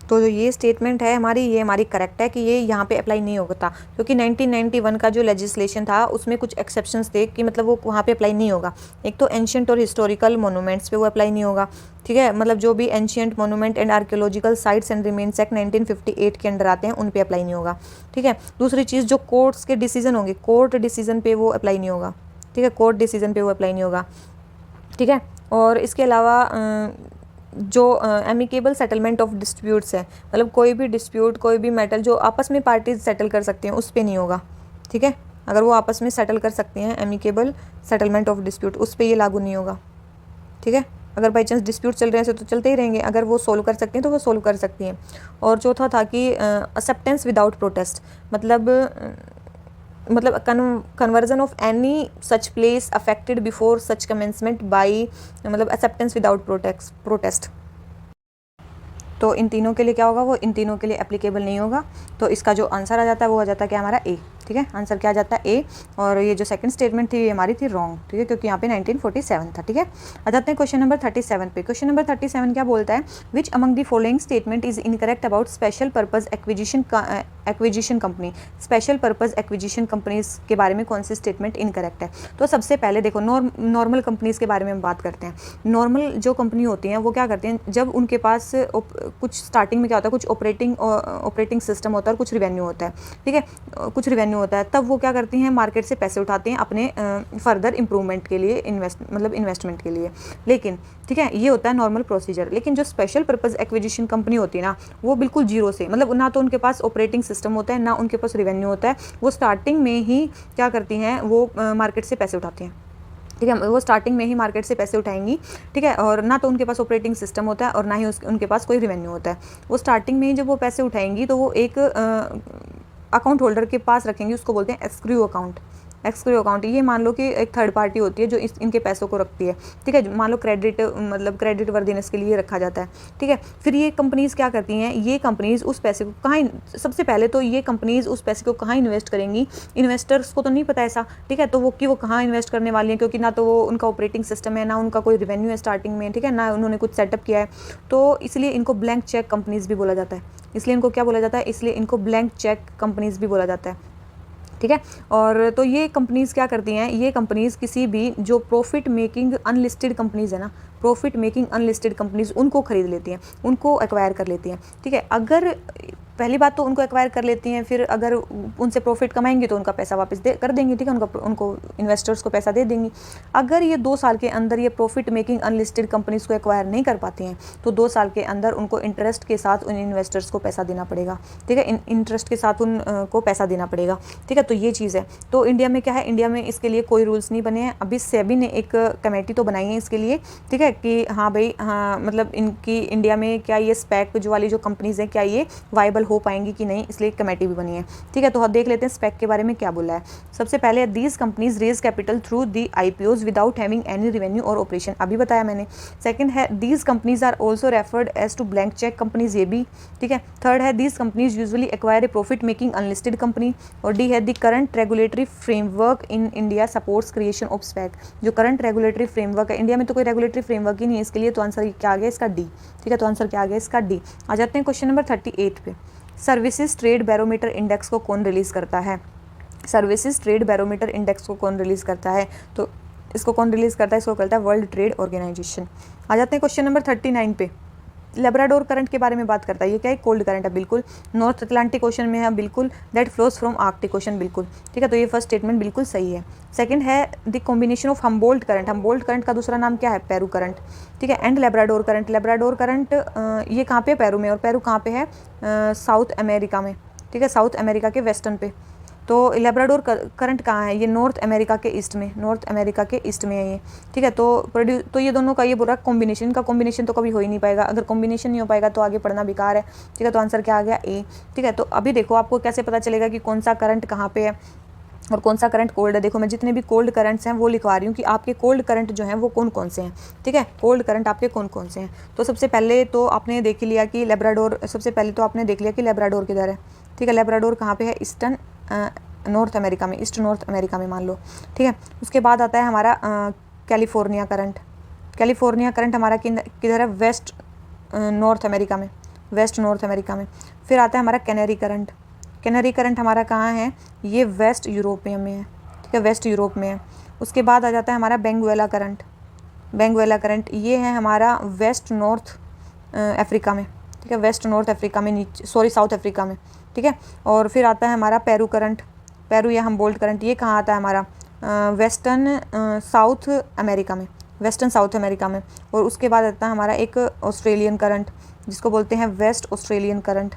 तो जो ये स्टेटमेंट है हमारी, ये हमारी करेक्ट है कि ये यहाँ पे अप्लाई नहीं होता, क्योंकि 1991 का जो लेजिस्लेशन था उसमें कुछ एक्सेप्शंस थे कि मतलब वो वहाँ पे अप्लाई नहीं होगा। एक तो एंशियंट और हिस्टोरिकल मोनूमेंट्स पे वो अप्लाई नहीं होगा, ठीक है, मतलब जो भी ancient monument and archaeological sites and remains act 1958 के अंडर आते हैं उन पे अप्लाई नहीं होगा, ठीक है। दूसरी चीज़, जो कोर्ट्स के डिसीजन होंगे, कोर्ट डिसीजन पे वो अप्लाई नहीं होगा, ठीक है, कोर्ट डिसीजन पे वो अप्लाई नहीं होगा, ठीक है। और इसके अलावा जो एमिकेबल सेटलमेंट ऑफ डिस्प्यूट्स है, मतलब कोई भी डिस्प्यूट, कोई भी मैटर जो आपस में पार्टीज सेटल कर सकते हैं उस पर नहीं होगा, ठीक है। अगर वो आपस में सेटल कर सकते हैं, एमिकेबल सेटलमेंट ऑफ डिस्प्यूट, उस पर ये लागू नहीं होगा, ठीक है। अगर बाई चांस डिस्प्यूट चल रहे हैं तो चलते ही रहेंगे, अगर वो सोल्व कर सकते हैं तो वो सोल्व कर सकती हैं। और चौथा था कि एक्सेप्टेंस विदाउट प्रोटेस्ट, मतलब conversion of any such place affected before such commencement by, मतलब एक्सेप्टेंस विदाउट प्रोटेस्ट। तो इन तीनों के लिए क्या होगा, वो इन तीनों के लिए एप्लीकेबल नहीं होगा। तो इसका जो आंसर आ जाता है वो आ जाता है क्या हमारा ए, ठीक है। आंसर क्या आ जाता है ए। और ये जो सेकंड स्टेटमेंट थी ये हमारी थी रॉन्ग, ठीक है, क्योंकि यहाँ पे 1947 था, ठीक है। आ जाते हैं क्वेश्चन नंबर 37 पे। क्वेश्चन नंबर 37 क्या बोलता है, which among the following statement is incorrect about special purpose acquisition company. Special purpose acquisition companies के बारे में कौन सी स्टेटमेंट इनकरेक्ट है। तो सबसे पहले देखो, नॉर्मल कंपनीज के बारे में हम बात करते हैं। नॉर्मल जो कंपनी होती हैं वो क्या करते हैं, जब उनके पास कुछ स्टार्टिंग में क्या होता है, कुछ ऑपरेटिंग सिस्टम होता है और कुछ रिवेन्यू होता है, ठीक है, कुछ रिवेन्यू होता है, तब वो क्या करती हैं, मार्केट से पैसे उठाते हैं अपने फर्दर इंप्रूवमेंट के लिए, इन्वेस्टमेंट के लिए। लेकिन ठीक है, ये होता है नॉर्मल प्रोसीजर। लेकिन जो स्पेशल पर्पज एक्विजिशन कंपनी होती है ना, वो बिल्कुल जीरो से, मतलब ना तो उनके पास ऑपरेटिंग सिस्टम होता है, ना उनके पास रिवेन्यू होता है। वो स्टार्टिंग में ही क्या करती हैं, वो मार्केट से पैसे उठाती हैं, ठीक है, वो स्टार्टिंग में ही मार्केट से पैसे उठाएंगी, ठीक है। और ना तो उनके पास ऑपरेटिंग सिस्टम होता है और ना ही उनके पास कोई रिवेन्यू होता है। वो स्टार्टिंग में ही जब वो पैसे उठाएंगी तो वो एक अकाउंट होल्डर के पास रखेंगे, उसको बोलते हैं एस्क्रू अकाउंट, एस्क्रो अकाउंट, ये मान लो कि एक थर्ड पार्टी होती है जो इनके पैसों को रखती है, ठीक है, मान लो क्रेडिट मतलब क्रेडिट वर्दीनेस के लिए रखा जाता है, ठीक है। फिर ये कंपनीज़ क्या करती हैं, ये कंपनीज़ उस पैसे को कहाँ, सबसे पहले तो ये कंपनीज़ उस पैसे को कहाँ इन्वेस्ट करेंगी, इन्वेस्टर्स को तो नहीं पता ऐसा, ठीक है, तो वो कहाँ इन्वेस्ट करने वाली हैं, क्योंकि ना तो वो उनका ऑपरेटिंग सिस्टम है, ना उनका कोई रेवेन्यू है स्टार्टिंग में, ठीक है, ना उन्होंने कुछ सेटअप किया है, तो इसलिए इनको ब्लैंक चेक कंपनीज़ भी बोला जाता है। इसलिए इनको क्या बोला जाता है, इसलिए इनको ब्लैंक चेक कंपनीज़ भी बोला जाता है, ठीक है। और तो ये कंपनीज़ क्या करती हैं, ये कंपनीज़ किसी भी जो प्रॉफिट मेकिंग अनलिस्टेड कंपनीज़ है ना, प्रॉफिट मेकिंग अनलिस्टेड कंपनीज़ उनको खरीद लेती हैं, उनको एक्वायर कर लेती हैं, ठीक है। अगर पहली बात तो उनको एक्वायर कर लेती हैं, फिर अगर उनसे प्रॉफिट कमाएंगी तो उनका पैसा वापस दे कर देंगी, ठीक है, उनको इन्वेस्टर्स को पैसा दे देंगी। अगर ये 2 साल के अंदर ये प्रॉफिट मेकिंग अनलिस्टेड कंपनीज़ को एक्वायर नहीं कर पाती हैं तो 2 साल के अंदर उनको इंटरेस्ट के साथ उन इन्वेस्टर्स को पैसा देना पड़ेगा, ठीक है, इंटरेस्ट के साथ उनको पैसा देना पड़ेगा, ठीक है। तो ये चीज़ है। तो इंडिया में क्या है, इंडिया में इसके लिए कोई रूल्स नहीं बने हैं अभी। सेबी ने एक कमेटी तो बनाई है इसके लिए, ठीक है, कि हाँ भाई, हाँ मतलब इनकी इंडिया में क्या ये स्पैक जो वाली जो कंपनीज़ हैं क्या ये वाइबल हो पाएंगी कि नहीं, इसलिए कमेटी भी बनी है, ठीक है। तो हम देख लेते हैं स्पैक के बारे में क्या बोला है। सबसे पहले these companies raise capital through the IPOs without having any revenue और ऑपरेशन, अभी बताया मैंने। सेकंड है these companies are also referred as to blank cheque companies, ये भी, ठीक है। थर्ड है these companies usually acquire a profit making unlisted company. और डी है the current regulatory framework in India supports creation of SPAC, जो current regulatory framework है India में, तो कोई रेगुलेटरी फ्रेमवर्क ही नहीं है इसके लिए, तो आंसर क्या आ गया इसका डी, ठीक है। तो आंसर क्या आ गया इसका डी। आ जाते हैं क्वेश्चन नंबर 38 पे। सर्विसेज ट्रेड बैरोमीटर इंडेक्स को कौन रिलीज़ करता है, सर्विसेज ट्रेड बैरोमीटर इंडेक्स को कौन रिलीज़ करता है, तो इसको कौन रिलीज़ करता है, इसको करता है वर्ल्ड ट्रेड ऑर्गेनाइजेशन। आ जाते हैं क्वेश्चन नंबर 39 पे। लेब्राडोर करंट के बारे में बात करता है, ये क्या है, कोल्ड करंट है, बिल्कुल। नॉर्थ अटलांटिक ओशन में है, बिल्कुल। That flows from Arctic ocean, बिल्कुल, ठीक है। तो ये फर्स्ट स्टेटमेंट बिल्कुल सही है। सेकंड है the combination of Humboldt current, Humboldt current का दूसरा नाम क्या है, पेरू करंट, ठीक है। And Labrador current, Labrador current ये कहाँ पे है, पेरू में, और पेरू कहाँ पे है, साउथ अमेरिका में, ठीक है, साउथ अमेरिका के वेस्टर्न पे। तो लेब्राडोर करंट कहाँ है, ये नॉर्थ अमेरिका के ईस्ट में, नॉर्थ अमेरिका के ईस्ट में है ये, ठीक है। तो ये दोनों का ये पूरा कॉम्बिनेशन का कॉम्बिनेशन तो कभी हो ही नहीं पाएगा, अगर कॉम्बिनेशन नहीं हो पाएगा तो आगे पढ़ना बेकार है, ठीक है। तो आंसर क्या आ गया, ए, ठीक है। तो अभी देखो आपको कैसे पता चलेगा कि कौन सा करंट कहाँ पे है और कौन सा करंट कोल्ड है। देखो मैं जितने भी कोल्ड करंट्स हैं वो लिखवा रही हूँ कि आपके कोल्ड करंट जो हैं वो कौन कौन से हैं, ठीक है, कोल्ड करंट आपके कौन कौन से हैं। तो सबसे पहले तो आपने देख लिया कि लेब्राडोर, सबसे पहले तो आपने देख लिया कि लेब्राडोर किधर है, ठीक है, लेब्राडोर कहाँ पे है, ईस्टर्न नॉर्थ अमेरिका में, ईस्ट नॉर्थ अमेरिका में मान लो, ठीक है। उसके बाद आता है हमारा कैलिफोर्निया करंट, कैलिफोर्निया करंट हमारा किधर है, वेस्ट नॉर्थ अमेरिका में, वेस्ट नॉर्थ अमेरिका में। फिर आता है हमारा कैनरी करंट, कैनरी करंट हमारा कहाँ है, ये वेस्ट यूरोपिया में है, ठीक है, वेस्ट यूरोप में है। उसके बाद आ जाता है हमारा बेंगुएला करंट, बेंगुएला करंट ये है हमारा वेस्ट नॉर्थ अफ्रीका में, ठीक है, वेस्ट नॉर्थ अफ्रीका में, नीचे सॉरी साउथ अफ्रीका में, ठीक है। और फिर आता है हमारा पेरू करंट, पेरू या हम्बोल्ट करंट, ये कहाँ आता है हमारा, वेस्टर्न साउथ अमेरिका में, वेस्टर्न साउथ अमेरिका में। और उसके बाद आता है हमारा एक ऑस्ट्रेलियन करंट जिसको बोलते हैं waste Australian current,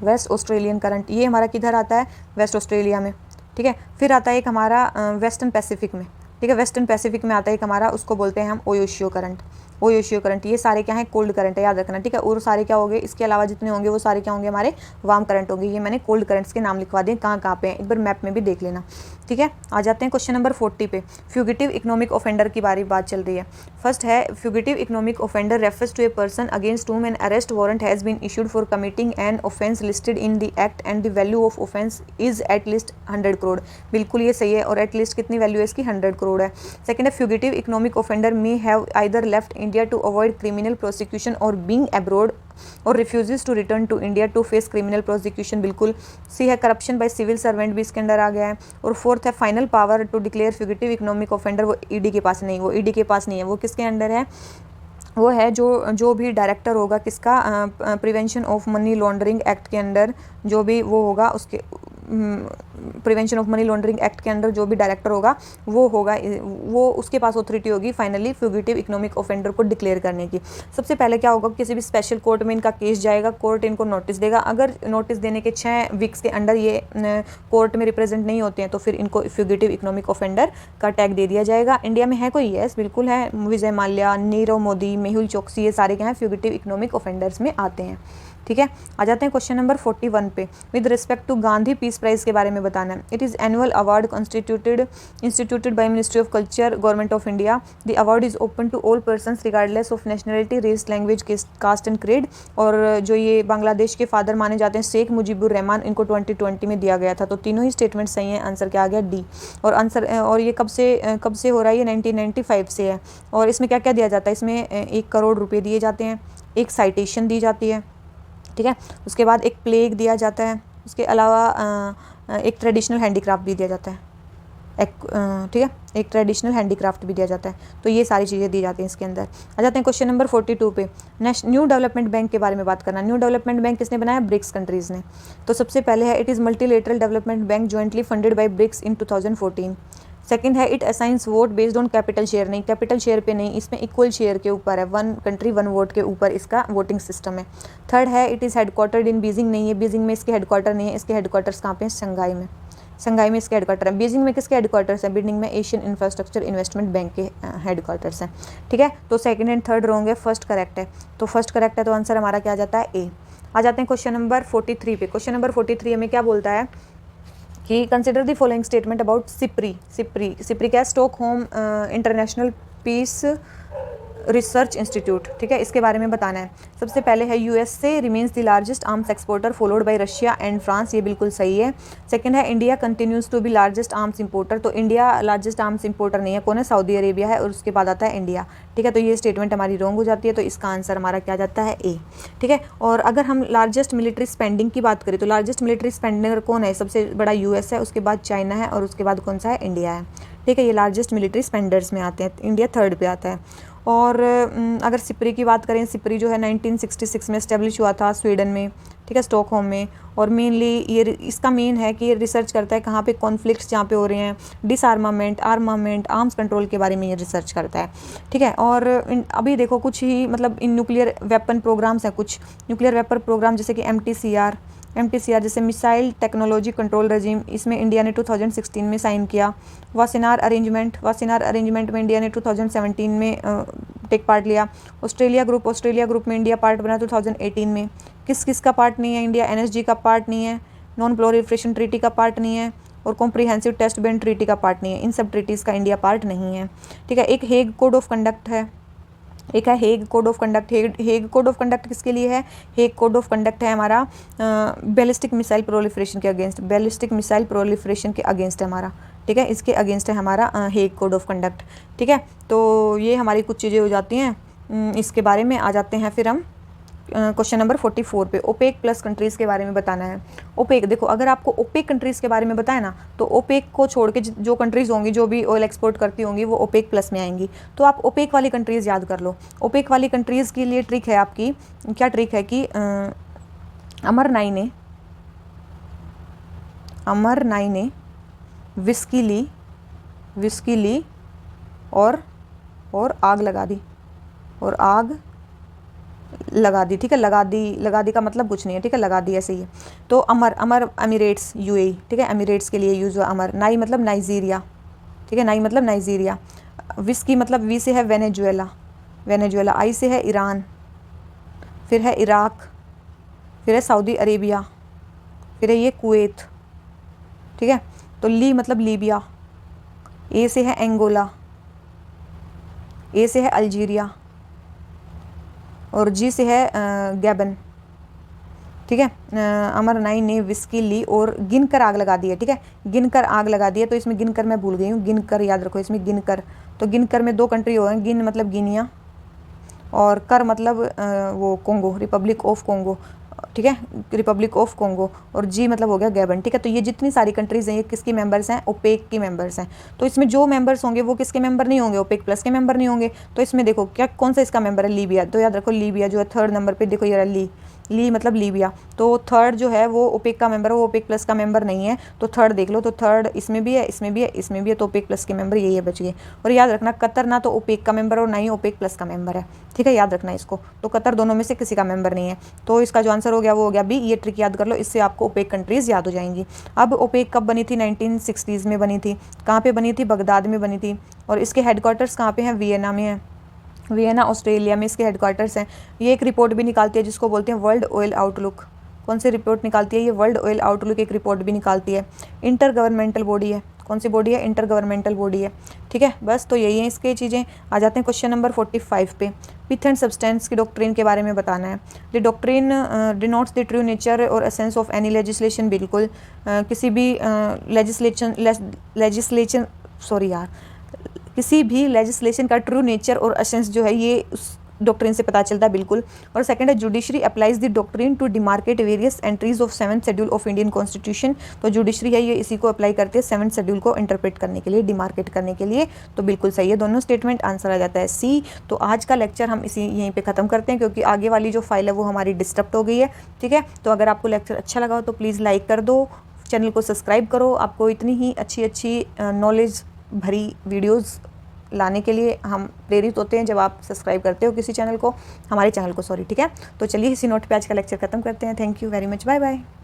waste Australian current, ये हमारा किधर आता है, वेस्ट ऑस्ट्रेलिया में, ठीक है। फिर आता है एक हमारा वेस्टर्न पैसिफिक में, ठीक है, वेस्टर्न पैसिफिक में आता है एक हमारा, उसको बोलते हैं हम ओयोशियो करंट, ओयोशियो करंट। ये सारे क्या हैं, कोल्ड करंट है, याद रखना, ठीक है। और सारे क्या होंगे, इसके अलावा जितने होंगे वो सारे क्या होंगे, हमारे वार्म करंट होंगे। ये मैंने कोल्ड करंट्स के नाम लिखवा दिए, कहाँ कहाँ पे हैं, एक बार मैप में भी देख लेना, ठीक है। आ जाते हैं क्वेश्चन नंबर 40 पे। फ्यूगिटिव इकोनॉमिक ऑफेंडर की बात चल रही है। फर्स्ट है fugitive economic offender refers to a person against whom an arrest warrant has been issued for committing an offence listed in the act and the value of offence is at least 100 crore, बिल्कुल ये सही है। और at least कितनी value है इसकी, 100 करोड़ है। Second है fugitive economic offender may have either left India to avoid criminal prosecution or being abroad or refuses to return to India to face criminal prosecution, बिल्कुल। सी है करप्शन बाय सिविल सर्वेंट भी इसके under आ गया है। और fourth है final power to declare fugitive economic offender, वो ED के पास नहीं, वो ईडी के पास नहीं है, वो किसके अंडर है, वो है जो भी डायरेक्टर होगा किसका, prevention of money laundering act के अंडर जो भी वो होगा, उसके prevention of money laundering act के अंडर जो भी डायरेक्टर होगा वो उसके पास ऑथोरिटी होगी फाइनली फ्यूगिटिव इकोनॉमिक ऑफेंडर को डिक्लेयर करने की। सबसे पहले क्या होगा, किसी भी स्पेशल कोर्ट में इनका केस जाएगा, कोर्ट इनको नोटिस देगा। अगर नोटिस देने के 6 वीक्स के अंडर ये कोर्ट में रिप्रेजेंट नहीं होते हैं तो फिर इनको फ्यूगिटिव इकोनॉमिक ऑफेंडर का टैग दे दिया जाएगा। इंडिया में है कोई, यस बिल्कुल है, विजय माल्या, नीरव मोदी, मेहुल चोकसी, ये सारे क्या हैं, फ्यूगिटिव इकोनॉमिक ऑफेंडर्स में आते हैं, ठीक है। आ जाते हैं क्वेश्चन नंबर 41 पे। With respect to Gandhi Peace Prize के बारे में बताना है। It is annual award instituted by ministry of culture, government of India. The award is open to all persons regardless of nationality, race, language, caste and creed. और जो ये बांग्लादेश के father माने जाते हैं शेख मुजीबुर रहमान, इनको 2020 में दिया गया था। तो तीनों ही स्टेटमेंट सही हैं, आंसर क्या आ गया डी। और आंसर, और ये कब से हो रहा है, ये 1995 से है। और इसमें क्या क्या दिया जाता है, इसमें 1 करोड़ रुपए दिए जाते हैं, एक साइटेशन दी जाती है, ठीक है, उसके बाद एक प्लेग दिया जाता है, उसके अलावा एक ट्रेडिशनल हैंडीक्राफ्ट भी दिया जाता है, ठीक है, एक ट्रेडिशनल हैंडीक्राफ्ट भी दिया जाता है। तो ये सारी चीज़ें दी जाती हैं इसके अंदर। आ जाते हैं क्वेश्चन नंबर 42 पे। न्यू डेवलपमेंट बैंक के बारे में बात करना। न्यू डेवलपमेंट बैंक किसने बनाया, ब्रिक्स कंट्रीज़ ने। तो सबसे पहले है it is multilateral development bank jointly funded by BRICS in 2014। Second है it assigns vote based on capital share, नहीं कैपिटल शेयर पे नहीं, इसमें इक्वल शेयर के ऊपर है, 1 कंट्री 1 वोट के ऊपर इसका वोटिंग सिस्टम है। थर्ड है it is headquartered in Beijing, नहीं है, बीजिंग में इसके हेडक्वार्टर नहीं है, इसके हेडक्वार्टर्स कहाँ पे हैं, शंघाई में। शंघाई में इसके हेडक्वार्टर है। बीजिंग में किसके हेडक्वार्टर्स हैं, बीजिंग में एशियन इंफ्रास्ट्रक्चर इन्वेस्टमेंट बैंक के हेडक्वार्टर्स हैं, ठीक है। तो सेकंड एंड थर्ड रॉन्ग है, फर्स्ट करेक्ट है। तो फर्स्ट करेक्ट है, तो आंसर हमारा क्या आ जाता है, ए। आ जाते हैं क्वेश्चन नंबर 43 पे। क्वेश्चन नंबर 43 हमें क्या बोलता है कि consider the following statement about SIPRI. SIPRI क्या है, Stockholm International Peace Research Institute, ठीक है, इसके बारे में बताना है। सबसे पहले है USA remains the largest arms exporter followed by Russia and France, ये बिल्कुल सही है। सेकंड है India continues to be largest arms importer, तो इंडिया लार्जेस्ट आर्म्स इंपोर्टर नहीं है, कौन है, सऊदी अरेबिया है, और उसके बाद आता है इंडिया, ठीक है। तो ये स्टेटमेंट हमारी रॉन्ग हो जाती है, तो इसका आंसर हमारा क्या जाता है, ए, ठीक है। और अगर हम लार्जेस्ट मिलिट्री स्पेंडिंग की बात करें तो लार्जेस्ट मिलिट्री स्पेंडर कौन है, सबसे बड़ा यूएस है, उसके बाद चाइना है, और उसके बाद कौन सा है, इंडिया है, ठीक है। ये लार्जेस्ट मिलिट्री स्पेंडर्स में आते हैं, इंडिया थर्ड पे आता है। और अगर सिप्री की बात करें, सिप्री जो है 1966 में इस्टेब्लिश हुआ था स्वीडन में, ठीक है, स्टॉकहोम में। और मेनली ये इसका मेन है कि ये रिसर्च करता है कहाँ पे कॉन्फ्लिक्ट्स जहाँ पे हो रहे हैं, डिसआर्मामेंट, आर्मामेंट, आर्म्स कंट्रोल के बारे में ये रिसर्च करता है, ठीक है। और अभी देखो कुछ ही मतलब इन न्यूक्लियर वेपन प्रोग्राम्स हैं, कुछ न्यूक्लियर वेपन प्रोग्राम जैसे कि MTCR जैसे मिसाइल टेक्नोलॉजी कंट्रोल रजीम, इसमें इंडिया ने 2016 में साइन किया। वासेनार अरेंजमेंट में इंडिया ने 2017 में टेक पार्ट लिया। ऑस्ट्रेलिया ग्रुप में इंडिया पार्ट बना 2018 में। किस का पार्ट नहीं है इंडिया, NSG का पार्ट नहीं है, नॉन प्रोलिफरेशन ट्रीटी का पार्ट नहीं है, और कॉम्प्रिहेंसिव टेस्ट बैंड ट्रीटी का पार्ट नहीं है, इन सब ट्रीटीज़ का इंडिया पार्ट नहीं है, ठीक है। एक हेग कोड ऑफ कंडक्ट है, एक है Hague code of conduct. Hague code of conduct किसके लिए है, हेग कोड ऑफ कंडक्ट है हमारा बैलिस्टिक मिसाइल प्रोलिफरेशन के अगेंस्ट, है हमारा, ठीक है, इसके अगेंस्ट है हमारा हेग कोड ऑफ कंडक्ट, ठीक है। तो ये हमारी कुछ चीज़ें हो जाती हैं, इसके बारे में आ जाते हैं फिर हम क्वेश्चन नंबर 44 पे। ओपेक प्लस कंट्रीज़ के बारे में बताना है। ओपेक, देखो अगर आपको ओपेक कंट्रीज़ के बारे में बताए ना, तो ओपेक को छोड़ के जो कंट्रीज़ होंगी जो भी ऑयल एक्सपोर्ट करती होंगी वो ओपेक प्लस में आएंगी। तो आप ओपेक वाली कंट्रीज़ याद कर लो। ओपेक वाली कंट्रीज़ के लिए ट्रिक है आपकी, क्या ट्रिक है कि अमर नाई ने विस्की ली और आग लगा दी, ठीक है। लगा दी का मतलब कुछ नहीं है, ठीक है, लगा दी ऐसे ही है। तो अमर अमीरेट्स UAE, ठीक है, अमीरेट्स के लिए यूज़ हुआ अमर। नाई मतलब नाइजीरिया, ठीक है, नाई मतलब नाइजीरिया। विस्की मतलब वी से है वेनेजुएला, आई से है ईरान, फिर है इराक, फिर है सऊदी अरेबिया, फिर है ये कुवैत, ठीक है। तो ली मतलब लीबिया, ए से है एंगोला, ए से है अल्जीरिया, और जी से है गैबन, ठीक है। अमर नाई ने विस्की ली और गिनकर आग लगा दी है, ठीक है, गिनकर आग लगा दी है। तो इसमें गिनकर मैं भूल गई हूँ, गिनकर याद रखो, इसमें गिनकर, तो गिनकर में 2 कंट्री हो गए, गिन मतलब गिनिया, और कर मतलब वो कोंगो, रिपब्लिक ऑफ कोंगो, ठीक है, रिपब्लिक ऑफ कोंगो, और जी मतलब हो गया गैबन, ठीक है। तो ये जितनी सारी कंट्रीज़ हैं ये किसकी मेंबर्स हैं, ओपेक की मेंबर्स हैं। तो इसमें जो मेंबर्स होंगे वो किसके मेंबर नहीं होंगे, ओपेक प्लस के मेंबर नहीं होंगे। तो इसमें देखो क्या कौन सा इसका मेंबर है, लीबिया। तो याद रखो लीबिया जो है थर्ड नंबर पे, देखो ये ली मतलब लीबिया। तो थर्ड जो है वो ओपेक का मेंबर है, वो ओपेक प्लस का मेंबर नहीं है। तो थर्ड देख लो, तो थर्ड इसमें भी है, इसमें भी है, इसमें भी है, तो ओपेक प्लस के मेंबर यही है, बच गए। और याद रखना कतर ना तो ओपेक का मेंबर और ना ही ओपेक प्लस का मेंबर है, ठीक है, याद रखना इसको। तो कतर दोनों में से किसी का मेंबर नहीं है। तो इसका जो आंसर हो गया वो हो गया बी। ये ट्रिक याद कर लो, इससे आपको ओपेक कंट्रीज़ याद हो जाएंगी। अब ओपेक कब बनी थी, 1960s में बनी थी। कहाँ पे बनी थी, बगदाद में बनी थी। और इसके हेडक्वार्टर्स कहाँ पे हैं, वियना में है, वियना ऑस्ट्रेलिया में इसके हेडक्वार्टर्स हैं। ये एक रिपोर्ट भी निकालती है जिसको बोलते हैं वर्ल्ड ऑयल आउटलुक, कौन सी रिपोर्ट निकालती है ये? वर्ल्ड ऑयल आउटलुक एक रिपोर्ट भी निकालती है। इंटर गवर्नमेंटल बॉडी है, कौन सी बॉडी है? इंटर गवर्नमेंटल बॉडी है। ठीक है, बस तो यही है इसके चीज़ें। आ जाते हैं क्वेश्चन नंबर 45 पे। पिथ एंड सब्सटेंस की डॉक्ट्रिन के बारे में बताना है। The doctrine denotes the true nature और एसेंस ऑफ एनी लेजिस्लेशन। बिल्कुल किसी भी किसी भी लेजिस्लेशन का ट्रू नेचर और एसेंस जो है ये उस डॉक्ट्रिन से पता चलता है। बिल्कुल। और सेकंड है judiciary applies the doctrine to demarcate various entries of 7th schedule of Indian constitution. तो जुडिशरी है ये इसी को अप्लाई करती है 7th शेड्यूल को इंटरप्रेट करने के लिए, डिमार्केट करने के लिए। तो बिल्कुल सही है दोनों स्टेटमेंट, आंसर आ जाता है सी। तो आज का लेक्चर हम इसी यहीं पे ख़त्म करते हैं क्योंकि आगे वाली जो फाइल है वो हमारी डिस्टर्ब हो गई है। ठीक है, तो अगर आपको लेक्चर अच्छा लगा हो तो प्लीज़ लाइक कर दो, चैनल को सब्सक्राइब करो। आपको इतनी ही अच्छी नॉलेज भरी वीडियोज़ लाने के लिए हम प्रेरित होते हैं जब आप सब्सक्राइब करते हो किसी चैनल को, हमारे चैनल को, सॉरी। ठीक है, तो चलिए इसी नोट पे आज का लेक्चर खत्म करते हैं। Thank you very much, bye bye.